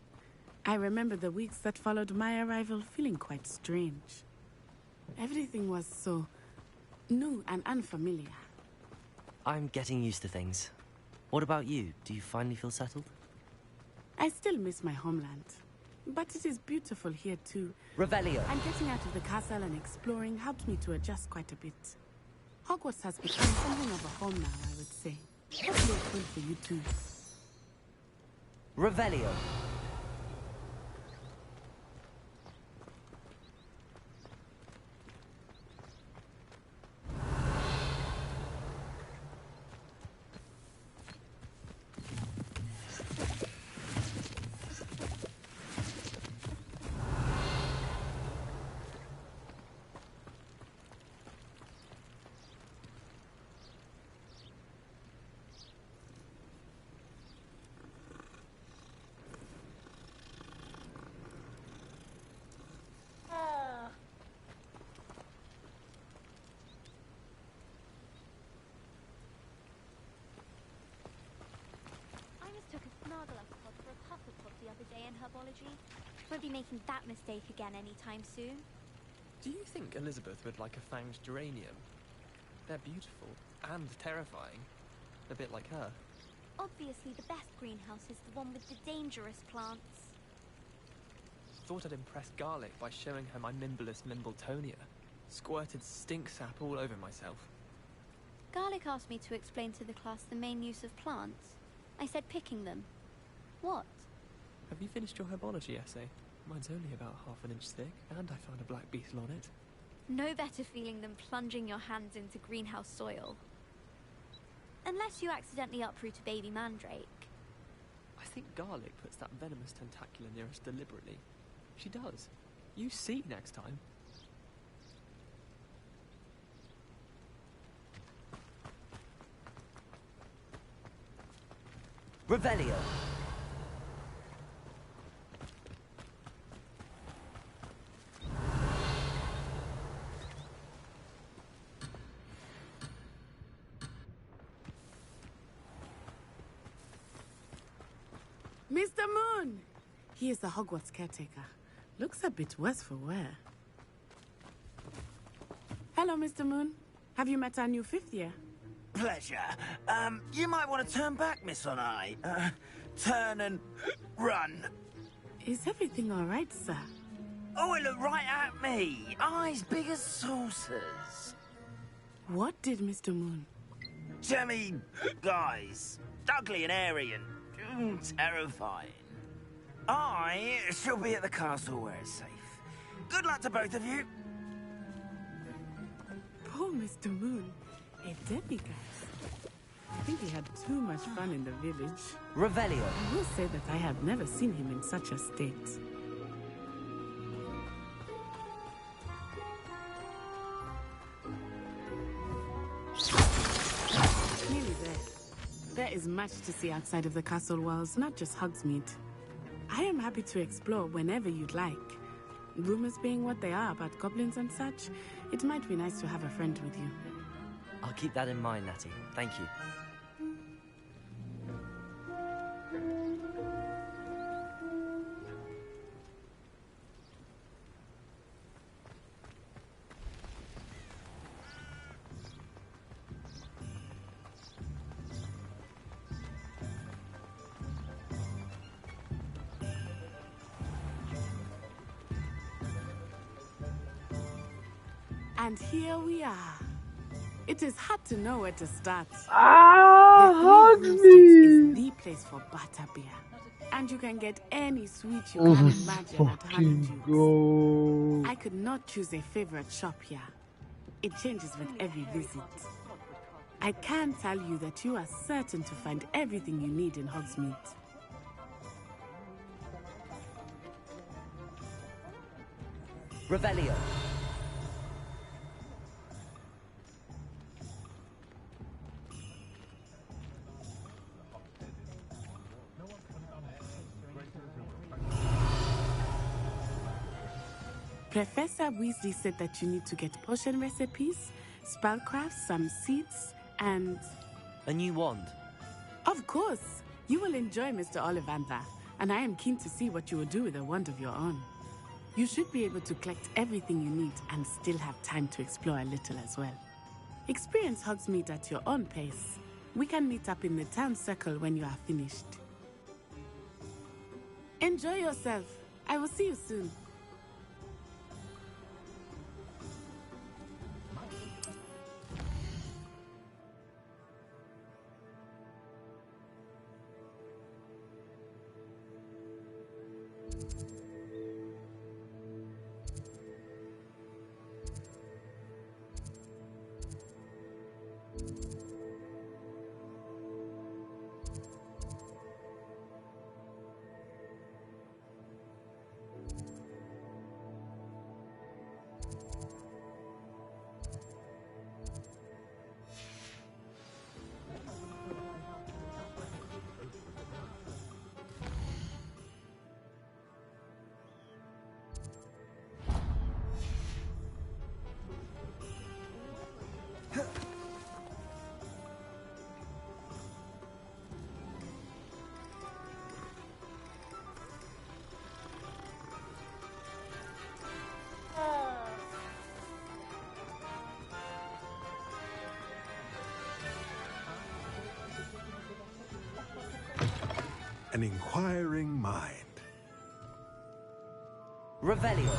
I remember the weeks that followed my arrival feeling quite strange. Everything was so new and unfamiliar. I'm getting used to things. What about you? Do you finally feel settled? I still miss my homeland. But it is beautiful here too. Revelio. And getting out of the castle and exploring helped me to adjust quite a bit. Hogwarts has become something of a home now, I would say. Hopefully it's good for you too. Revelio. in herbology. Won't be making that mistake again anytime soon. Do you think Elizabeth would like a fanged geranium? They're beautiful and terrifying. A bit like her. Obviously the best greenhouse is the one with the dangerous plants. Thought I'd impress Garlic by showing her my Mimblus Mimbletonia. Squirted stink sap all over myself. Garlic asked me to explain to the class the main use of plants. I said picking them. What? Have you finished your herbology essay? Mine's only about ½ an inch thick, and I found a black beetle on it. No better feeling than plunging your hands into greenhouse soil. Unless you accidentally uproot a baby mandrake. I think Garlic puts that venomous tentacula near us deliberately. She does. You see next time. Revelio. Mr. Moon! He is the Hogwarts caretaker. Looks a bit worse for wear. Hello, Mr. Moon. Have you met our new 5th year? Pleasure. You might want to turn back, Miss Onai. Turn and run. Is everything all right, sir? Oh, it looked right at me. Eyes big as saucers. What did Mr. Moon? Jemmy, guys. Ugly and airy and terrifying. I shall be at the castle where it's safe. Good luck to both of you. Poor Mr. Moon. A demigod. I think he had too much fun in the village. Revelio. I will say that I have never seen him in such a state. Nearly there. There is much to see outside of the castle walls, not just Hogsmeade. I am happy to explore whenever you'd like. Rumors being what they are about goblins and such, it might be nice to have a friend with you. I'll keep that in mind, Natty. Thank you. And here we are. It is hard to know where to start. Hogsmeade is the place for butterbeer. And you can get any sweet you can imagine at Honeydew. I could not choose a favorite shop here. It changes with every visit. I can tell you that you are certain to find everything you need in Hogsmeade. Revelio. Professor Weasley said that you need to get potion recipes, spellcrafts, some seeds, and... a new wand. Of course! You will enjoy Mr. Ollivander, and I am keen to see what you will do with a wand of your own. You should be able to collect everything you need and still have time to explore a little as well. Experience Hogsmeade at your own pace. We can meet up in the town circle when you are finished. Enjoy yourself. I will see you soon. An inquiring mind. Revelio.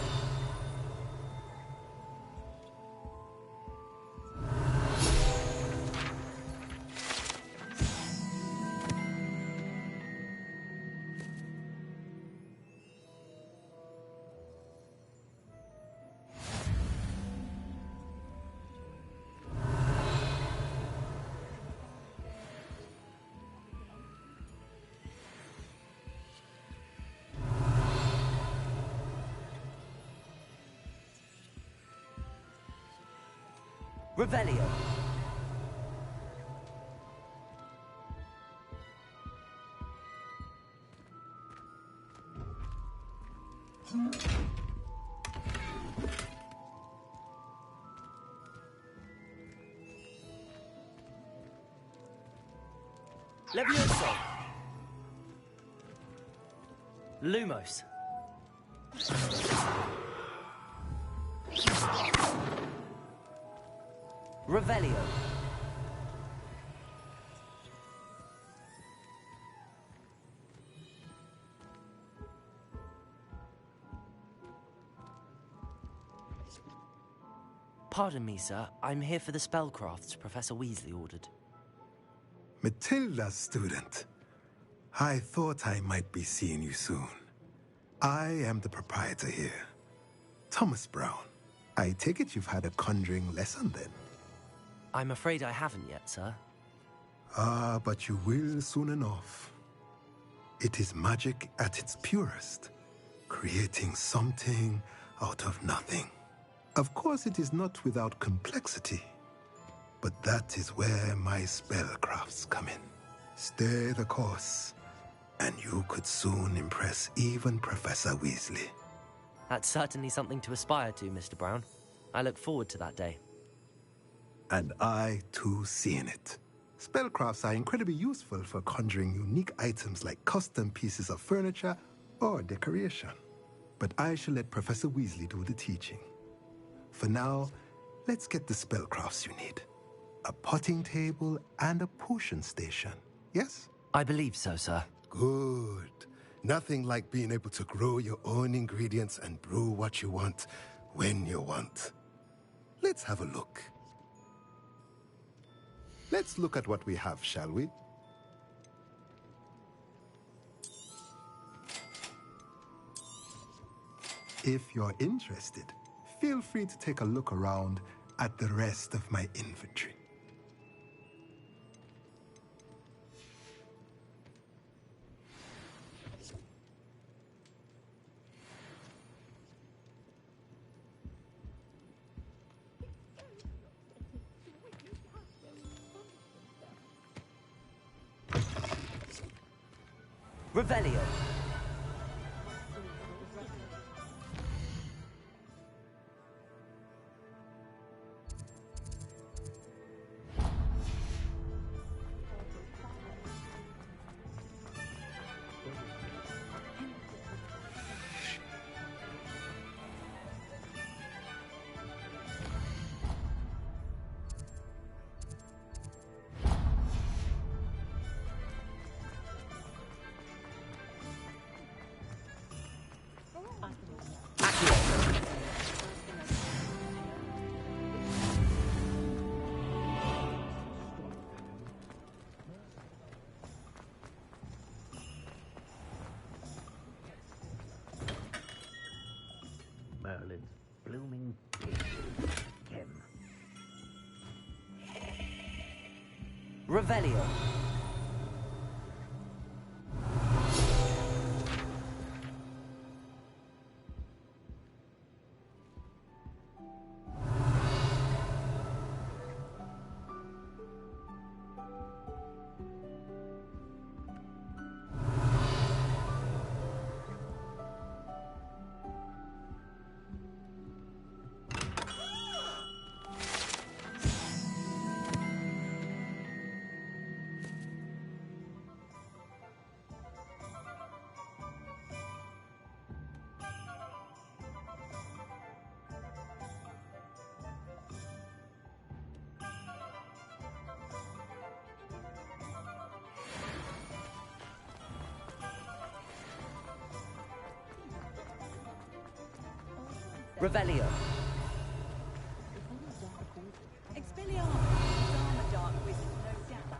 Revelio. Levioso. Lumos. Revelio. Pardon me, sir. I'm here for the spellcrafts Professor Weasley ordered. Matilda's student. I thought I might be seeing you soon. I am the proprietor here, Thomas Brown. I take it you've had a conjuring lesson then? I'm afraid I haven't yet, sir. Ah, but you will soon enough. It is magic at its purest, creating something out of nothing. Of course, it is not without complexity, but that is where my spellcrafts come in. Stay the course, and you could soon impress even Professor Weasley. That's certainly something to aspire to, Mr. Brown. I look forward to that day. And I, too, see in it. Spellcrafts are incredibly useful for conjuring unique items like custom pieces of furniture or decoration. But I shall let Professor Weasley do the teaching. For now, let's get the spellcrafts you need. A potting table and a potion station, yes? I believe so, sir. Good. Nothing like being able to grow your own ingredients and brew what you want when you want. Let's have a look. Let's look at what we have, shall we? If you're interested, feel free to take a look around at the rest of my inventory. Revelio. Revelio. Revelio. Expelliarmus, armor dark wizard, no doubt.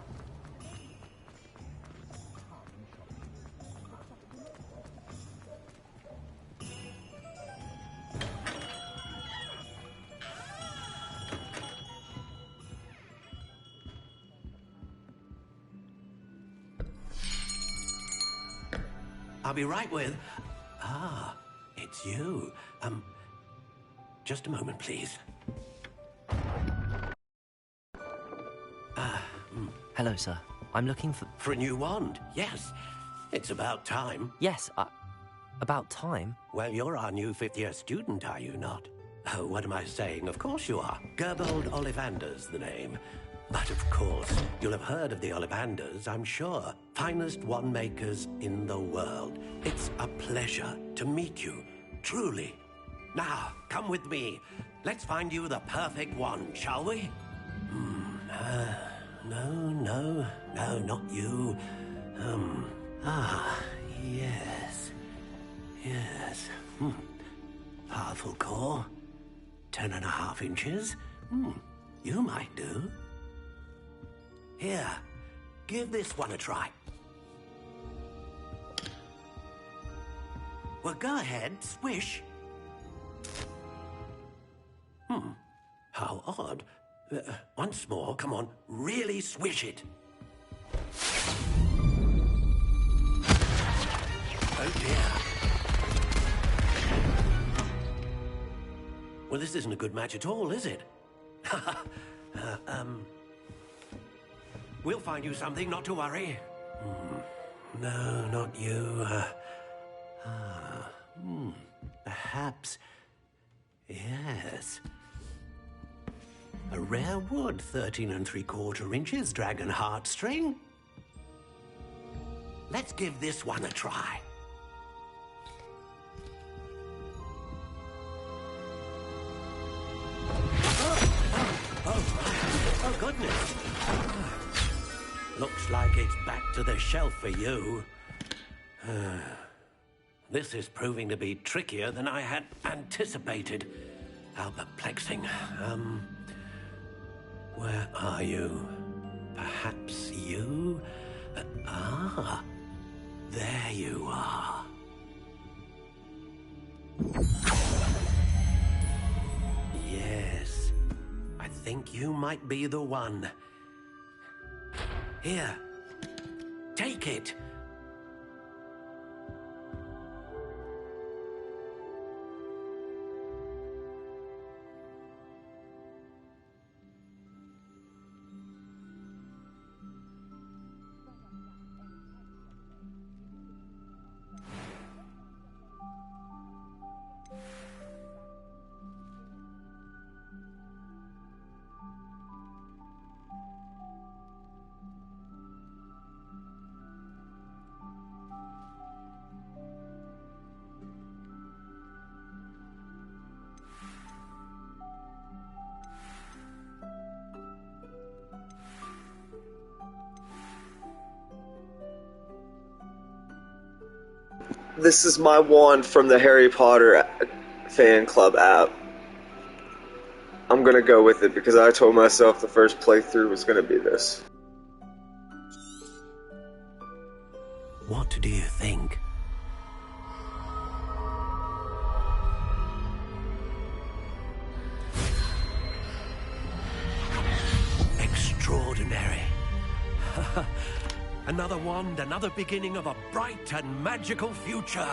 I'll be right with... Ah, it's you. Just a moment, please. Hello, sir. I'm looking for... For a new wand, yes. It's about time. Yes, about time? Well, you're our new fifth-year student, are you not? Oh, what am I saying? Of course you are. Gerbold Ollivander's the name. But of course, you'll have heard of the Ollivanders, I'm sure. Finest wand makers in the world. It's a pleasure to meet you, truly. Now, come with me. Let's find you the perfect wand, shall we? No, not you. Yes. Powerful core. 10.5 inches. You might do. Here, give this one a try. Well, go ahead, swish. How odd. Once more, come on, really swish it. Oh dear. Well, this isn't a good match at all, is it? We'll find you something, not to worry. No, not you. Perhaps... Yes. A rare wood, 13 3/4 inches, dragon heartstring. Let's give this one a try. Oh, goodness. Looks like it's back to the shelf for you. This is proving to be trickier than I had anticipated. How perplexing. Where are you? Perhaps you? There you are. Yes, I think you might be the one. Here, take it. This is my wand from the Harry Potter fan club app. I'm gonna go with it because I told myself the first playthrough was gonna be this. What do you think? Extraordinary. Another wand, another beginning of a bright and magical future.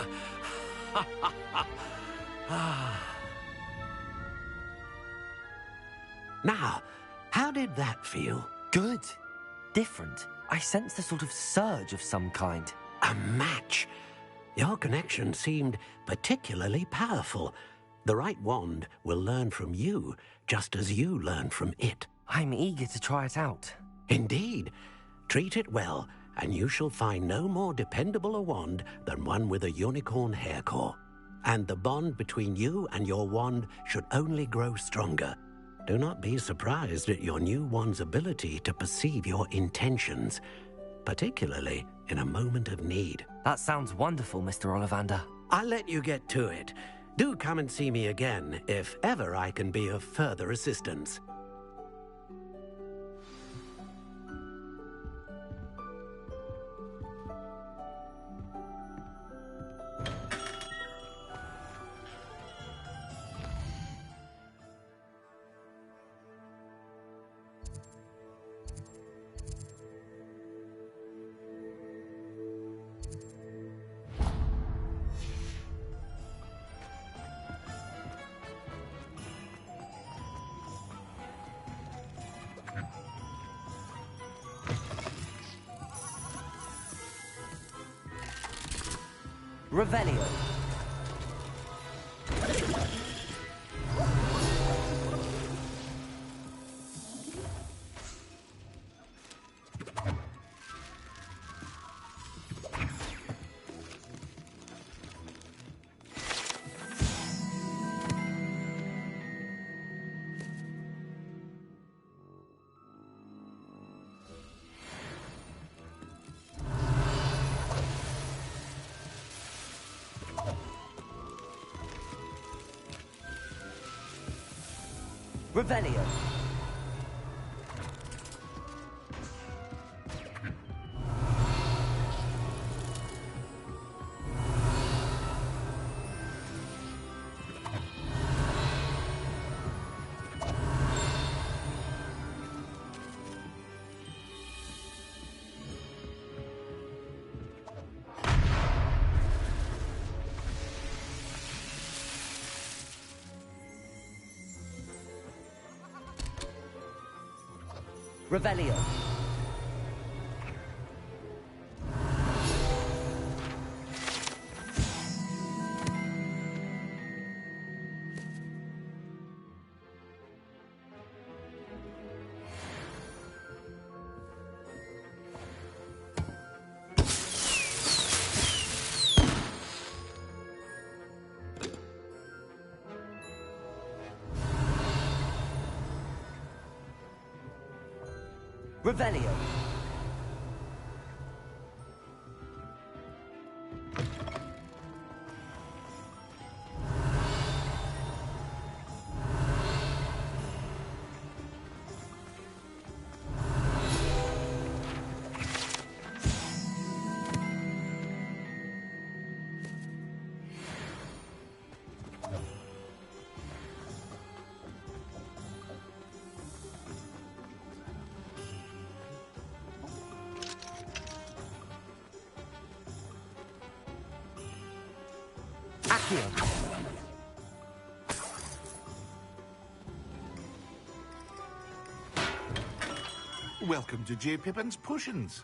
Now, how did that feel? Good. Different. I sensed a sort of surge of some kind. A match. Your connection seemed particularly powerful. The right wand will learn from you, just as you learn from it. I'm eager to try it out. Indeed. Treat it well, and you shall find no more dependable a wand than one with a unicorn hair core. And the bond between you and your wand should only grow stronger. Do not be surprised at your new wand's ability to perceive your intentions, particularly in a moment of need. That sounds wonderful, Mr. Ollivander. I'll let you get to it. Do come and see me again if ever I can be of further assistance. Revelio. Revelio. Revelio. Revelio. Accio. Welcome to J. Pippin's Potions.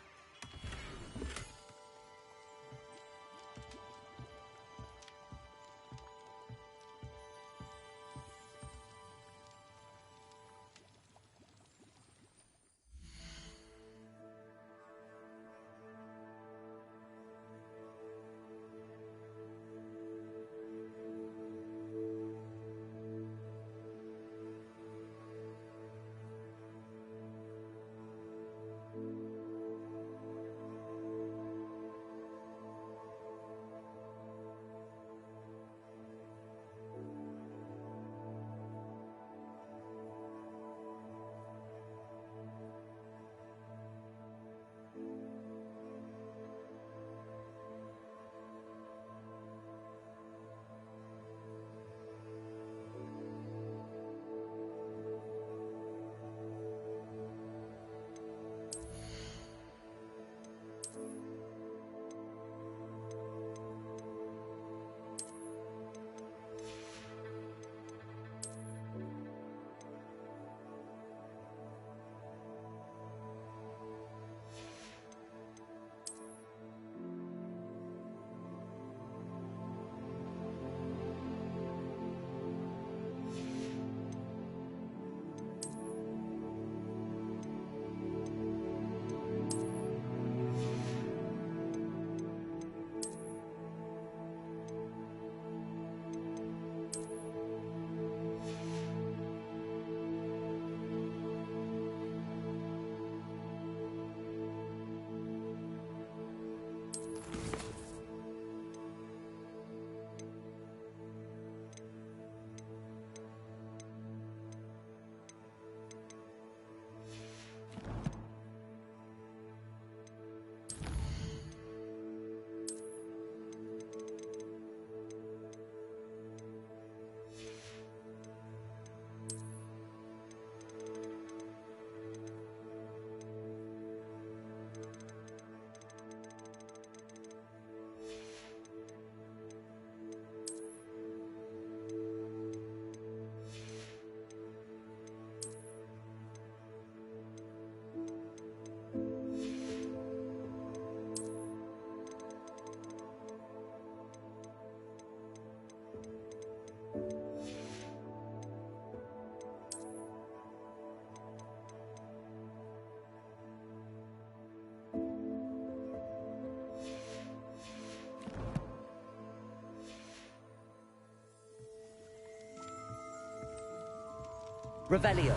Revelio.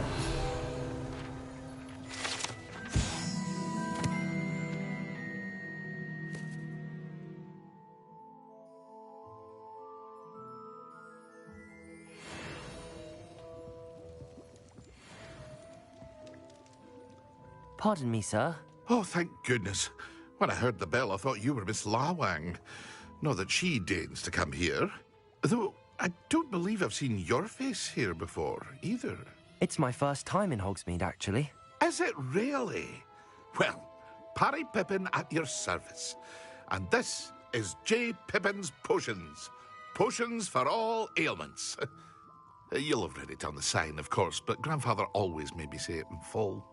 Pardon me, sir. Oh, thank goodness. When I heard the bell, I thought you were Miss Lawang. Not that she deigns to come here. Though, I don't believe I've seen your face here before, either. It's my first time in Hogsmeade, actually. Is it really? Well, Parry Pippin at your service. And this is J. Pippin's Potions. Potions for all ailments. You'll have read it on the sign, of course, but Grandfather always made me say it in full.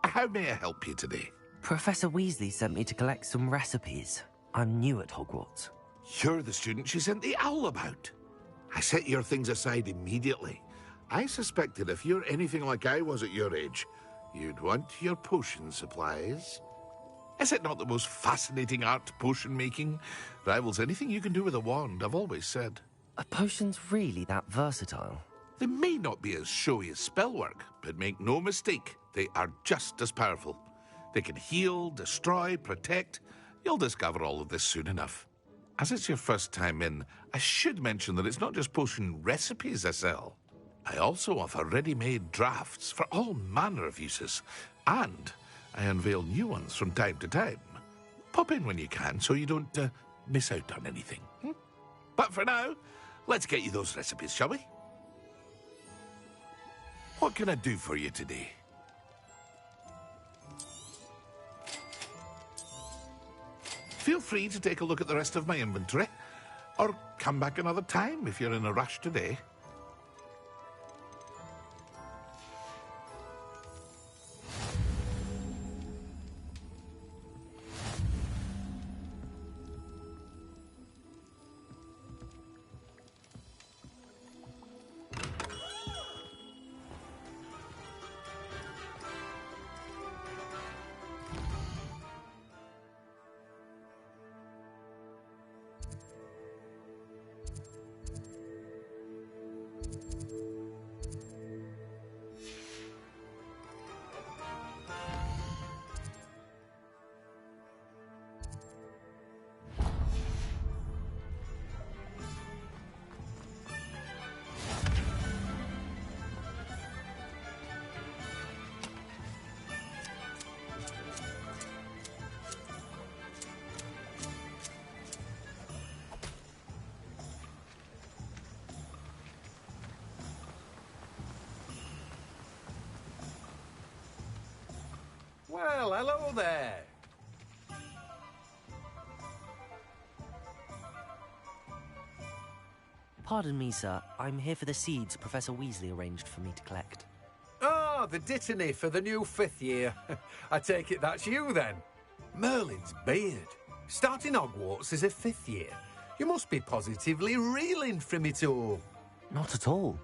How may I help you today? Professor Weasley sent me to collect some recipes. I'm new at Hogwarts. You're the student she sent the owl about. I set your things aside immediately. I suspected if you're anything like I was at your age, you'd want your potion supplies. Is it not the most fascinating art, potion making? Rivals anything you can do with a wand, I've always said. Are potions really that versatile? They may not be as showy as spellwork, but make no mistake, they are just as powerful. They can heal, destroy, protect. You'll discover all of this soon enough. As it's your first time in, I should mention that it's not just potion recipes I sell. I also offer ready-made drafts for all manner of uses, and I unveil new ones from time to time. Pop in when you can so you don't miss out on anything. But for now, let's get you those recipes, shall we? What can I do for you today? Feel free to take a look at the rest of my inventory, or come back another time if you're in a rush today. Well, hello there. Pardon me, sir. I'm here for the seeds Professor Weasley arranged for me to collect. Oh, the dittany for the new 5th year. I take it that's you, then. Merlin's beard. Starting Hogwarts as a 5th year. You must be positively reeling from it all. Not at all.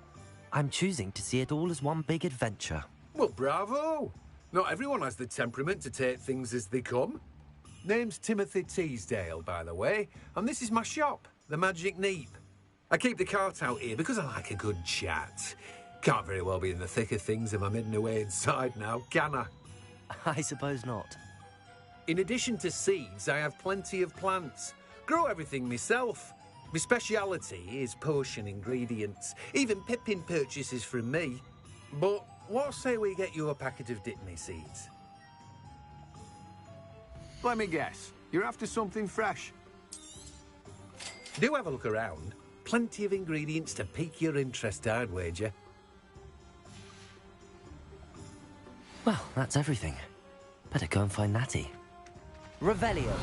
I'm choosing to see it all as one big adventure. Well, bravo. Not everyone has the temperament to take things as they come. Name's Timothy Teasdale, by the way, and this is my shop, the Magic Neep. I keep the cart out here because I like a good chat. Can't very well be in the thick of things if I'm hidden away inside now, can I? I suppose not. In addition to seeds, I have plenty of plants. Grow everything myself. My speciality is potion ingredients. Even Pippin purchases from me. But what say we get you a packet of Dittany seeds? Let me guess. You're after something fresh. Do have a look around. Plenty of ingredients to pique your interest, I'd wager. Well, that's everything. Better go and find Natty. Revelio.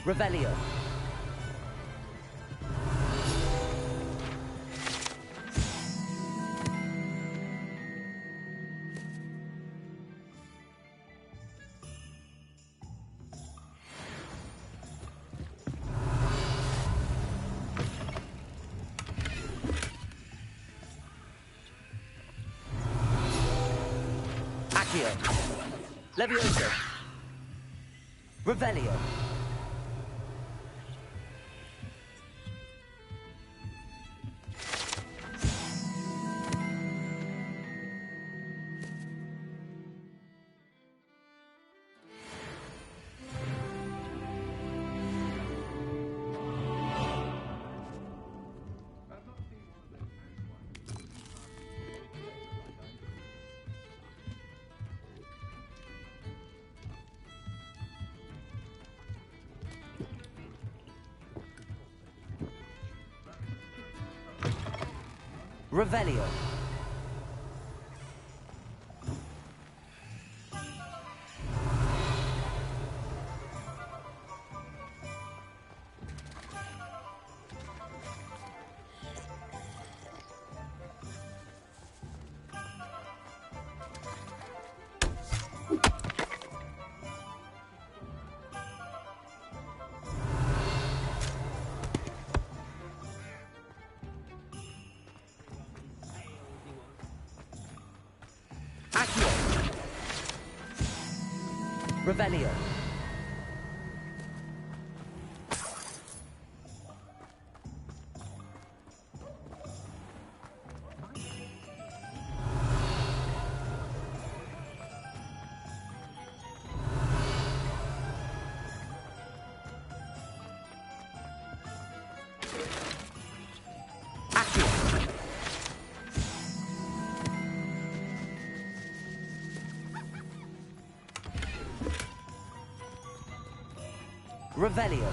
Revelio. Accio. Levioso. Revelio. Revelio. Accio. Revelio. Accio. Revelio.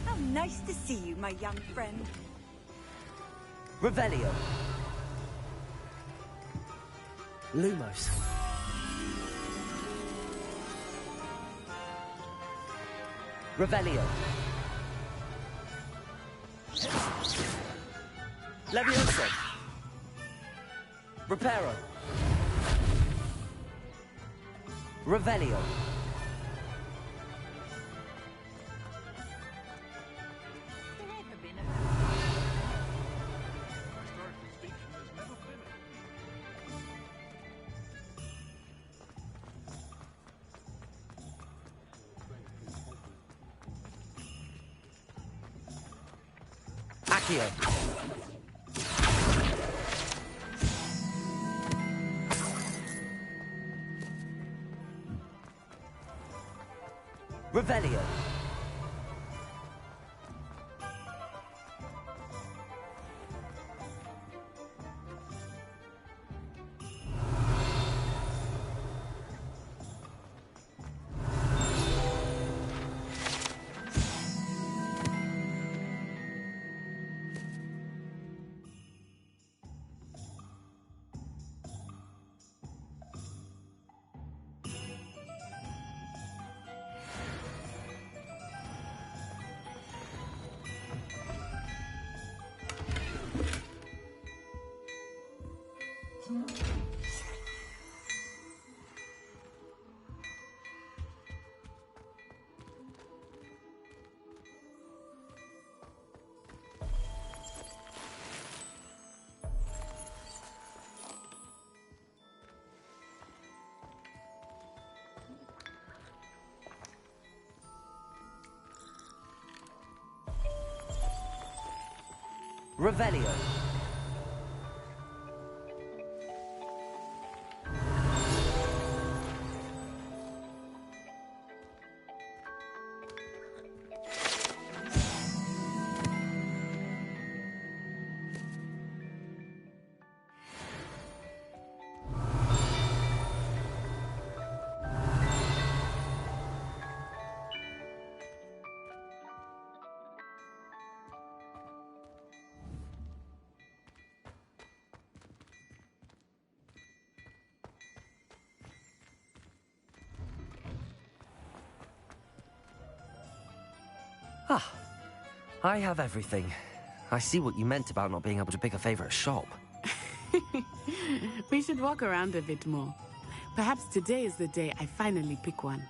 How nice to see you, my young friend. Revelio. Lumos. Revelio. Levioso. Reparo. Revelio. Accio. Revelio. Revelio. Ah, I have everything. I see what you meant about not being able to pick a favorite shop. We should walk around a bit more. Perhaps today is the day I finally pick one.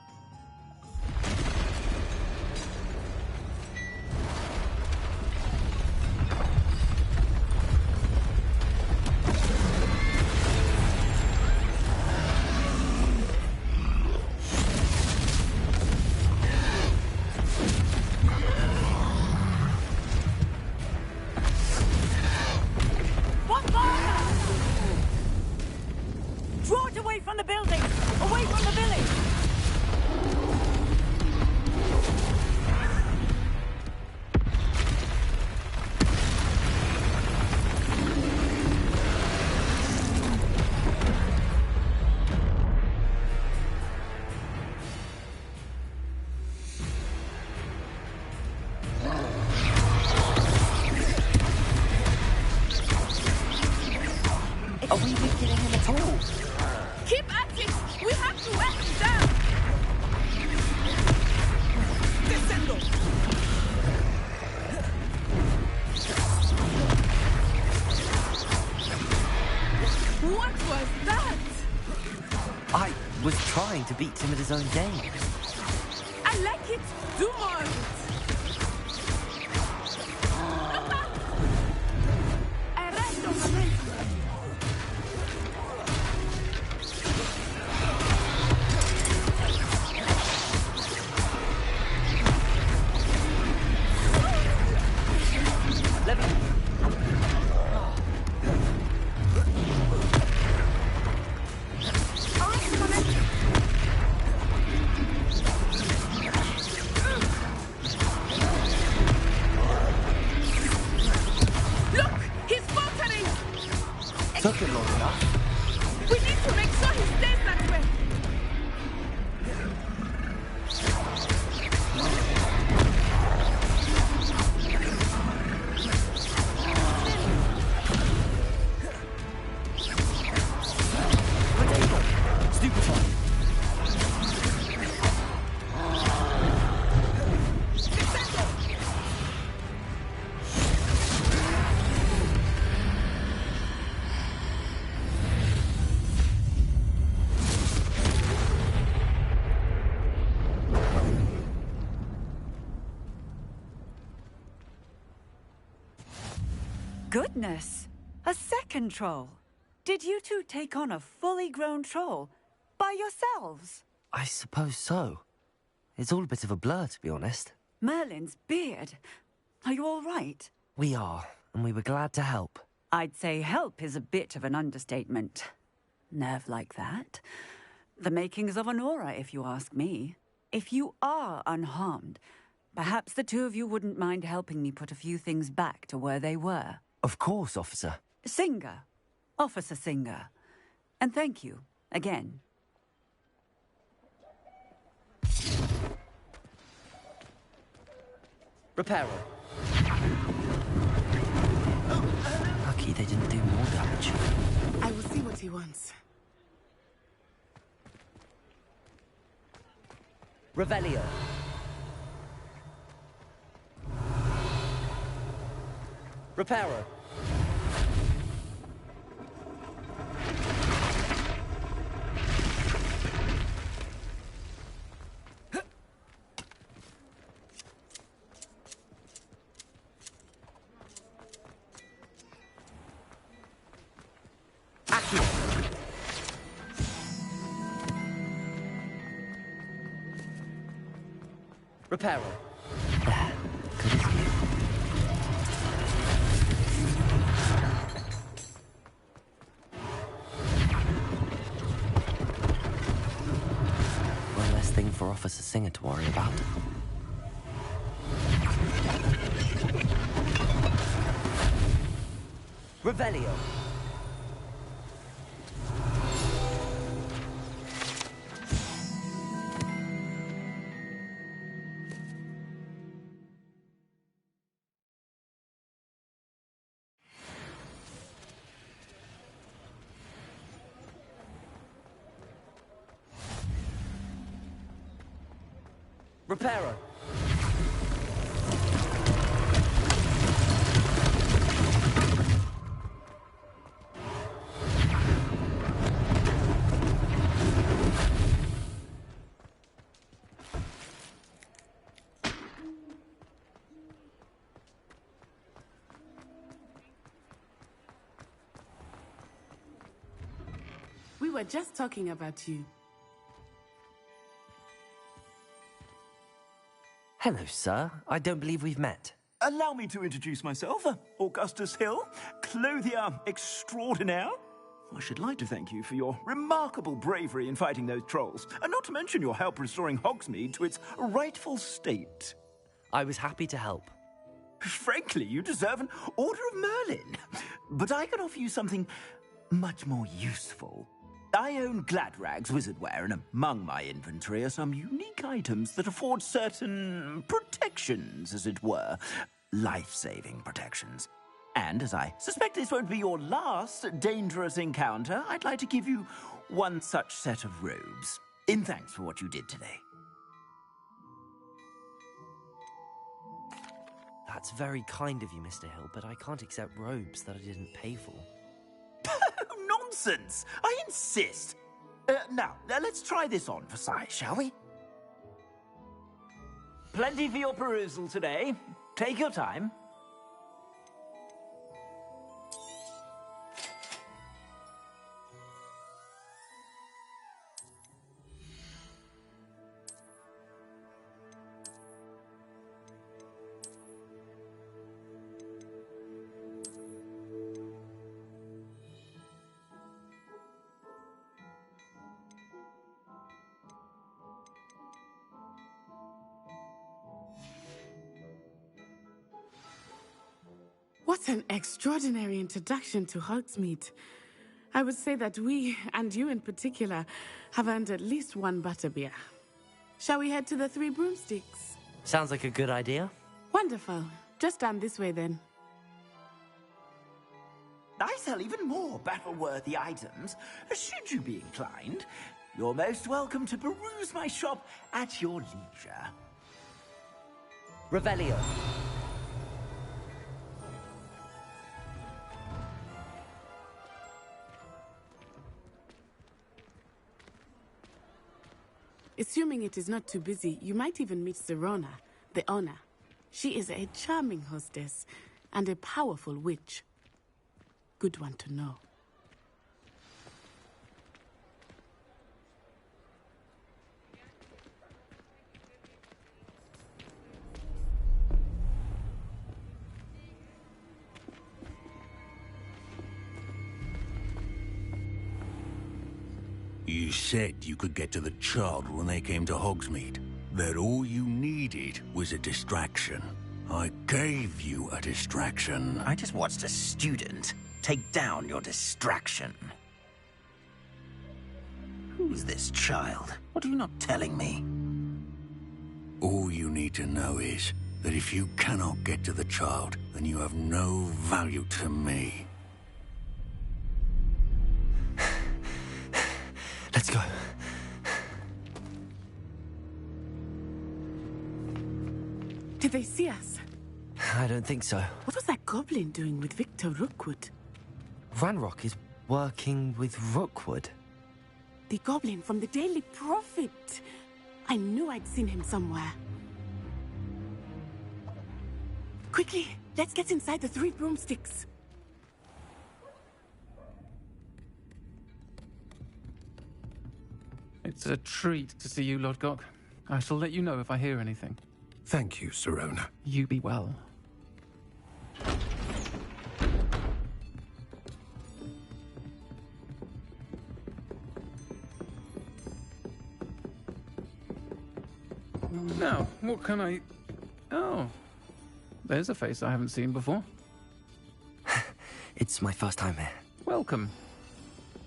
Draw it away from the building! Away from the village! Are we getting him at all? Keep at it! We have to wear him down! Descendo! What was that? I was trying to beat him at his own game. I like it! Do more of it! Arresto, momento! Let me... Arresto, momento! Look! He's faltering! Took it long enough. We need to make sure he stays that way! Stupefy. Goodness! A second troll! Did you two take on a fully grown troll by yourselves? I suppose so. It's all a bit of a blur, to be honest. Merlin's beard. Are you all right? We are, and we were glad to help. I'd say help is a bit of an understatement. Nerve like that. The makings of an aura, if you ask me. If you are unharmed, perhaps the two of you wouldn't mind helping me put a few things back to where they were. Of course, officer. Singer. Officer Singer. And thank you, again. Repairer. Lucky they didn't do more damage. I will see what he wants. Revelio. Repairer. Repairer. Good as new. One less thing for Officer Singer to worry about. Revelio. Repairer. were just talking about you. Hello, sir. I don't believe we've met. Allow me to introduce myself. Augustus Hill, clothier extraordinaire. I should like to thank you for your remarkable bravery in fighting those trolls, and not to mention your help restoring Hogsmeade to its rightful state. I was happy to help. Frankly, you deserve an Order of Merlin. But I can offer you something much more useful. I own Gladrag's wizardware, and among my inventory are some unique items that afford certain protections, as it were. Life-saving protections. And as I suspect this won't be your last dangerous encounter, I'd like to give you one such set of robes, in thanks for what you did today. That's very kind of you, Mr. Hill, but I can't accept robes that I didn't pay for. Nonsense! I insist! Now, let's try this on for size, shall we? Plenty for your perusal today. Take your time. What an extraordinary introduction to Hogsmeade. I would say that we, and you in particular, have earned at least one butterbeer. Shall we head to the Three Broomsticks? Sounds like a good idea. Wonderful. Just down this way then. I sell even more battle-worthy items. Should you be inclined, you're most welcome to peruse my shop at your leisure. Revelio. Assuming it is not too busy, you might even meet Serona, the owner. She is a charming hostess and a powerful witch. Good one to know. You said you could get to the child when they came to Hogsmeade. That all you needed was a distraction. I gave you a distraction. I just watched a student take down your distraction. Who's this child? What are you not telling me? All you need to know is that if you cannot get to the child, then you have no value to me. Let's go. Did they see us? I don't think so. What was that goblin doing with Victor Rookwood? Ranrock is working with Rookwood. The goblin from the Daily Prophet. I knew I'd seen him somewhere. Quickly, let's get inside the Three Broomsticks. It's a treat to see you, Lodgok. I shall let you know if I hear anything. Thank you, Serona. You be well. Now, what can I... Oh, there's a face I haven't seen before. It's my first time here. Welcome.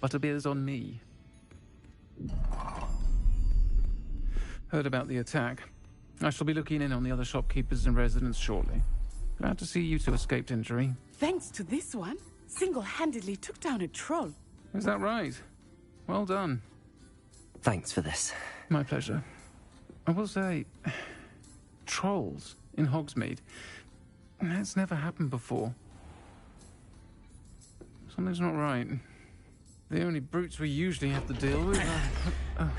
Butterbeer's on me. Heard about the attack. I shall be looking in on the other shopkeepers and residents shortly. Glad to see you two escaped injury. Thanks to this one, single-handedly took down a troll. Is that right? Well done. Thanks for this. My pleasure. I will say, trolls in Hogsmeade. That's never happened before. Something's not right. The only brutes we usually have to deal with are...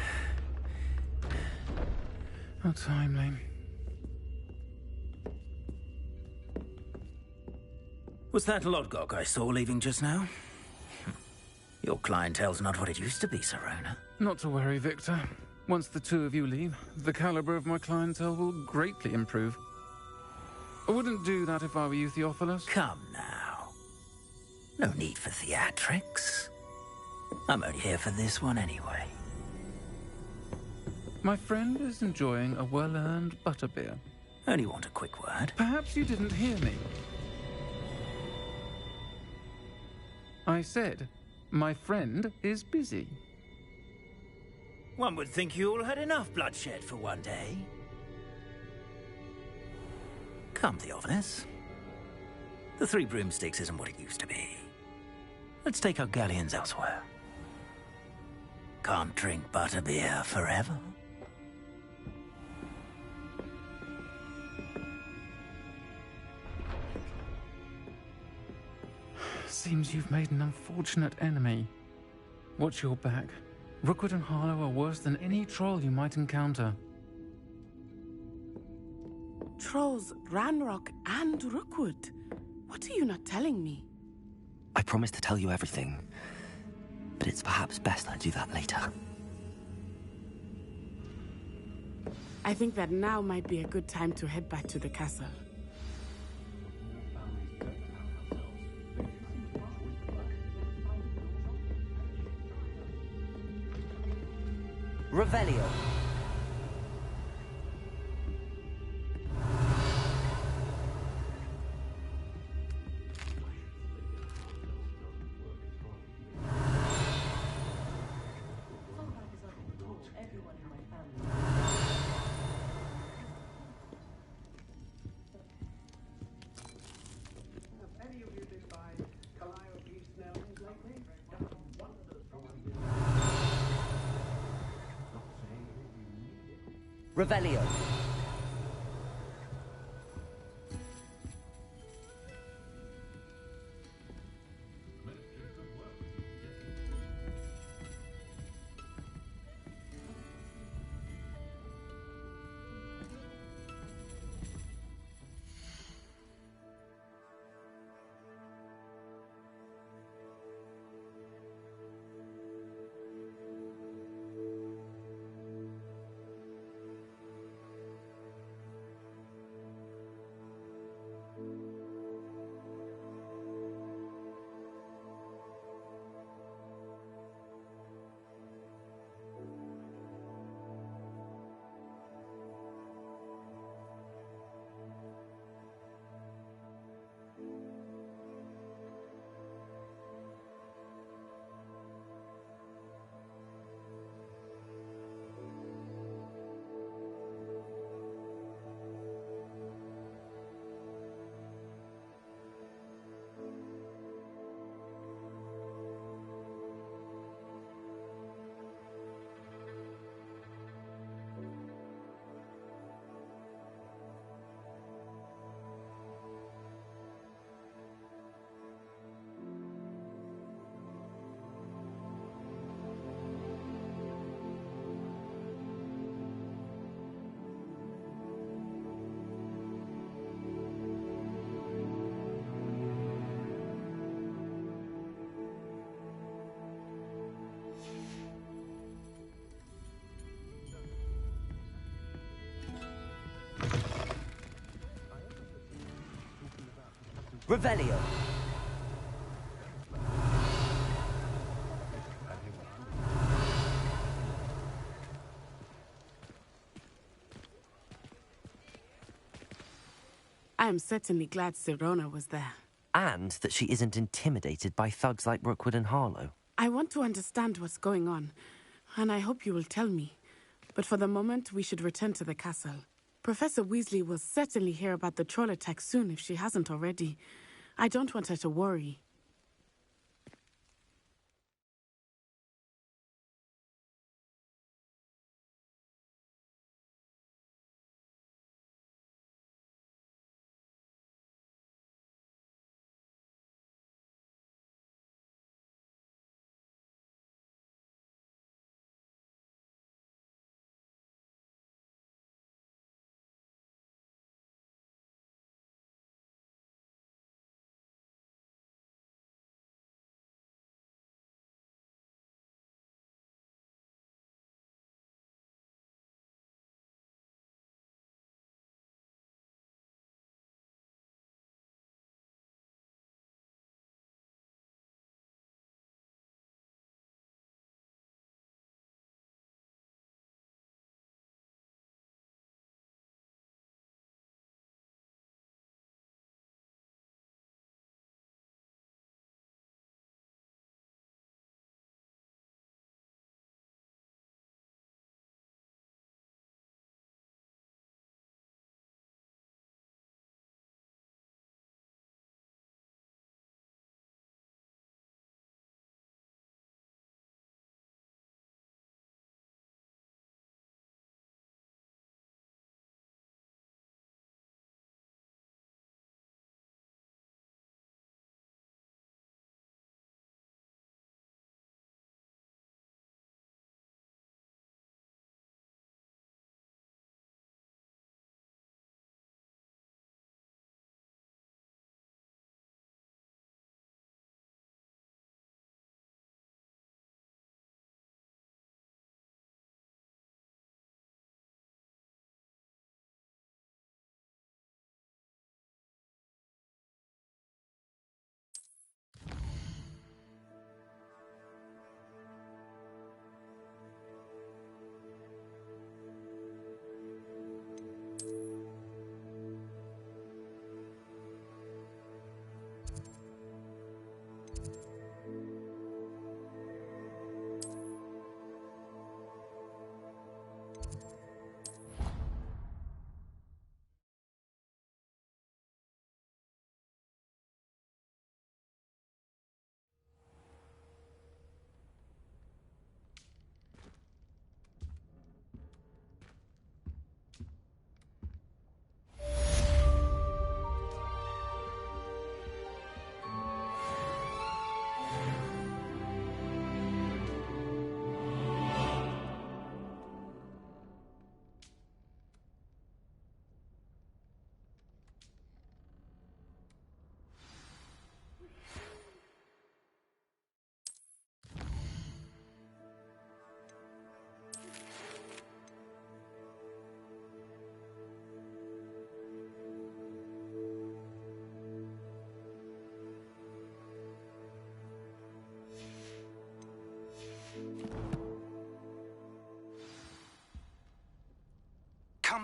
How timely. Was that Lodgok I saw leaving just now? Your clientele's not what it used to be, Sirona. Not to worry, Victor. Once the two of you leave, the caliber of my clientele will greatly improve. I wouldn't do that if I were you, Theophilus. Come now. No need for theatrics. I'm only here for this one anyway. My friend is enjoying a well-earned butterbeer. Only want a quick word. Perhaps you didn't hear me. I said, my friend is busy. One would think you all had enough bloodshed for one day. Come, Theophilus. The Three Broomsticks isn't what it used to be. Let's take our galleons elsewhere. Can't drink butterbeer forever. Seems you've made an unfortunate enemy. Watch your back. Rookwood and Harlow are worse than any troll you might encounter. Trolls, Ranrock, and Rookwood. What are you not telling me? I promised to tell you everything, but it's perhaps best I do that later. I think that now might be a good time to head back to the castle. Revelio. Revelio. Revelio. I am certainly glad Sirona was there. And that she isn't intimidated by thugs like Rookwood and Harlow. I want to understand what's going on, and I hope you will tell me. But for the moment, we should return to the castle. Professor Weasley will certainly hear about the troll attack soon if she hasn't already. I don't want her to worry.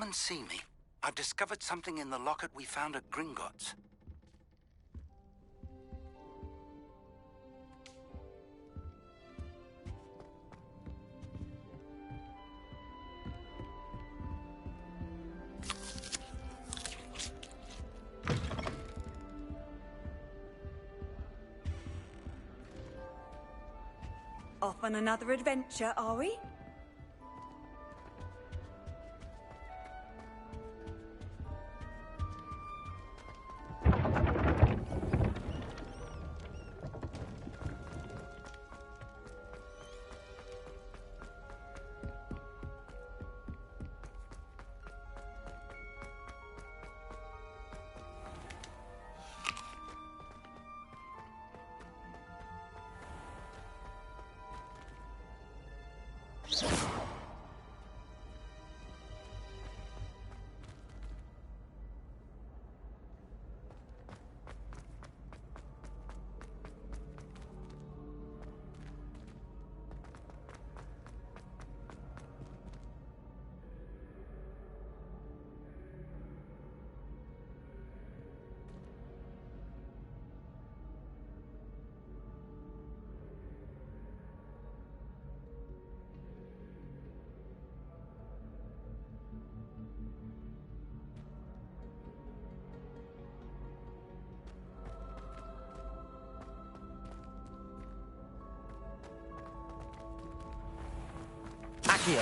and see me. I've discovered something in the locket we found at Gringotts. Off on another adventure, are we? Accio.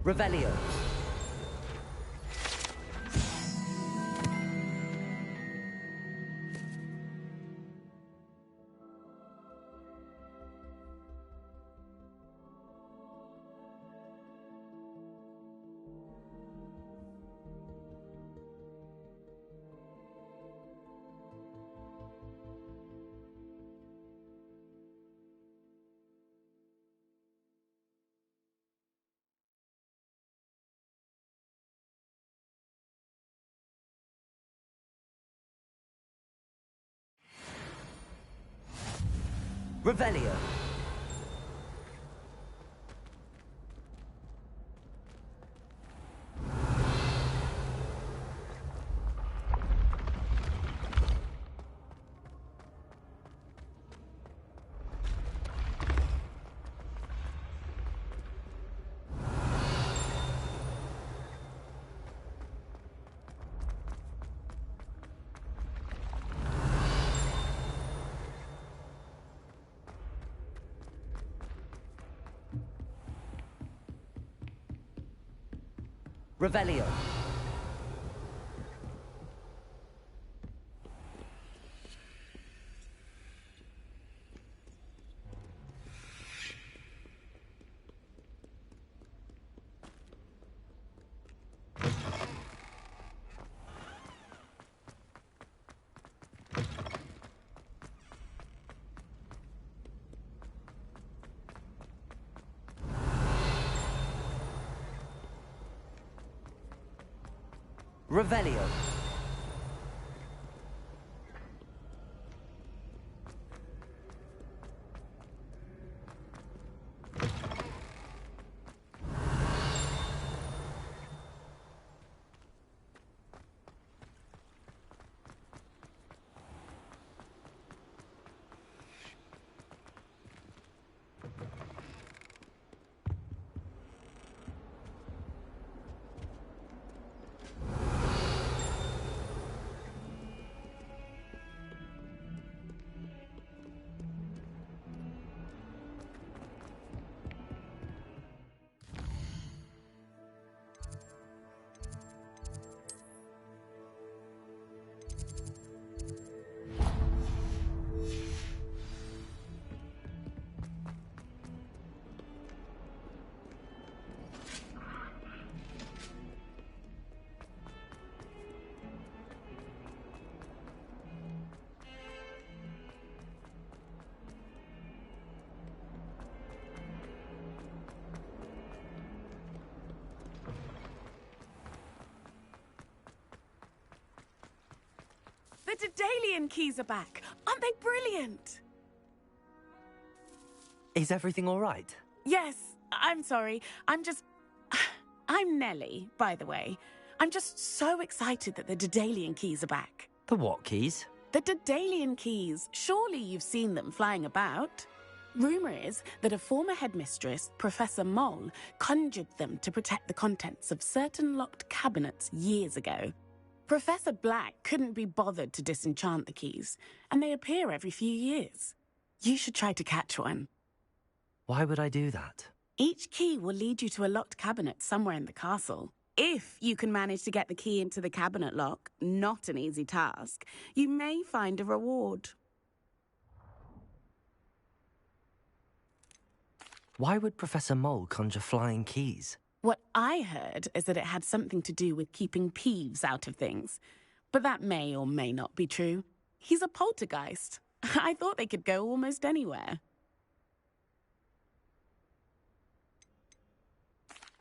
Revelio. Revelio. Revelio. Revelio. The Daedalian keys are back. Aren't they brilliant? Is everything all right? Yes, I'm sorry. I'm Nellie, by the way. I'm just so excited that the Daedalian keys are back. The what keys? The Daedalian keys. Surely you've seen them flying about. Rumour is that a former headmistress, Professor Mole, conjured them to protect the contents of certain locked cabinets years ago. Professor Black couldn't be bothered to disenchant the keys, and they appear every few years. You should try to catch one. Why would I do that? Each key will lead you to a locked cabinet somewhere in the castle. If you can manage to get the key into the cabinet lock, not an easy task, you may find a reward. Why would Professor Mole conjure flying keys? What I heard is that it had something to do with keeping Peeves out of things. But that may or may not be true. He's a poltergeist. I thought they could go almost anywhere.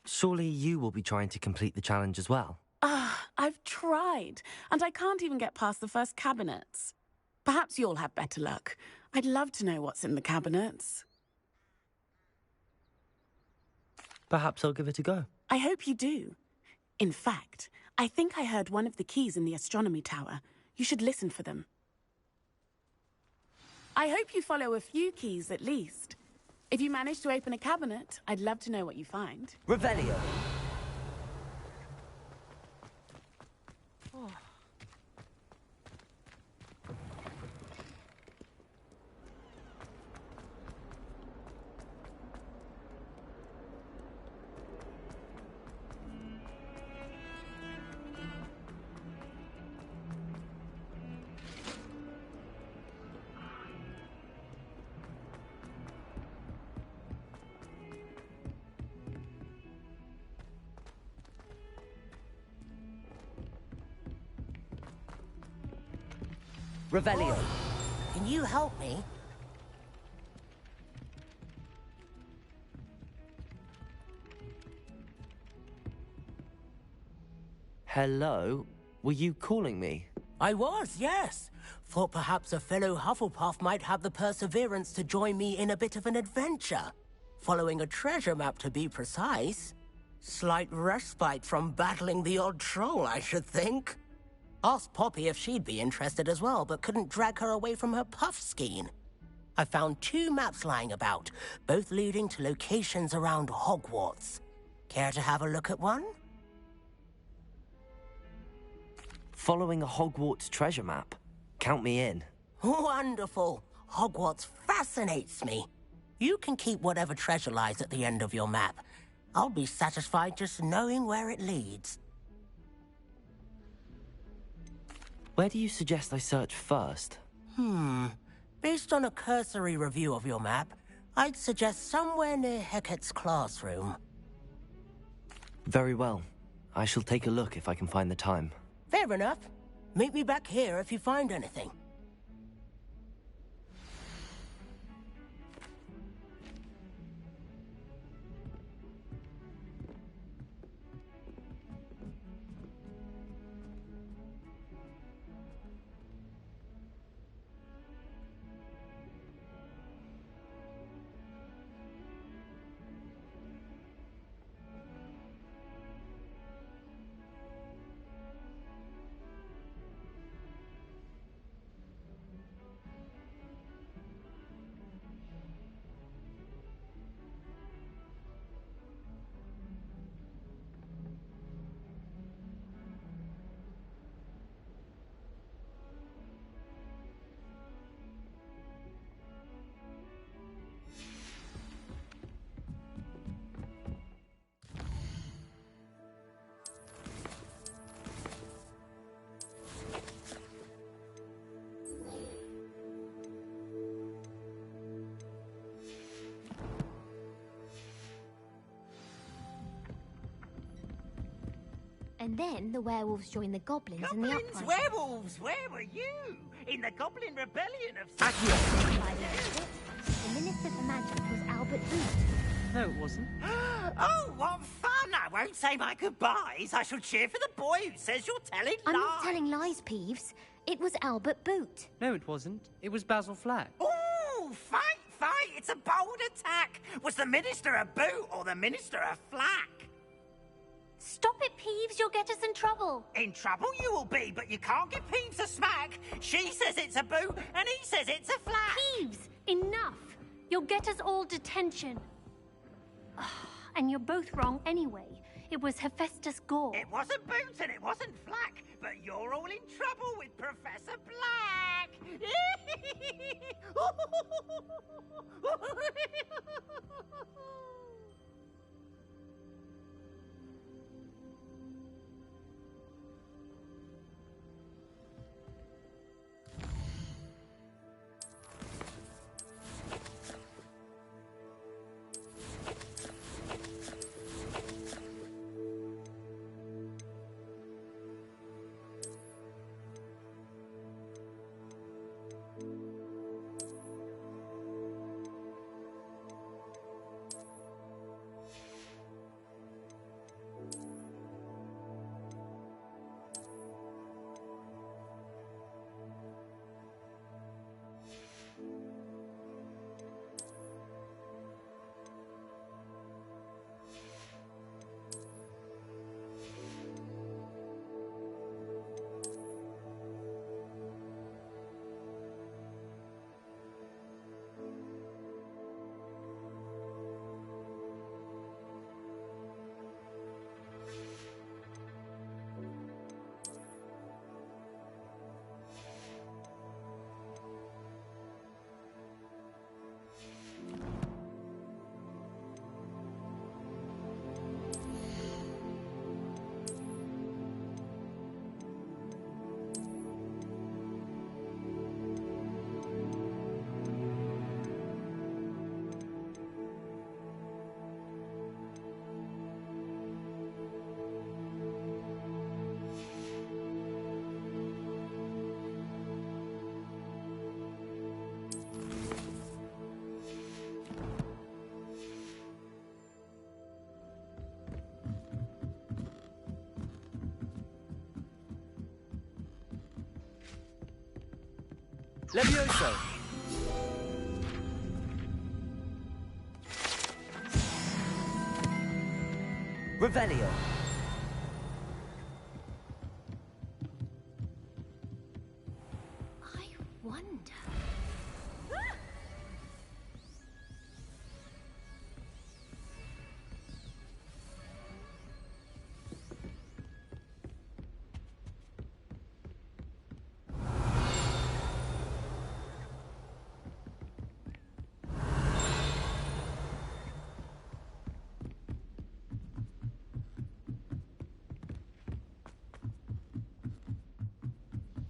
Surely you will be trying to complete the challenge as well. I've tried, and I can't even get past the first cabinets. Perhaps you'll have better luck. I'd love to know what's in the cabinets. Perhaps I'll give it a go. I hope you do. In fact, I think I heard one of the keys in the astronomy tower. You should listen for them. I hope you follow a few keys at least. If you manage to open a cabinet, I'd love to know what you find. Revelio. Revelio. Can you help me? Hello? Were you calling me? I was, yes. Thought perhaps a fellow Hufflepuff might have the perseverance to join me in a bit of an adventure. Following a treasure map, to be precise. Slight respite from battling the odd troll, I should think. Asked Poppy if she'd be interested as well, but couldn't drag her away from her puff skein. I found 2 maps lying about, both leading to locations around Hogwarts. Care to have a look at one? Following a Hogwarts treasure map? Count me in. Wonderful. Hogwarts fascinates me. You can keep whatever treasure lies at the end of your map. I'll be satisfied just knowing where it leads. Where do you suggest I search first? Based on a cursory review of your map, I'd suggest somewhere near Hecat's classroom. Very well. I shall take a look if I can find the time. Fair enough. Meet me back here if you find anything. And then the werewolves joined the goblins in the uprising. Werewolves, where were you? In the Goblin Rebellion of... By the end of it, the Minister for Magic was Albert Boot. No, it wasn't. Oh, what fun! I won't say my goodbyes. I shall cheer for the boy who says you're telling I'm lies. not telling lies, Peeves. It was Albert Boot. No, it wasn't. It was Basil Flack. Oh, fight fight. It's a bold attack. Was the Minister a boot or the Minister a flack? Stop it, Peeves. You'll get us in trouble. In trouble you will be, but you can't give Peeves a smack. She says it's a boot, and he says it's a flack. Peeves, enough. You'll get us all detention. And you're both wrong anyway. It was Hephaestus Gore. It wasn't boot and it wasn't flack, but you're all in trouble with Professor Black. Levioso! Revelio! I wonder...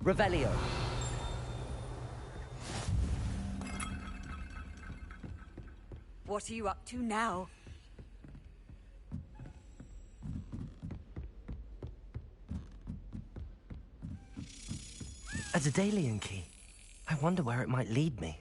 Revelio. What are you up to now? A Daedalian key. I wonder where it might lead me.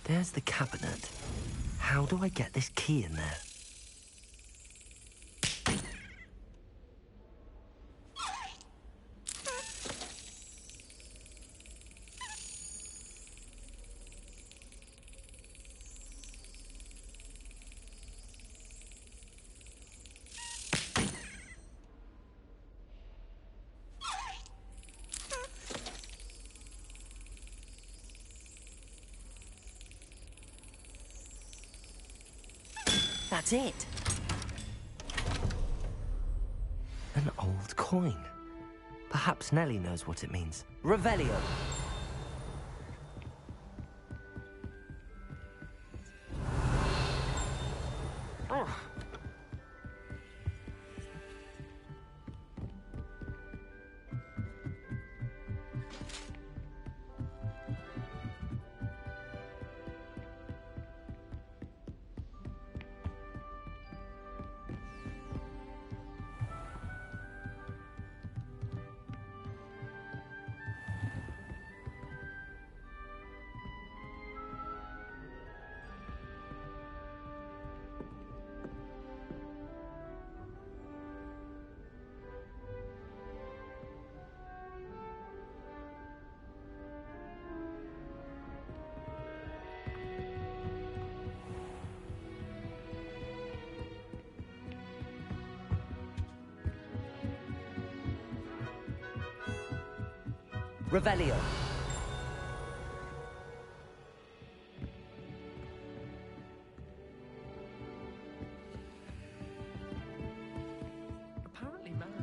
There's the cabinet. How do I get this key in there? That's it. An old coin. Perhaps Nellie knows what it means. Revelio. Revelio. Apparently married.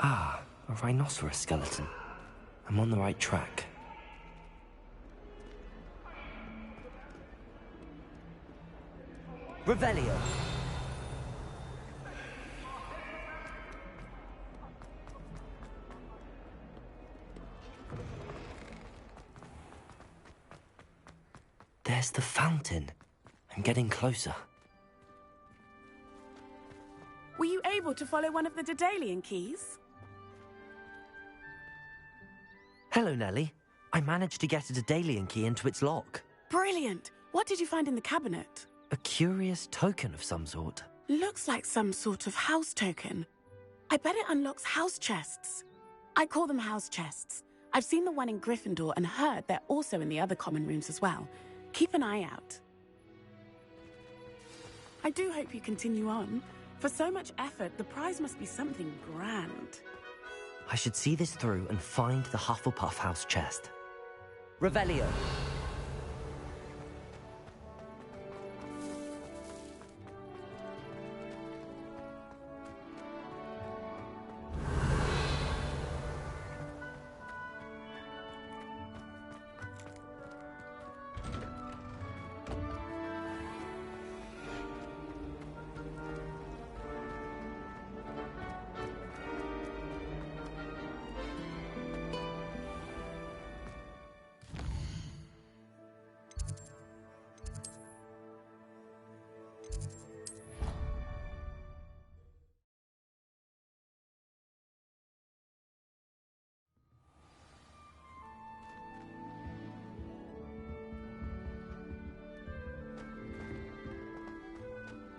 Ah, a rhinoceros skeleton. I'm on the right track. Revelio. There's the fountain. I'm getting closer. Were you able to follow one of the Daedalian keys? Hello, Nellie. I managed to get a Daedalian key into its lock. Brilliant! What did you find in the cabinet? A curious token of some sort. Looks like some sort of house token. I bet it unlocks house chests. I call them house chests. I've seen the one in Gryffindor and heard they're also in the other common rooms as well. Keep an eye out. I do hope you continue on. For so much effort, the prize must be something grand. I should see this through and find the Hufflepuff house chest. Revelio.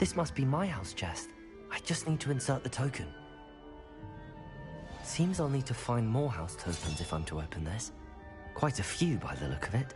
This must be my house chest. I just need to insert the token. Seems I'll need to find more house tokens if I'm to open this. Quite a few by the look of it.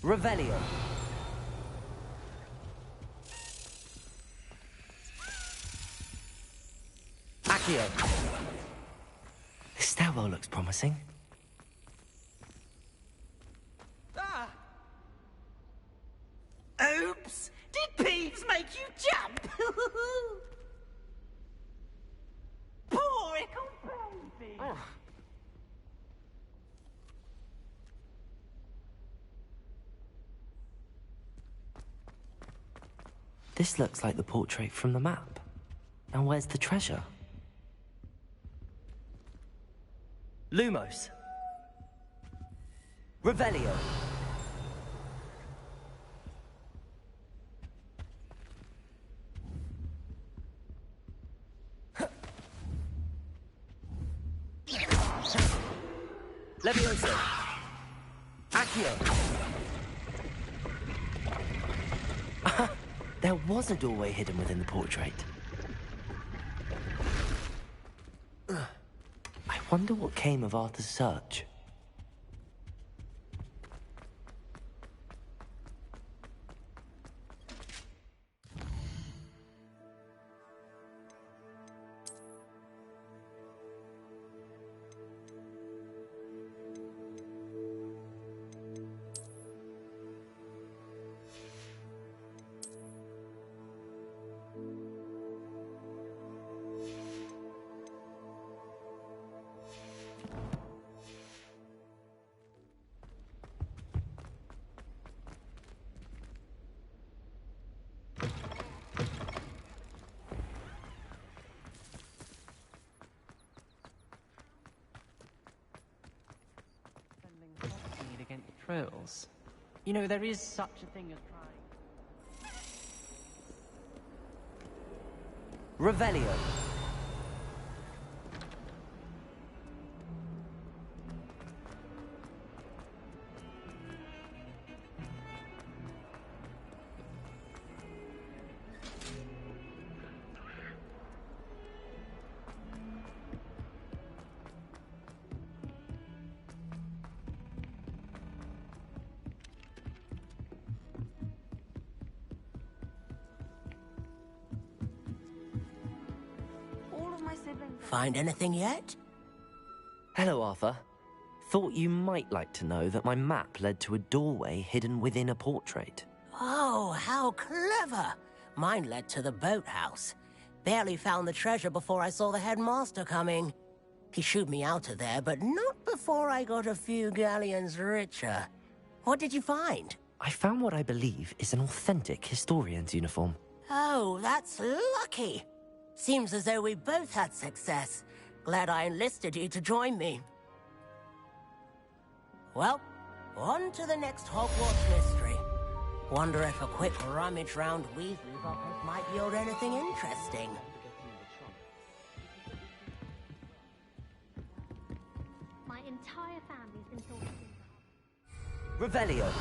Revelio. Accio. This stairwell looks promising. Ah! Oops! Did Peeves make you jump? Poor little baby! This looks like the portrait from the map. Now where's the treasure? Lumos. Revelio. Levioso. Accio. There was a doorway hidden within the portrait. I wonder what came of Arthur's search. Against trolls. You know, there is such a thing as trying. Revelio. Find anything yet? Hello, Arthur. Thought you might like to know that my map led to a doorway hidden within a portrait. Oh, how clever! Mine led to the boathouse. Barely found the treasure before I saw the headmaster coming. He shooed me out of there, but not before I got a few galleons richer. What did you find? I found what I believe is an authentic historian's uniform. Oh, that's lucky. Seems as though we both had success. Glad I enlisted you to join me. Well, on to the next Hogwarts mystery. Wonder if a quick rummage round Weasley's office might yield anything interesting. My entire family's been talking. Revelio.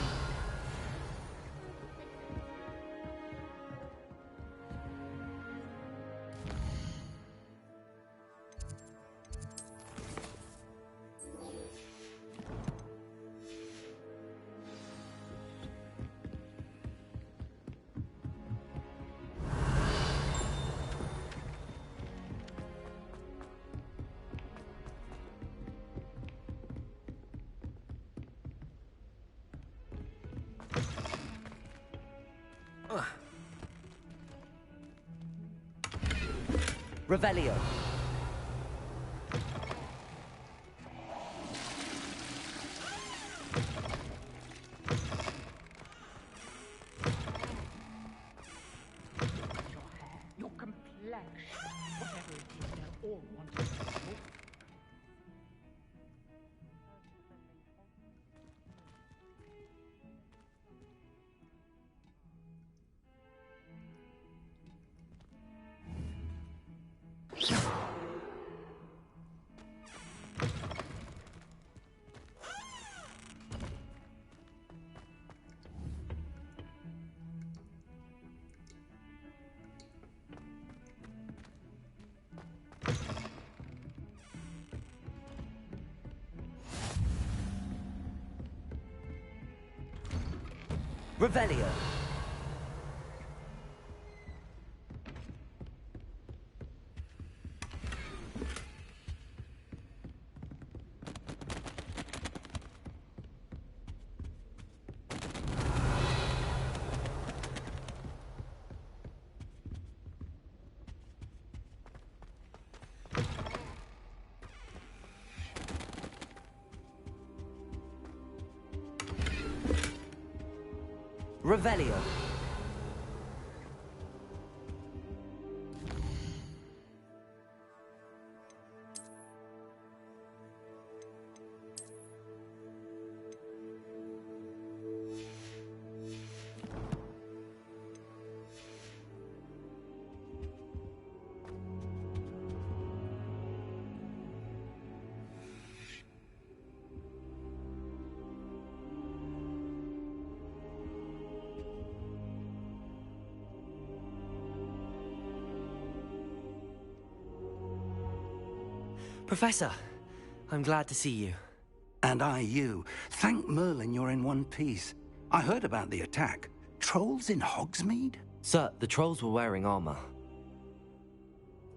Revelio. Your complexion, whatever it is, they're all wanting to talk. Revelio. Revelio. Professor, I'm glad to see you. And I you. Thank Merlin you're in one piece. I heard about the attack. Trolls in Hogsmeade? Sir, the trolls were wearing armor.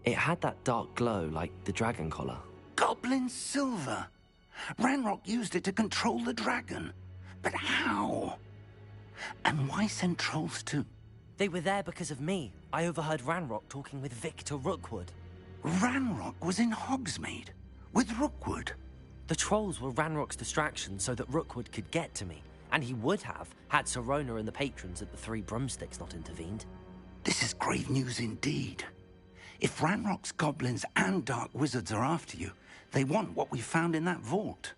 It had that dark glow like the dragon collar. Goblin silver. Ranrock used it to control the dragon. But how? And why send trolls to... They were there because of me. I overheard Ranrock talking with Victor Rookwood. Ranrock was in Hogsmeade? With Rookwood? The trolls were Ranrock's distraction so that Rookwood could get to me. And he would have, had Sirona and the patrons at the Three Broomsticks not intervened. This is grave news indeed. If Ranrock's goblins and dark wizards are after you, they want what we found in that vault.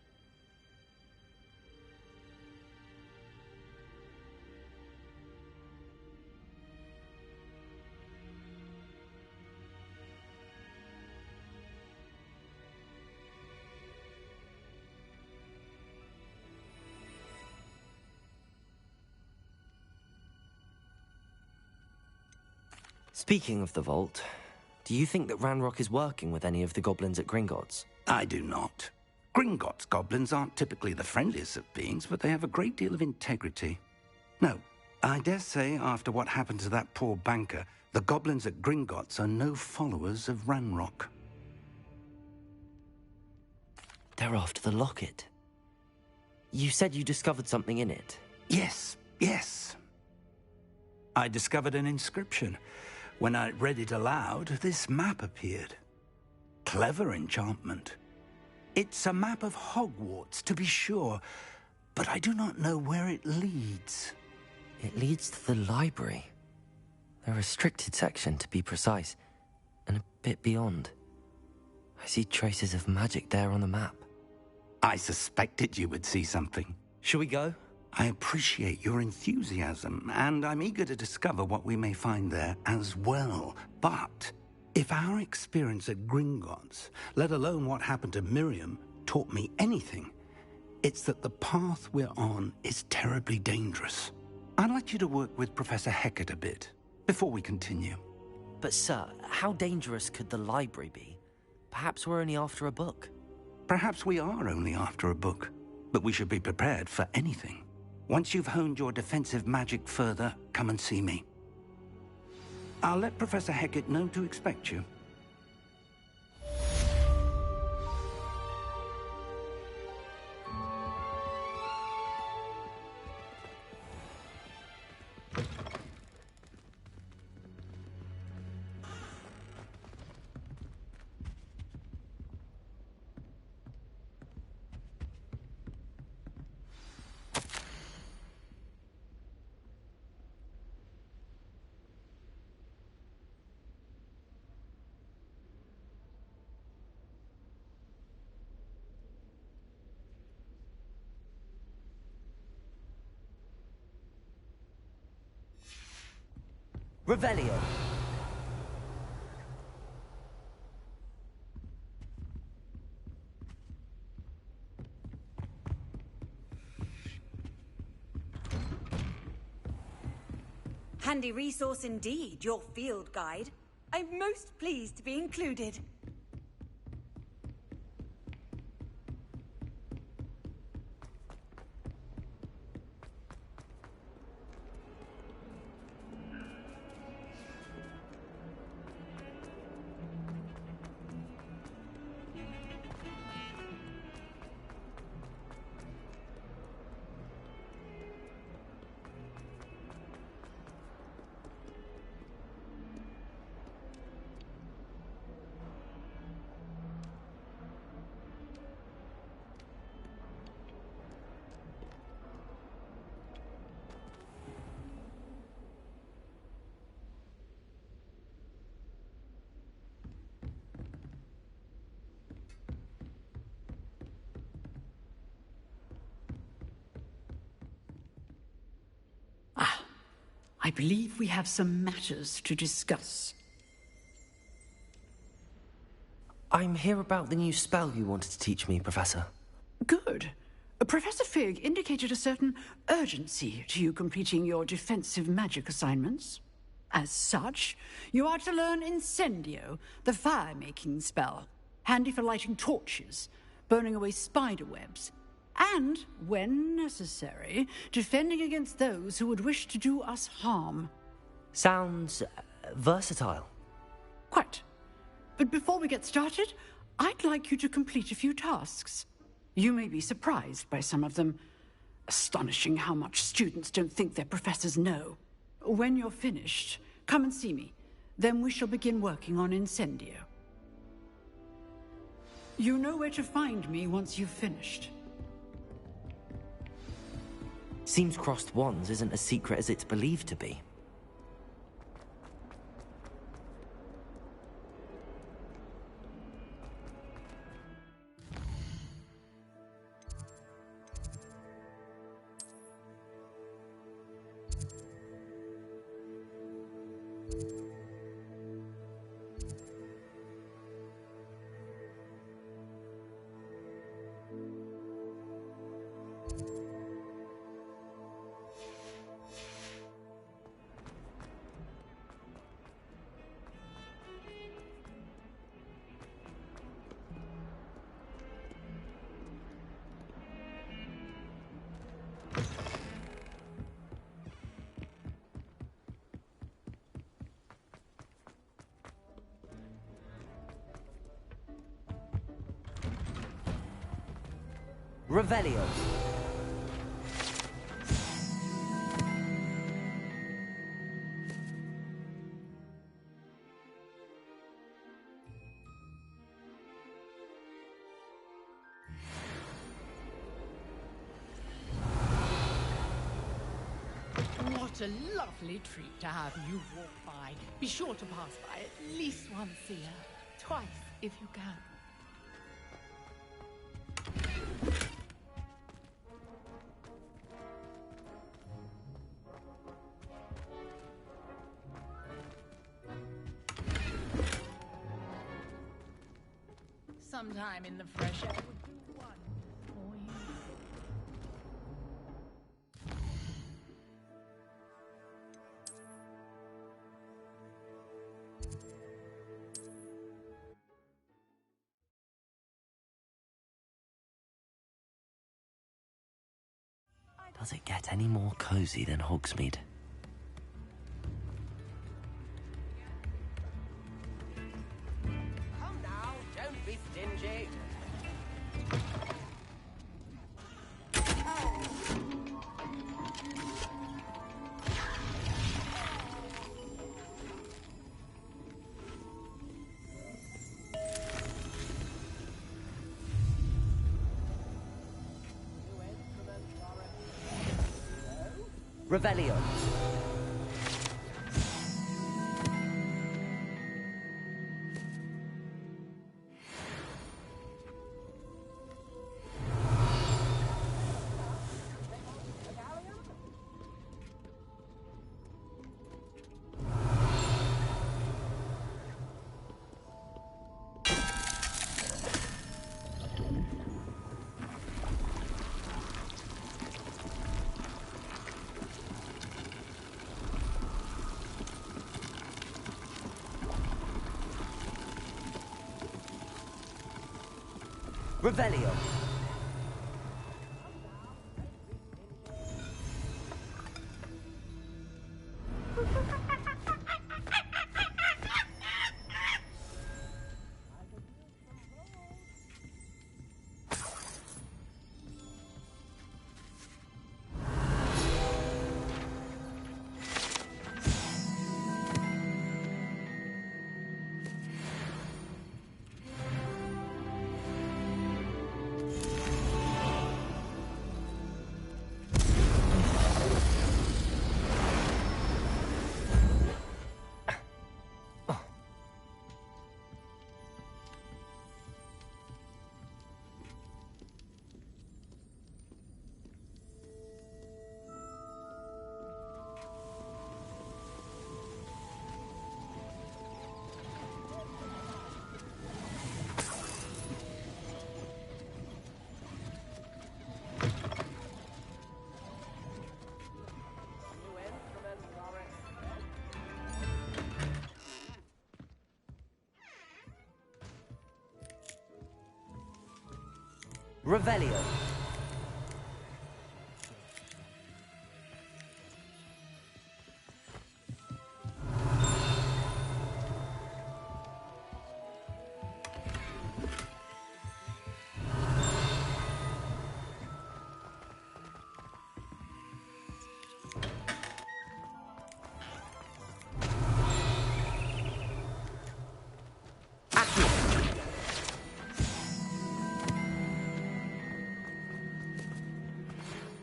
Speaking of the vault, do you think that Ranrock is working with any of the goblins at Gringotts? I do not. Gringotts goblins aren't typically the friendliest of beings, but they have a great deal of integrity. No, I dare say after what happened to that poor banker, the goblins at Gringotts are no followers of Ranrock. They're after the locket. You said you discovered something in it. Yes, yes. I discovered an inscription. When I read it aloud, this map appeared. Clever enchantment. It's a map of Hogwarts, to be sure, but I do not know where it leads. It leads to the library. The restricted section, to be precise, and a bit beyond. I see traces of magic there on the map. I suspected you would see something. Shall we go? I appreciate your enthusiasm, and I'm eager to discover what we may find there as well. But if our experience at Gringotts, let alone what happened to Miriam, taught me anything, it's that the path we're on is terribly dangerous. I'd like you to work with Professor Hecat a bit before we continue. But sir, how dangerous could the library be? Perhaps we're only after a book. Perhaps we are only after a book, but we should be prepared for anything. Once you've honed your defensive magic further, come and see me. I'll let Professor Hecat know to expect you. Revelio. Handy resource indeed, your field guide. I'm most pleased to be included. I believe we have some matters to discuss. I'm here about the new spell you wanted to teach me, Professor. Good. Professor Fig indicated a certain urgency to you completing your defensive magic assignments. As such, you are to learn Incendio, the fire-making spell, handy for lighting torches, burning away spider webs, and, when necessary, defending against those who would wish to do us harm. Sounds versatile. Quite. But before we get started, I'd like you to complete a few tasks. You may be surprised by some of them. Astonishing how much students don't think their professors know. When you're finished, come and see me. Then we shall begin working on Incendio. You know where to find me once you've finished. Seems crossed wands isn't as secret as it's believed to be. Revelio. What a lovely treat to have you walk by. Be sure to pass by at least once a year. Twice, if you can. Sometime in the fresh air would do wonders for you. Does it get any more cozy than Hogsmeade? Come now, don't be stingy. Revelio. Revelio. Revelio.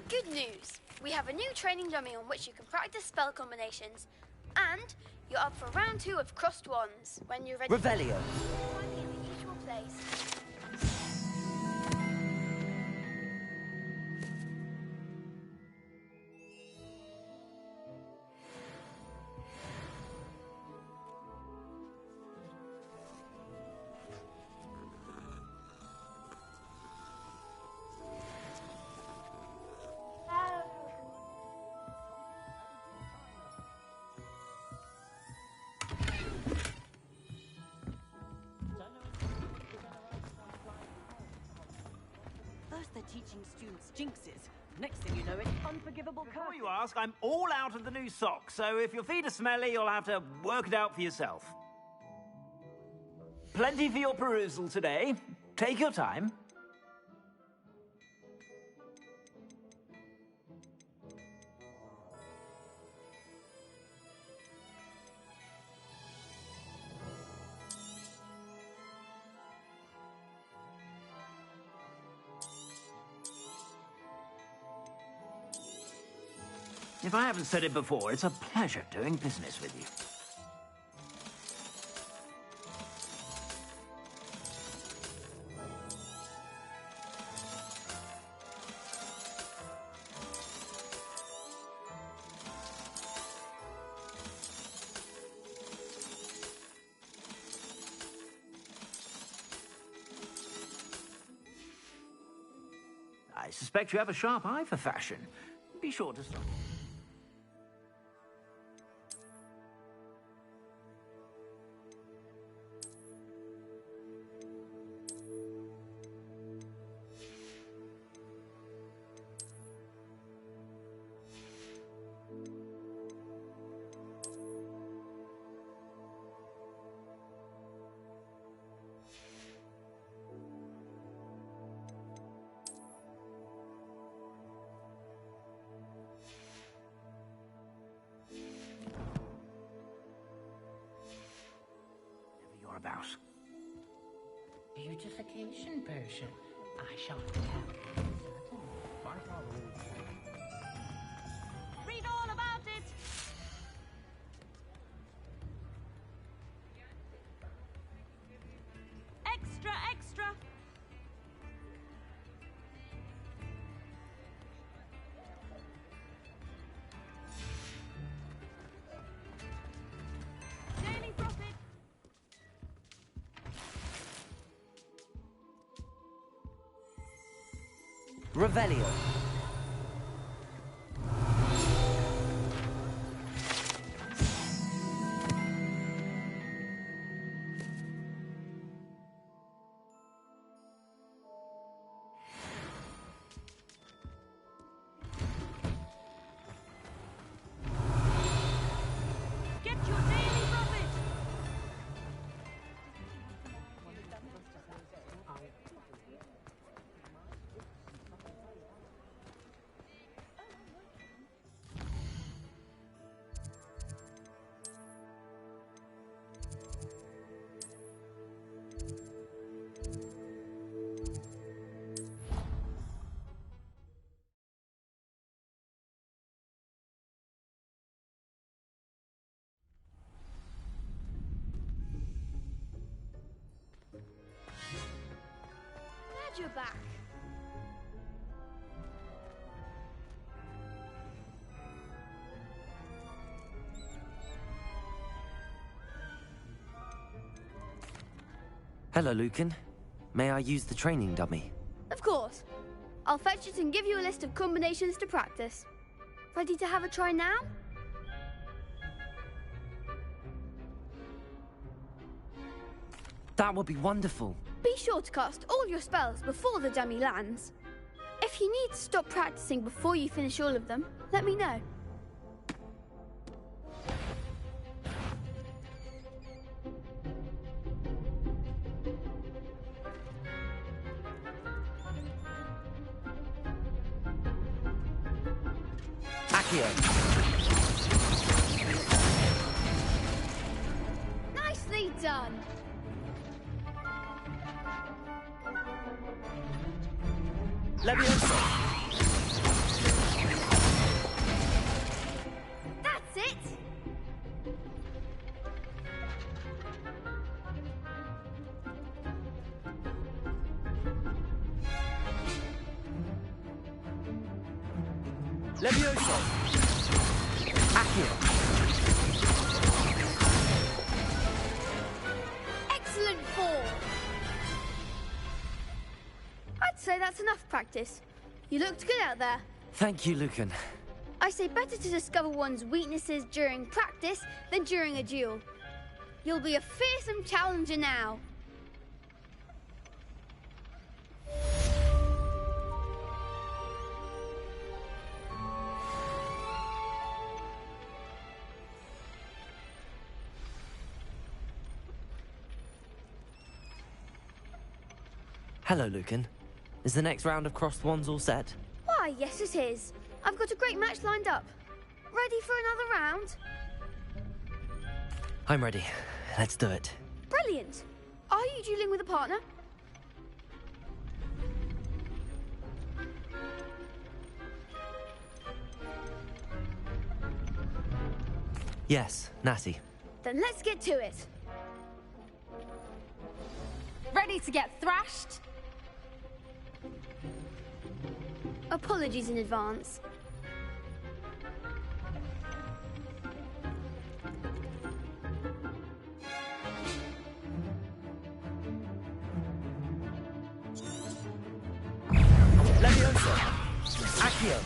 Good news. We have a new training dummy on which you can practice spell combinations. And you're up for round 2 of Crossed Wands. When you're ready... Revelio. Find me in the usual place. First they're teaching students jinxes. Next thing you know, it's unforgivable curses. Before you ask, I'm all out of the new socks, so if your feet are smelly, you'll have to work it out for yourself. Plenty for your perusal today. Take your time. If I haven't said it before, it's a pleasure doing business with you. I suspect you have a sharp eye for fashion. Be sure to stop. About. Beautification potion. I shan't have. Read all about it! Extra, extra! Daily profit! Revelio. Get your daily profit! Glad you're back. Hello, Lucan. May I use the training dummy? Of course. I'll fetch it and give you a list of combinations to practice. Ready to have a try now? That would be wonderful. Be sure to cast all your spells before the dummy lands. If you need to stop practicing before you finish all of them, let me know. Nicely done. Leviosa! That's it. Leviosa! Accio! Excellent fall. I'd say that's enough practice. You looked good out there. Thank you, Lucan. I say better to discover one's weaknesses during practice than during a duel. You'll be a fearsome challenger now. Hello, Lucan. Is the next round of crossed wands all set? Why, yes it is. I've got a great match lined up. Ready for another round? I'm ready. Let's do it. Brilliant. Are you dueling with a partner? Yes, Natty. Then let's get to it. Ready to get thrashed? Apologies in advance. Leviosa! Accio!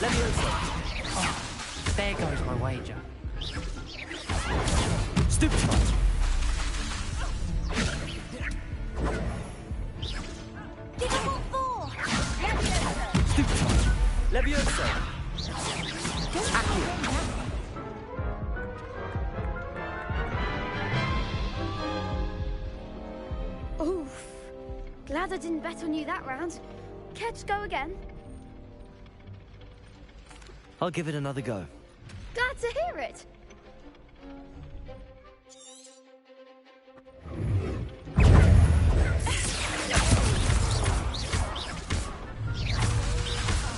Leviosa! There goes my wager. Stupid shot! Stupid shot! Leviosa! Accio! Oof. Glad I didn't bet on you that round. Care to go again? I'll give it another go. Glad to hear it.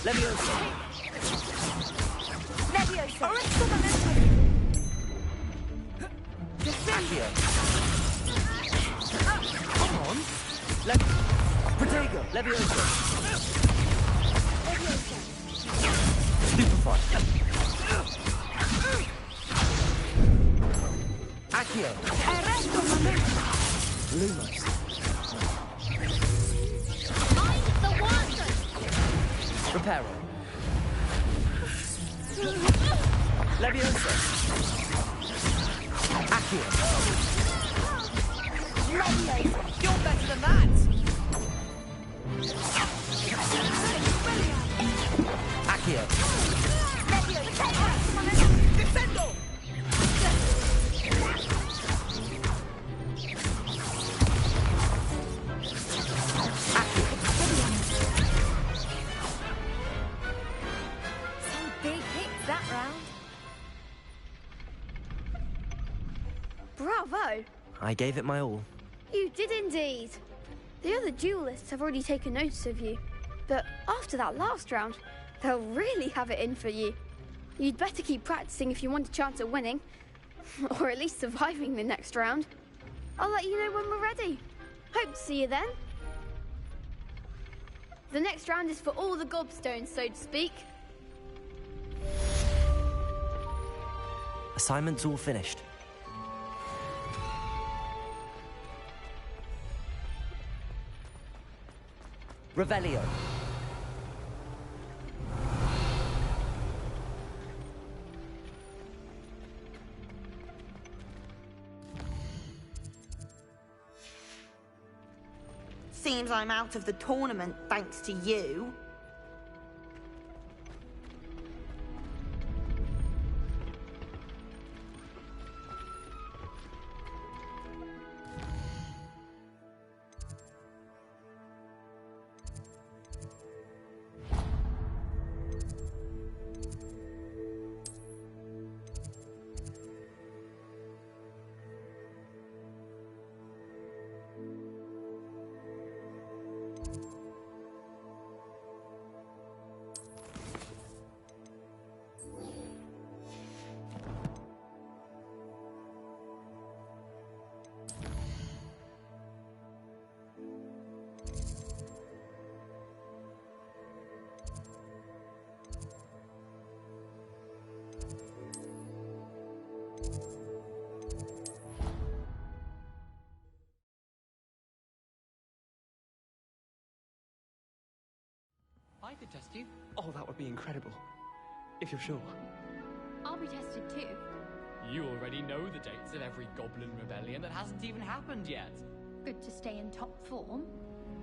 Leviosa! Leviosa! Accio! Come on! Protego! Leviosa! Stupefy! Accio! Lumos! Mind the water! Reparo! Leviosa! Accio! Leviosa! You're better than that! Accio! Defendo! Some big hits that round. Bravo! I gave it my all. You did indeed. The other duelists have already taken notice of you. But after that last round, they'll really have it in for you. You'd better keep practicing if you want a chance at winning. Or at least surviving the next round. I'll let you know when we're ready. Hope to see you then. The next round is for all the gobstones, so to speak. Assignment's all finished. Revelio. I'm out of the tournament thanks to you. I could test you. Oh, that would be incredible. If you're sure. I'll be tested too. You already know the dates of every goblin rebellion that hasn't even happened yet. Good to stay in top form.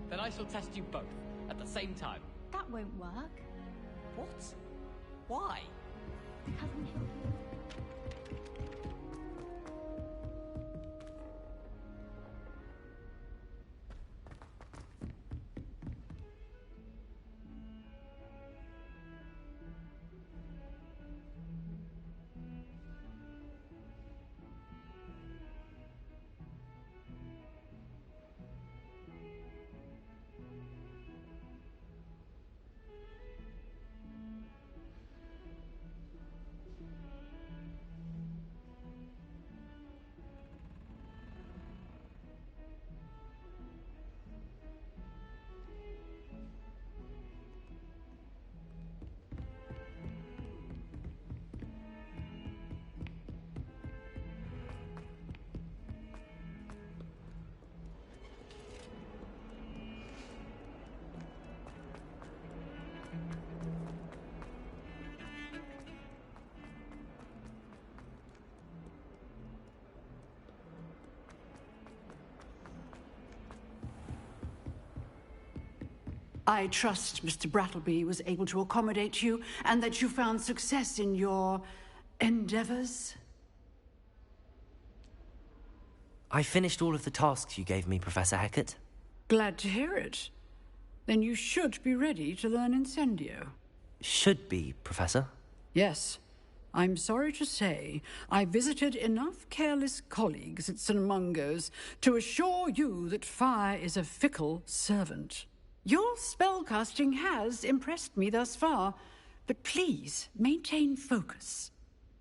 Then I shall test you both at the same time. That won't work. What? Why? Cousin Hilda. I trust Mr. Brattleby was able to accommodate you and that you found success in your endeavors. I finished all of the tasks you gave me, Professor Hecat. Glad to hear it. Then you should be ready to learn Incendio. Should be, Professor. Yes. I'm sorry to say, I visited enough careless colleagues at St. Mungo's to assure you that fire is a fickle servant. Your spellcasting has impressed me thus far, but please maintain focus.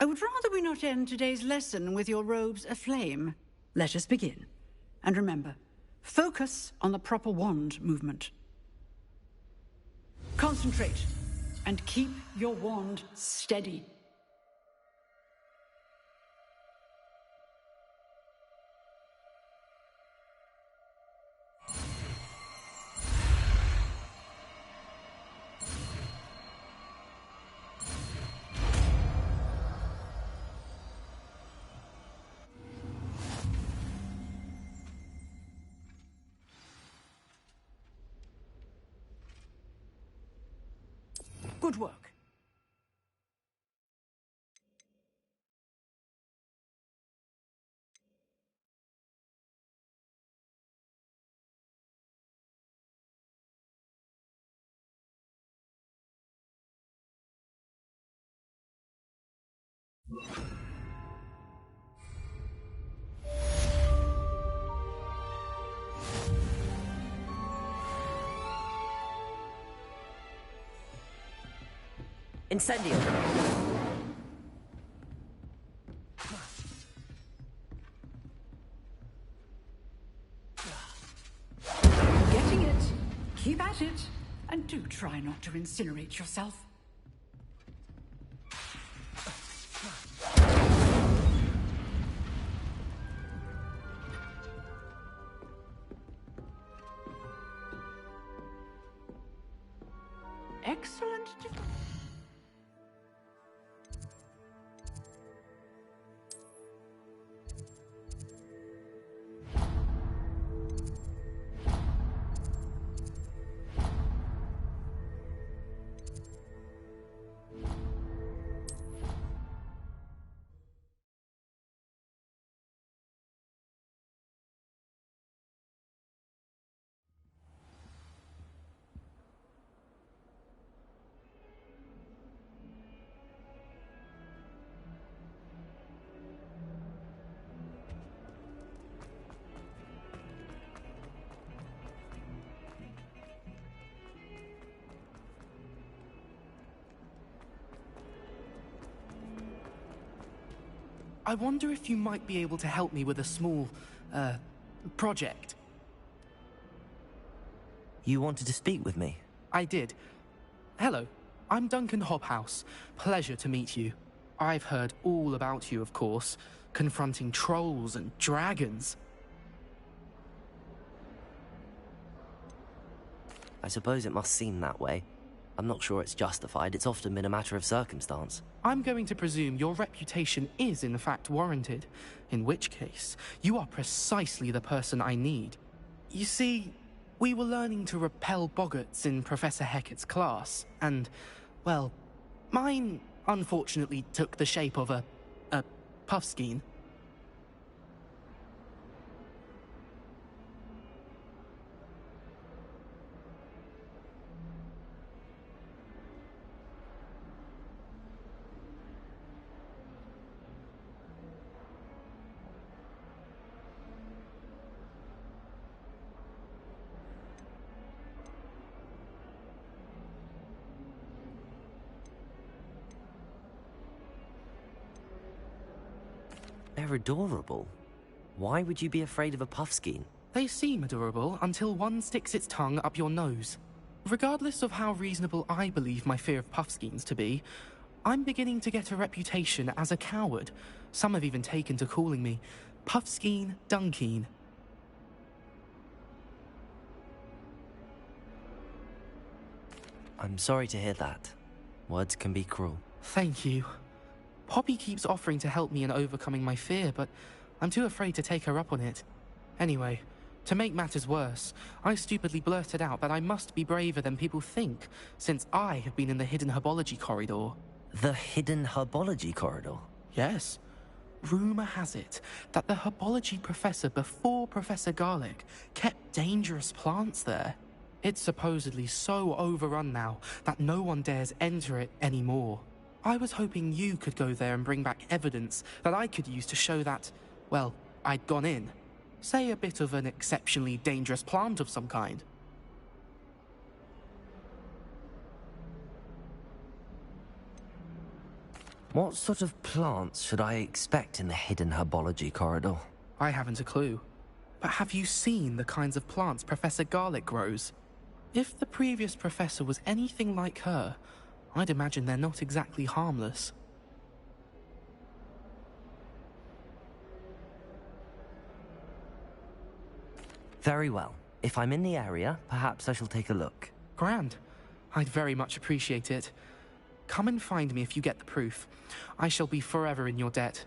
I would rather we not end today's lesson with your robes aflame. Let us begin. And remember, focus on the proper wand movement. Concentrate, and keep your wand steady. Good work. Incendio! Getting it. Keep at it. And do try not to incinerate yourself. Excellent. I wonder if you might be able to help me with a small, project. You wanted to speak with me? I did. Hello, I'm Duncan Hobhouse. Pleasure to meet you. I've heard all about you, of course, confronting trolls and dragons. I suppose it must seem that way. I'm not sure it's justified. It's often been a matter of circumstance. I'm going to presume your reputation is in fact warranted, in which case, you are precisely the person I need. You see, we were learning to repel boggarts in Professor Hecat's class, and, well, mine unfortunately took the shape of a puffskein. They're adorable. Why would you be afraid of a puffskein? They seem adorable until one sticks its tongue up your nose. Regardless of how reasonable I believe my fear of puffskeins to be, I'm beginning to get a reputation as a coward. Some have even taken to calling me Puffskein Dunkeen. I'm sorry to hear that. Words can be cruel. Thank you. Poppy keeps offering to help me in overcoming my fear, but I'm too afraid to take her up on it. Anyway, to make matters worse, I stupidly blurted out that I must be braver than people think, since I have been in the hidden herbology corridor. The hidden herbology corridor? Yes. Rumour has it that the herbology professor before Professor Garlic kept dangerous plants there. It's supposedly so overrun now that no one dares enter it anymore. I was hoping you could go there and bring back evidence that I could use to show that, well, I'd gone in. Say a bit of an exceptionally dangerous plant of some kind. What sort of plants should I expect in the hidden herbology corridor? I haven't a clue. But have you seen the kinds of plants Professor Garlic grows? If the previous professor was anything like her, I'd imagine they're not exactly harmless. Very well. If I'm in the area, perhaps I shall take a look. Grand. I'd very much appreciate it. Come and find me if you get the proof. I shall be forever in your debt.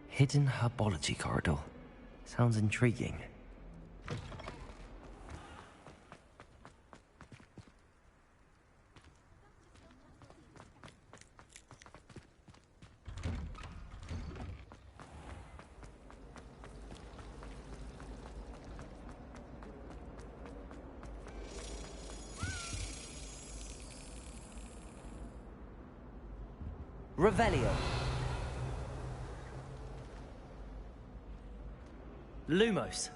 Hidden herbology corridor. Sounds intriguing. Revelio. Lumos.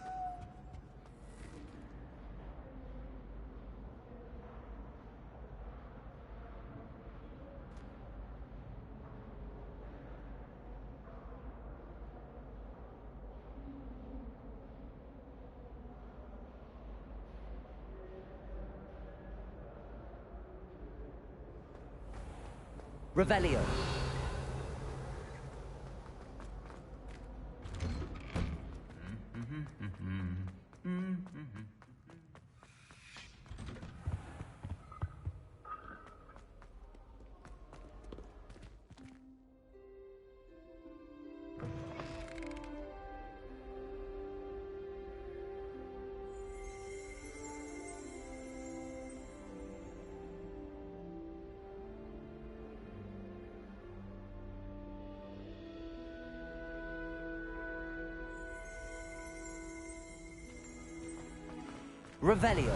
Revelio. Revelio.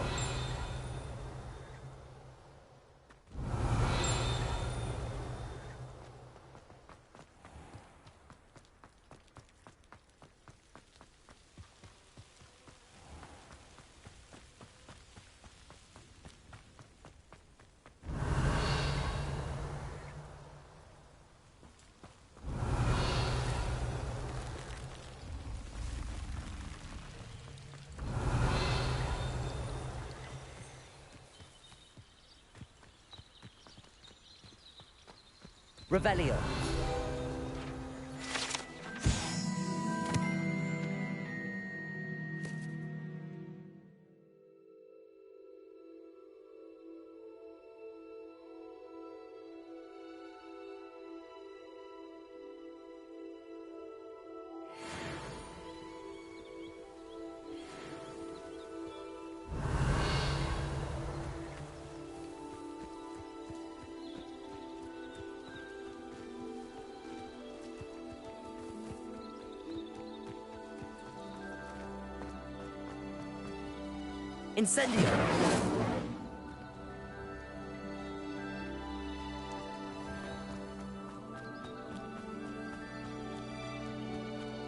Revelio. Incendio!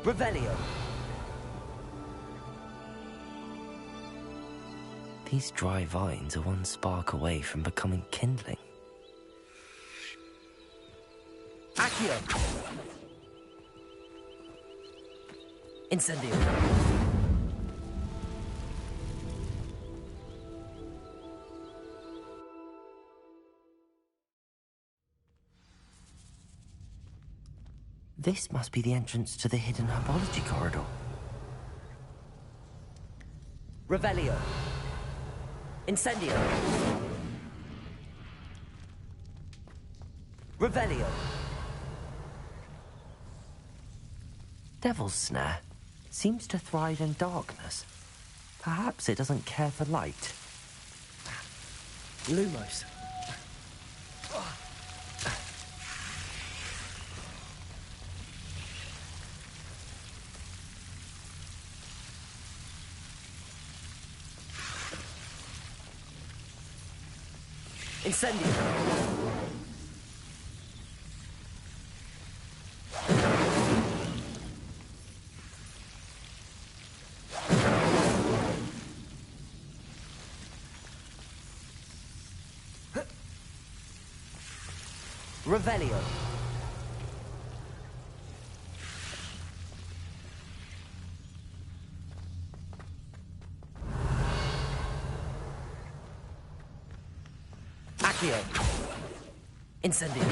Revelio! These dry vines are one spark away from becoming kindling. Accio! Incendio! This must be the entrance to the hidden herbology corridor. Revelio. Incendio. Revelio. Devil's Snare seems to thrive in darkness. Perhaps it doesn't care for light. Lumos. Incendio! Revelio! Accio! Incendio!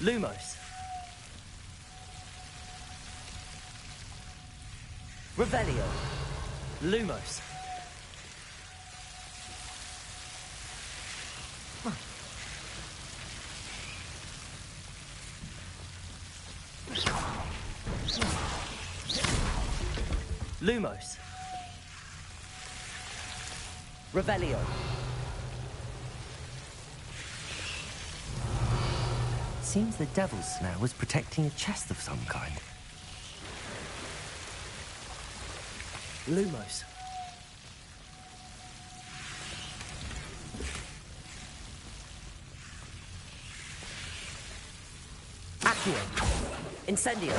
Lumos. Revelio. Lumos. Lumos. Revelio. Seems the Devil's Snare was protecting a chest of some kind. Lumos. Accio. Incendio.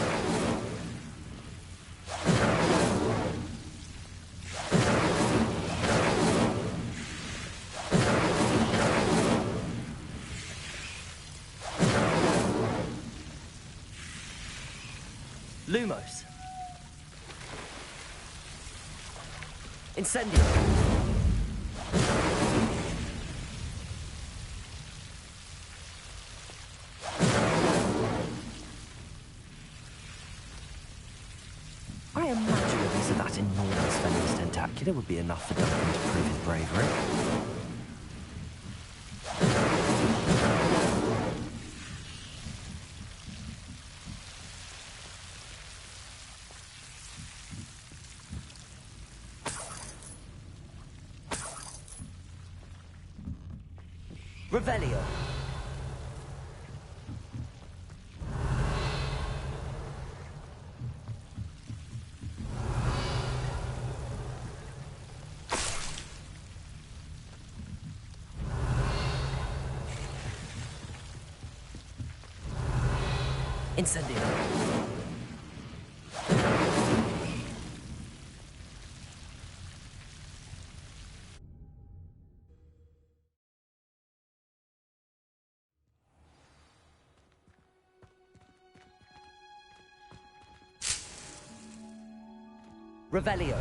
Lumos. Incendio. I imagine a piece of that enormous venomous tentacular would be enough for Duncan to prove his bravery. Revelio. Incendio. Revelio.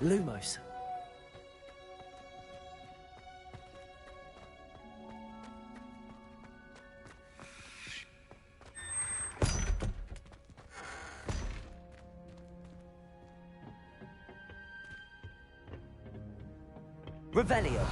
Lumos. Revelio.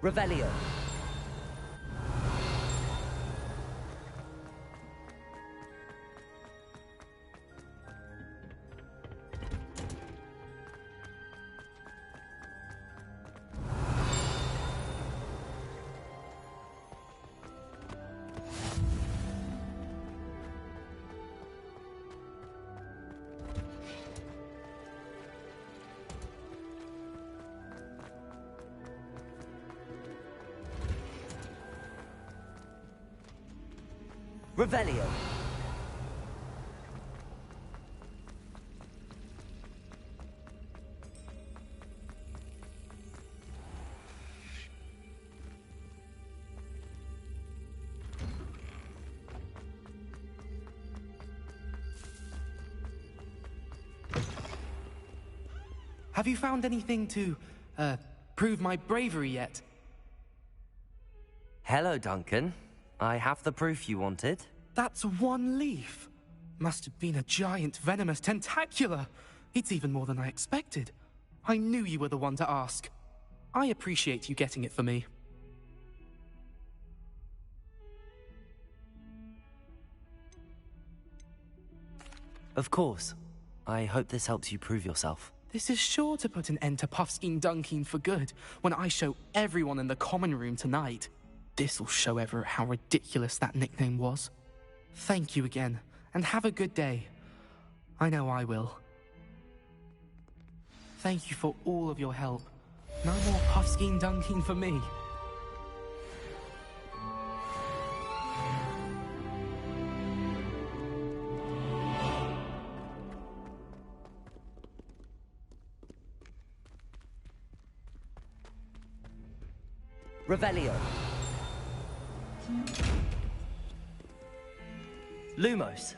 Revelio. Revelio. Have you found anything to, prove my bravery yet? Hello, Duncan. I have the proof you wanted. That's one leaf. Must have been a giant venomous tentacula. It's even more than I expected. I knew you were the one to ask. I appreciate you getting it for me. Of course. I hope this helps you prove yourself. This is sure to put an end to Puffskein Dunkeen for good when I show everyone in the common room tonight. This'll show Everett how ridiculous that nickname was. Thank you again, and have a good day. I know I will. Thank you for all of your help. No more Puffskein Dunkeen for me. Revelio. Lumos.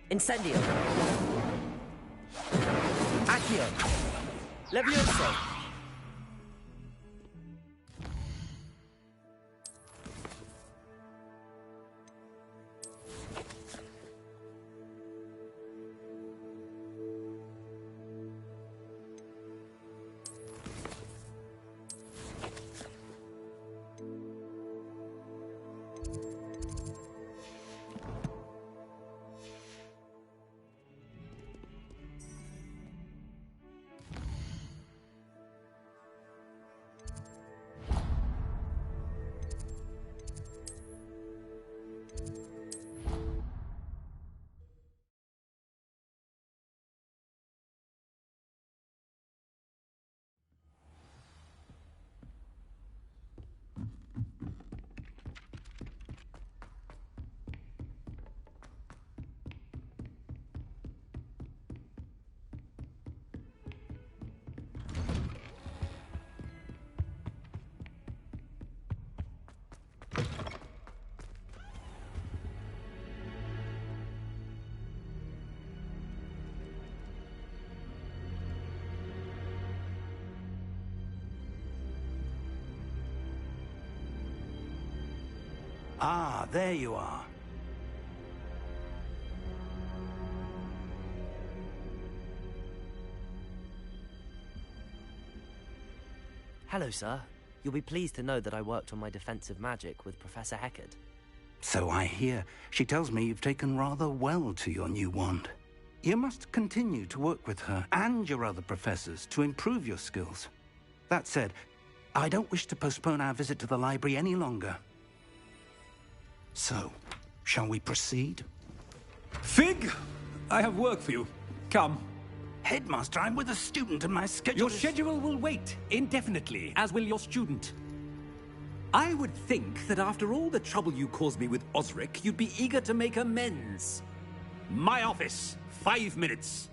Incendio. Accio. Levioso. Ah, there you are. Hello, sir. You'll be pleased to know that I worked on my defensive magic with Professor Heckard. So I hear. She tells me you've taken rather well to your new wand. You must continue to work with her and your other professors to improve your skills. That said, I don't wish to postpone our visit to the library any longer. So, shall we proceed? Fig, I have work for you. Come. Headmaster, I'm with a student and my schedule Your schedule will wait indefinitely, as will your student. I would think that after all the trouble you caused me with Osric, you'd be eager to make amends. My office, 5 minutes.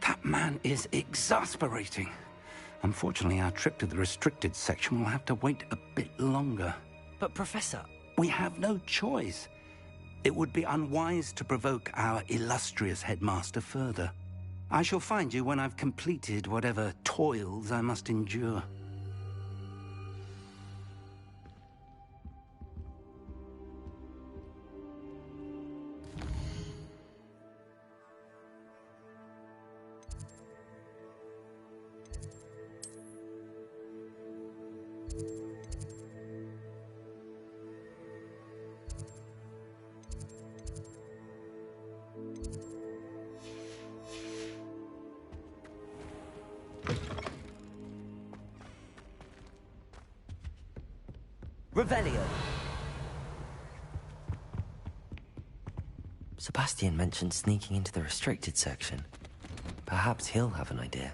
That man is exasperating. Unfortunately, our trip to the restricted section will have to wait a bit longer. But, Professor... We have no choice. It would be unwise to provoke our illustrious headmaster further. I shall find you when I've completed whatever toils I must endure. Revelio! Sebastian mentioned sneaking into the restricted section. Perhaps he'll have an idea.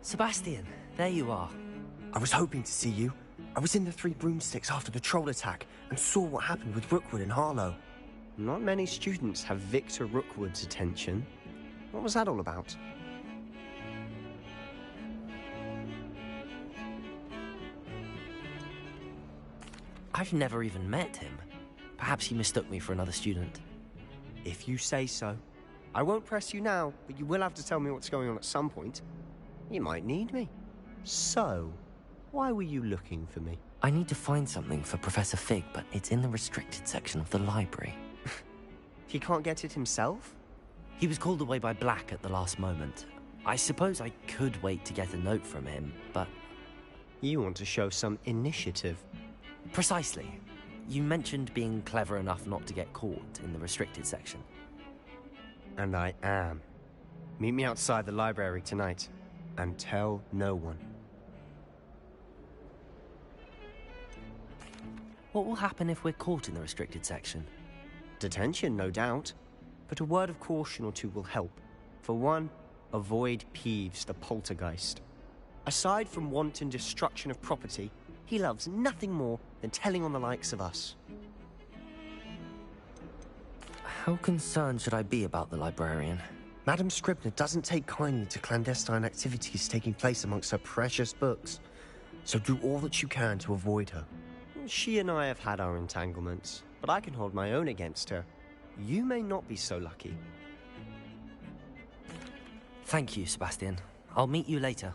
Sebastian, there you are. I was hoping to see you. I was in the Three Broomsticks after the troll attack and saw what happened with Rookwood and Harlow. Not many students have Victor Rookwood's attention. What was that all about? I've never even met him. Perhaps he mistook me for another student. If you say so. I won't press you now, but you will have to tell me what's going on at some point. You might need me. So, why were you looking for me? I need to find something for Professor Fig, but it's in the restricted section of the library. He can't get it himself? He was called away by Black at the last moment. I suppose I could wait to get a note from him, but... You want to show some initiative. Precisely. You mentioned being clever enough not to get caught in the restricted section. And I am. Meet me outside the library tonight. And tell no one. What will happen if we're caught in the restricted section? Detention, no doubt. But a word of caution or two will help. For one, Avoid Peeves, the poltergeist. Aside from wanton destruction of property, he loves nothing more than telling on the likes of us. How concerned should I be about the librarian? Madame Scribner doesn't take kindly to clandestine activities taking place amongst her precious books, so do all that you can to avoid her. She and I have had our entanglements, but I can hold my own against her. You may not be so lucky. Thank you, Sebastian. I'll meet you later.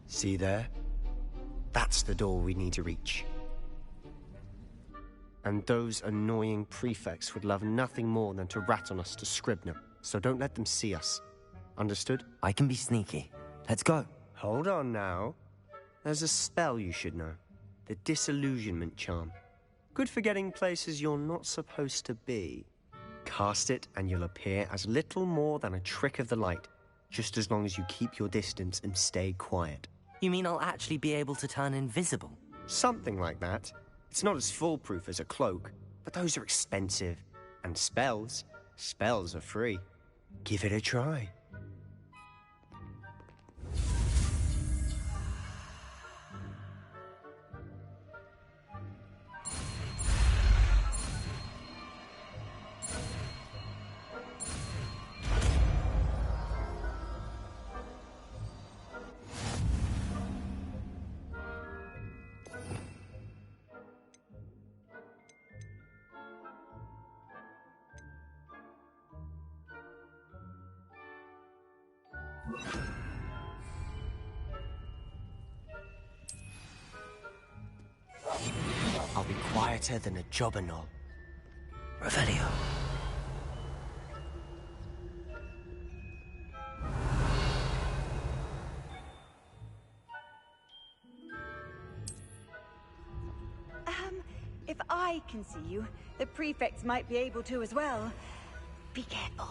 See there? That's the door we need to reach. And those annoying prefects would love nothing more than to rat on us to Scribner, so don't let them see us. Understood? I can be sneaky. Let's go. Hold on now. There's a spell you should know. The Disillusionment Charm. Good for getting places you're not supposed to be. Cast it and you'll appear as little more than a trick of the light, just as long as you keep your distance and stay quiet. You mean I'll actually be able to turn invisible? Something like that. It's not as foolproof as a cloak, but those are expensive. And spells are free. Give it a try. I'll be quieter than a jobberknoll. Revelio. If I can see you, the prefects might be able to as well. Be careful.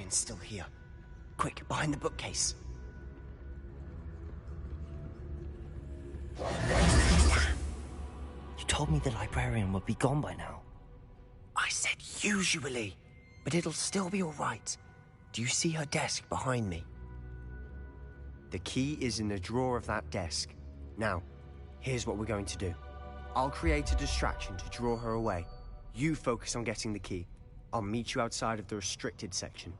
Still here. Quick, behind the bookcase. You told me the librarian would be gone by now. I said usually, but it'll still be all right. Do you see her desk behind me? The key is in the drawer of that desk. Now, here's what we're going to do. I'll create a distraction to draw her away. You focus on getting the key. I'll meet you outside of the restricted section.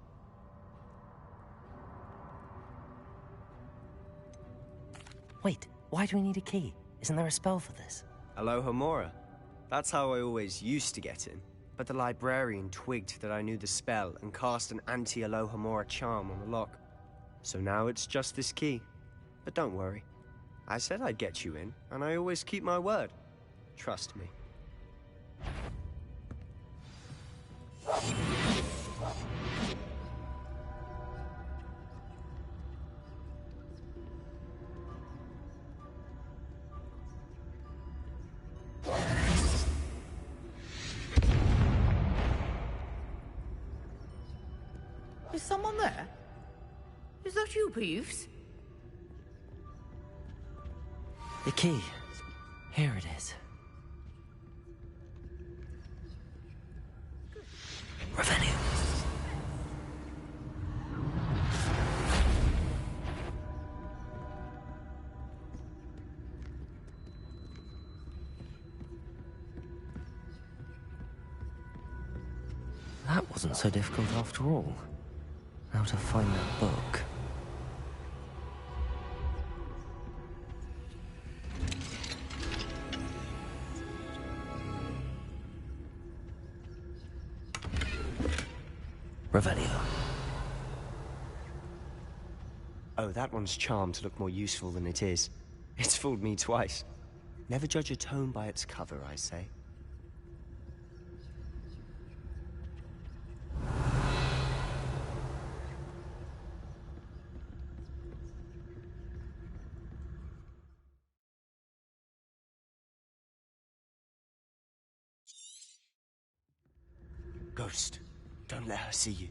Wait, why do we need a key? Isn't there a spell for this? Alohomora. That's how I always used to get in. But the librarian twigged that I knew the spell and cast an anti-Alohomora charm on the lock. So now it's just this key. But don't worry. I said I'd get you in, and I always keep my word. Trust me. Is someone there? Is that you, Peeves? The key. Here it is. Revenue. That wasn't so difficult after all. Now to find that book. Revelio. Oh, that one's charmed to look more useful than it is. It's fooled me twice. Never judge a tome by its cover, I say. Ghost, don't let her see you.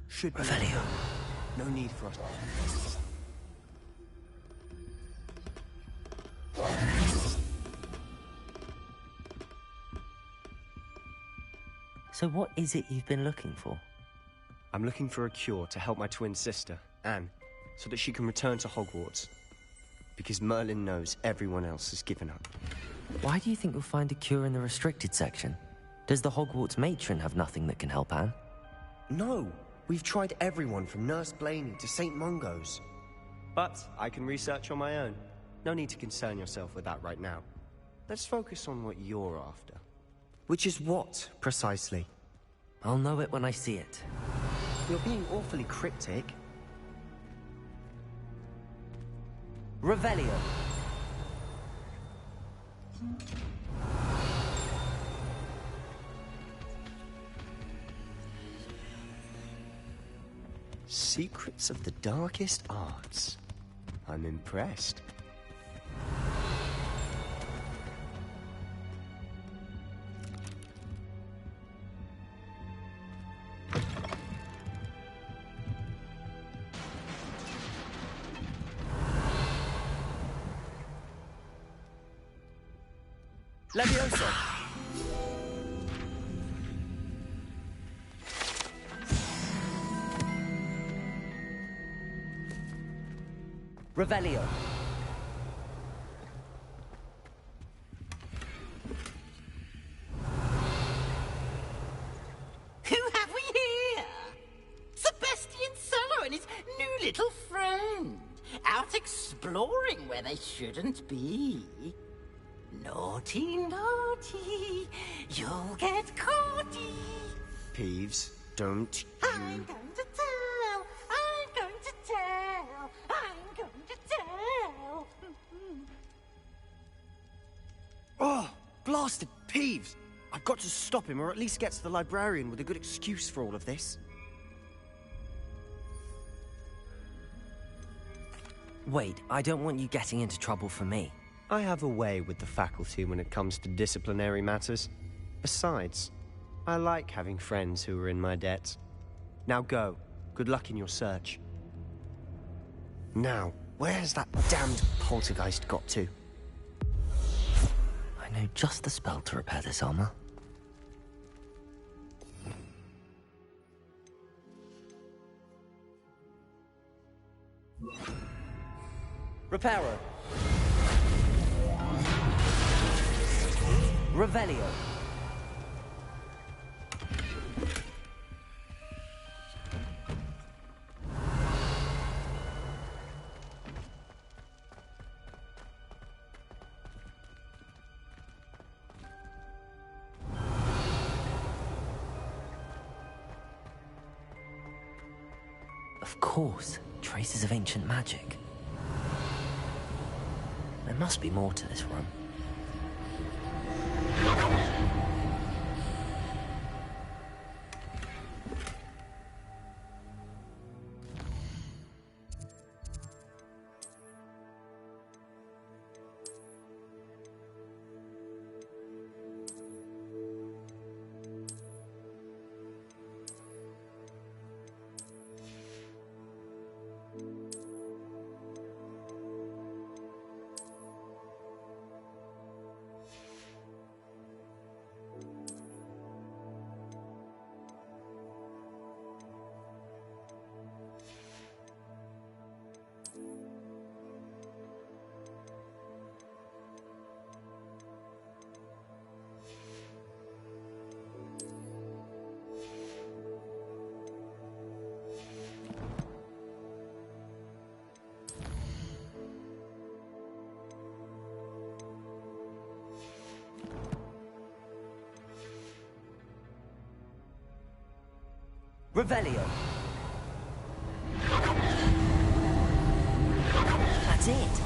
Should be. Revelio. No need for us. So what is it you've been looking for? I'm looking for a cure to help my twin sister, Anne, so that she can return to Hogwarts. Because Merlin knows everyone else has given up. Why do you think you'll find a cure in the restricted section? Does the Hogwarts matron have nothing that can help Anne? No! We've tried everyone from Nurse Blaney to St. Mungo's. But I can research on my own. No need to concern yourself with that right now. Let's focus on what you're after. Which is what, precisely? I'll know it when I see it. You're being awfully cryptic. Revelio. Secrets of the darkest arts. I'm impressed. Leviosa! Revelio. Who have we here? Sebastian Solo and his new little friend. Out exploring where they shouldn't be. Naughty, naughty, you'll get caughty. Peeves, don't I'm going to tell, I'm going to tell, I'm going to tell. Oh, blasted Peeves! I've got to stop him, or at least get to the librarian with a good excuse for all of this. Wait, I don't want you getting into trouble for me. I have a way with the faculty when it comes to disciplinary matters. Besides, I like having friends who are in my debt. Now go. Good luck in your search. Now, where's that damned poltergeist got to? I know just the spell to repair this armor. Reparo. Revelio. Of course, traces of ancient magic. There must be more to this room. Revelio. That's it.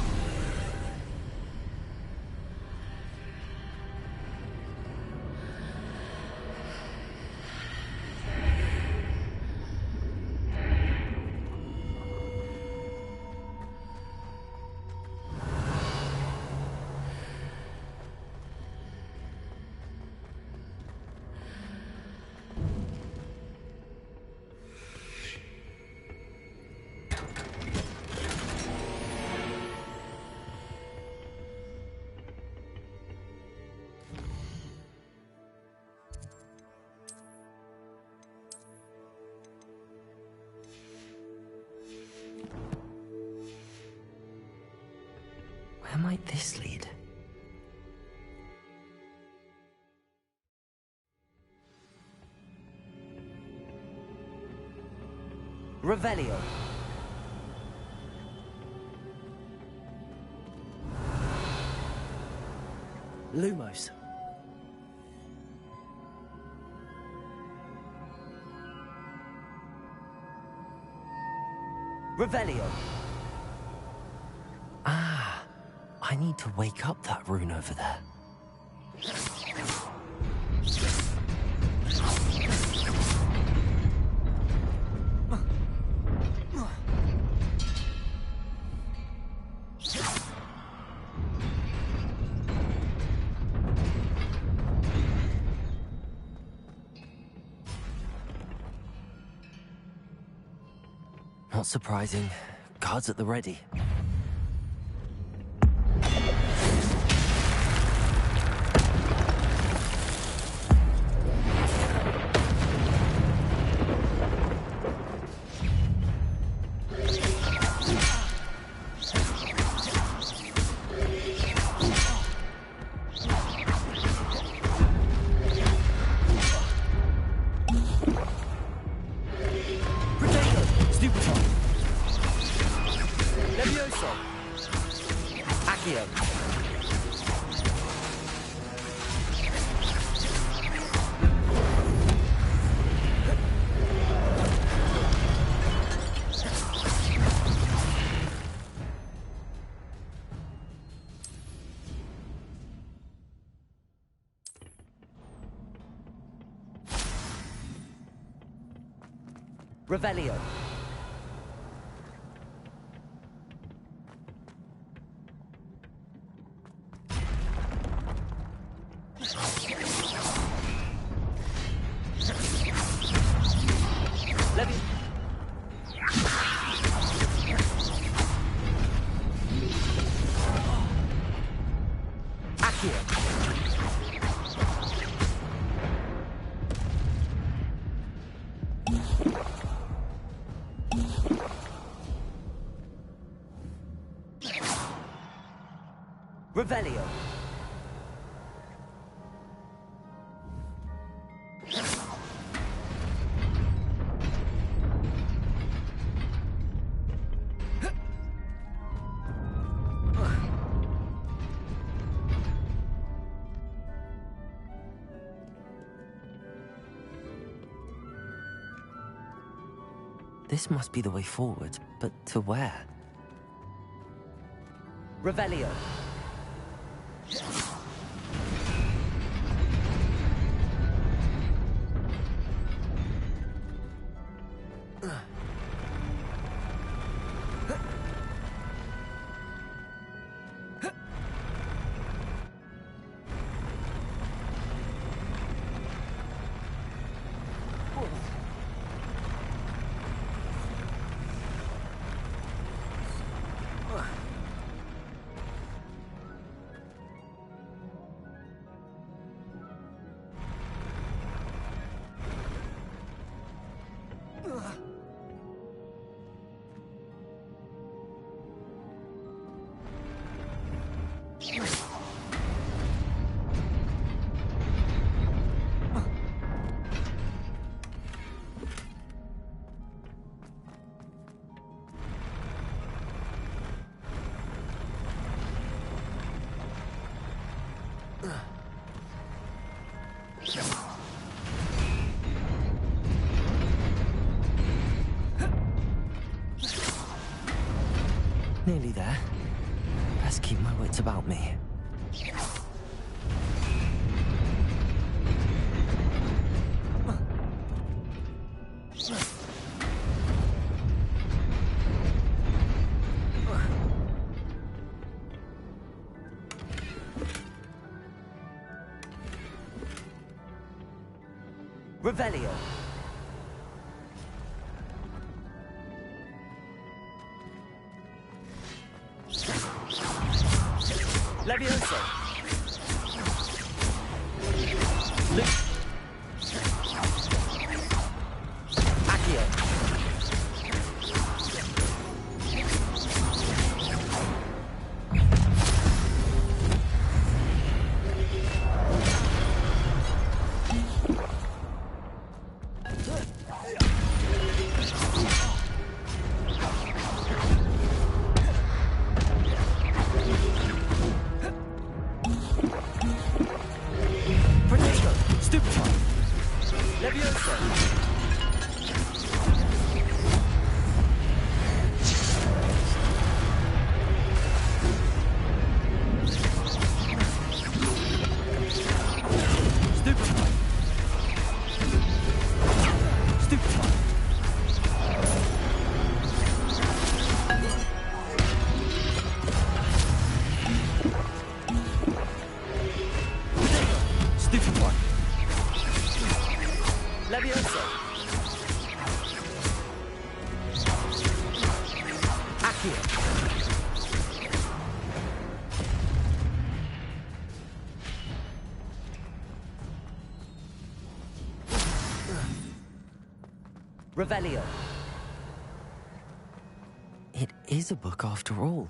Where might this lead? Revelio. Lumos. Revelio. Ah, I need to wake up that rune over there. Not surprising. Guards at the ready. Revelio. Levi. Accio. Revelio. This must be the way forward, but to where? Revelio. Nearly there. Best keep my wits about me. Revelio. Levioso. Accio. Revelio. It is a book after all.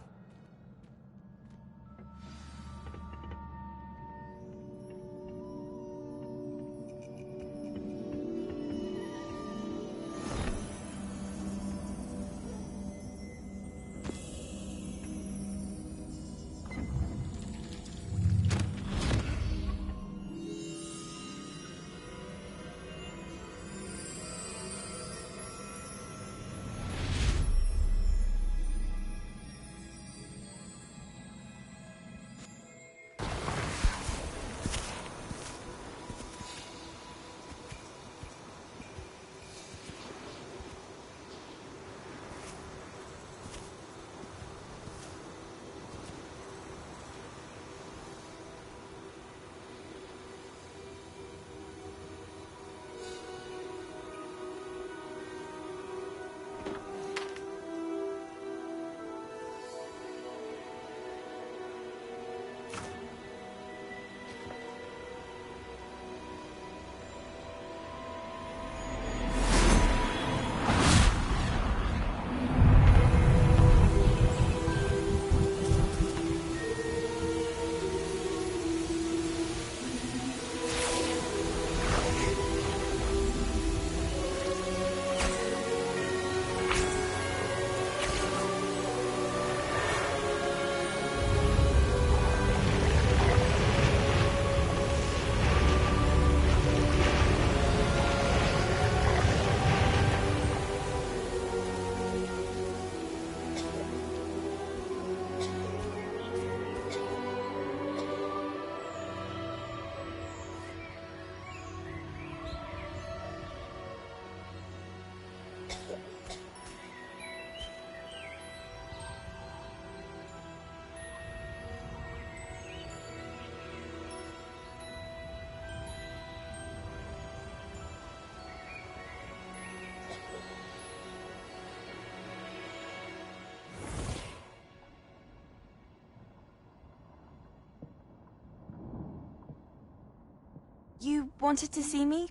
You wanted to see me?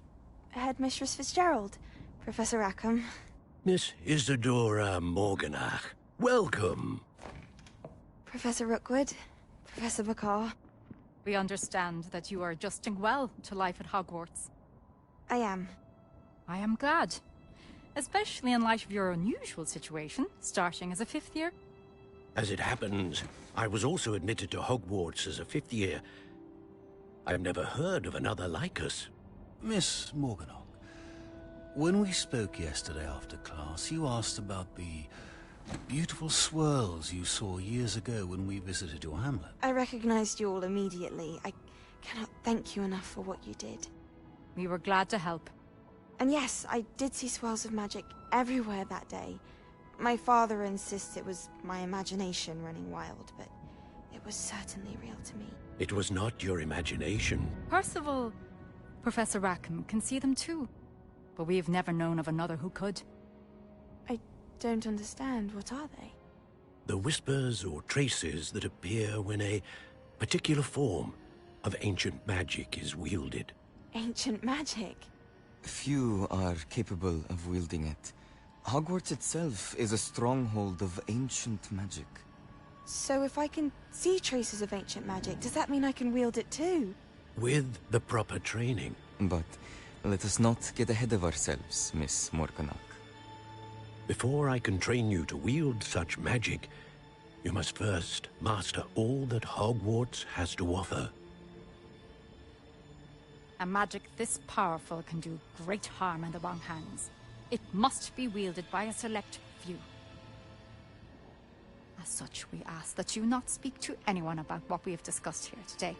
Headmistress Fitzgerald, Professor Rackham. Miss Isadora Morganach, welcome. Professor Rookwood, Professor Bakar. We understand that you are adjusting well to life at Hogwarts. I am. I am glad. Especially in light of your unusual situation, starting as a fifth year. As it happens, I was also admitted to Hogwarts as a fifth year. I've never heard of another like us. Miss Morganach, when we spoke yesterday after class, you asked about the Beautiful swirls you saw years ago when we visited your hamlet. I recognized you all immediately. I cannot thank you enough for what you did. We were glad to help. And yes, I did see swirls of magic everywhere that day. My father insists it was my imagination running wild, but it was certainly real to me. It was not your imagination. Percival, Professor Rackham can see them too. But we've never known of another who could. I don't understand. What are they? The whispers or traces that appear when a particular form of ancient magic is wielded. Ancient magic? Few are capable of wielding it. Hogwarts itself is a stronghold of ancient magic. So if I can see traces of ancient magic, does that mean I can wield it too? With the proper training. But let us not get ahead of ourselves, Miss Morganach. Before I can train you to wield such magic, you must first master all that Hogwarts has to offer. A magic this powerful can do great harm in the wrong hands. It must be wielded by a select few. As such, we ask that you not speak to anyone about what we have discussed here today.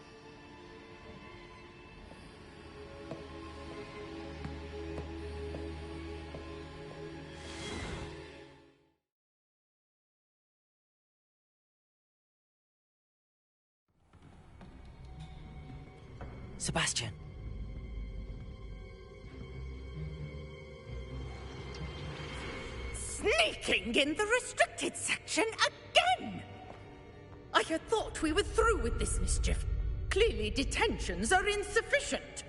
Sebastian. Sneaking in the restricted section again! I had thought we were through with this mischief. Clearly detentions are insufficient.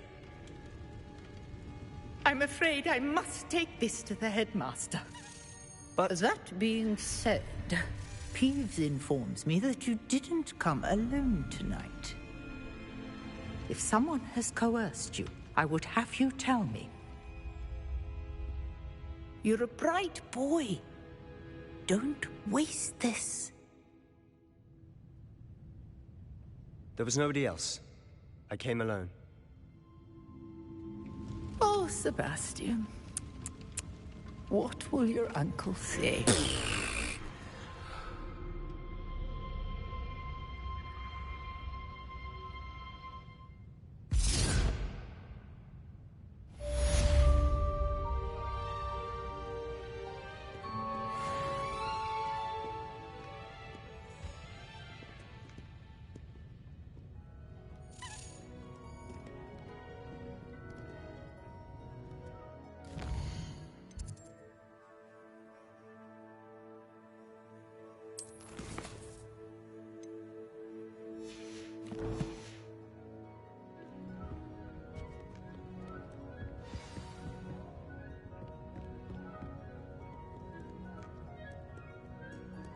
I'm afraid I must take this to the headmaster. But that being said, Peeves informs me that you didn't come alone tonight. If someone has coerced you, I would have you tell me. You're a bright boy. Don't waste this. There was nobody else. I came alone. Oh, Sebastian. What will your uncle say?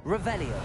Revelio.